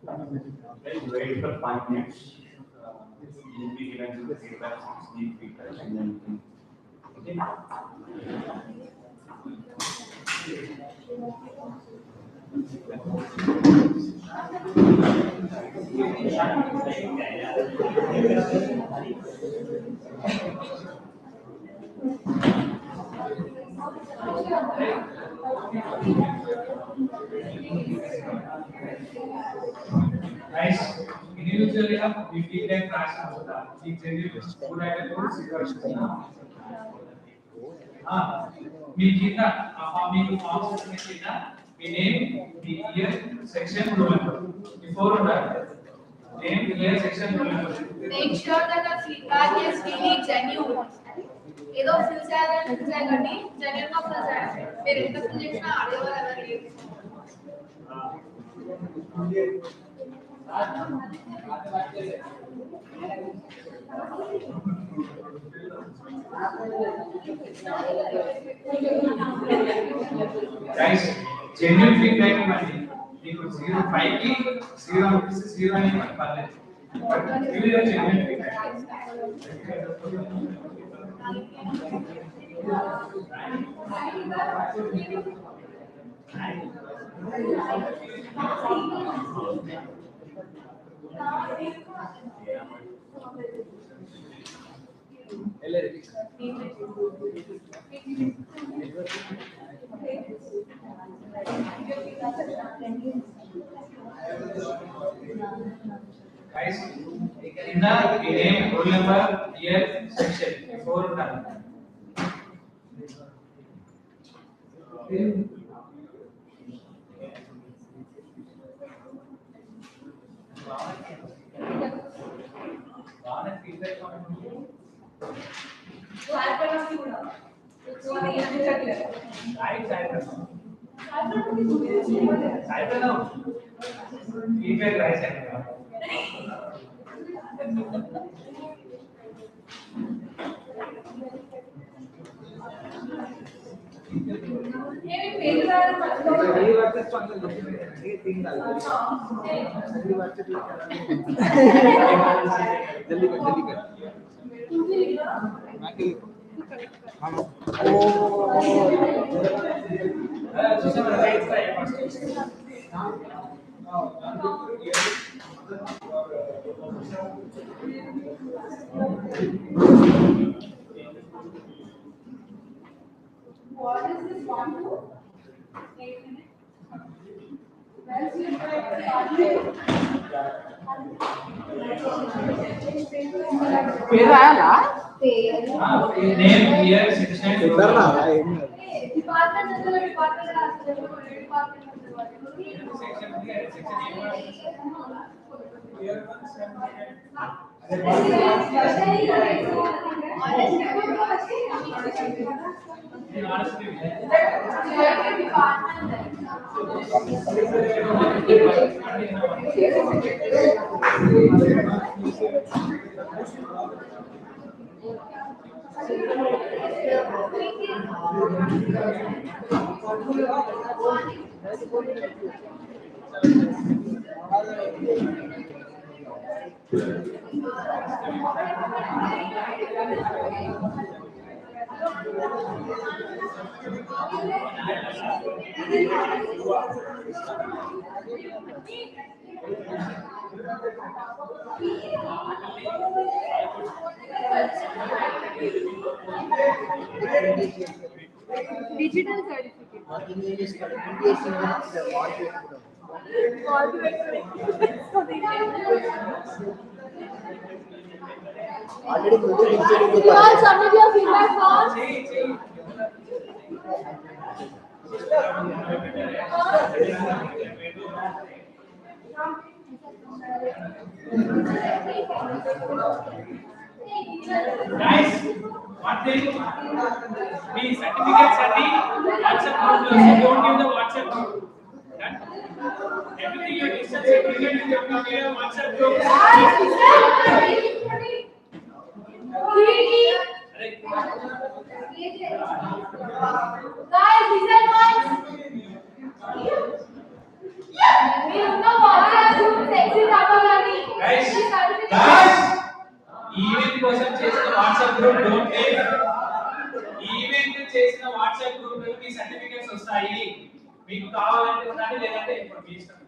Let's wait for 5 minutes. You'll be given the feedback, need feedback, and then okay. Guys, individually we feel like crash होता है पूरा एक మీకు కింద మీకు forms కింద మీ name మీ year section roll number ఈ 4 ఉండాలి name year section roll number Make sure that the feedback is really genuine. ఏదో ఫిల్ చేయాలని ఫిల్ చేయకండి జెన్యూన్ గా ఫిల్ చేయండి మీరు ఎంత ఫిల్ చేసినా అడగవాలి ఎవరు లేదు Guys, genuine feedback ఇవ్వండి మీకు 05 కి 0 రూపీస్ 0 అని పర్లేదు but give your genuine feedback Guys, in the name, roll number, year, section, 4 done. Feedback right What is this one to? 8 minutes. Well, you name, year, section, digital certificate. You all submit your feedback forms. Guys, one thing, please certificates are the WhatsApp group. So don't give the WhatsApp group. Done? Everything your distance certificate you can give your WhatsApp group. Guys, listen once. We have no WhatsApp group. కోసం చేసిన WhatsApp group don't leave. Event చేసిన WhatsApp group లో మీ certificates వస్తాయి. మీకు కావాలంటే ఉండాలి, లేదంటే ఇప్పుడు మీ ఇష్టం.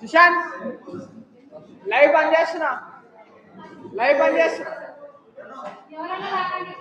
సుశాంత్ లైవ్ బంద్ చేస్తున్నా. ఎవరైనా రాకండి.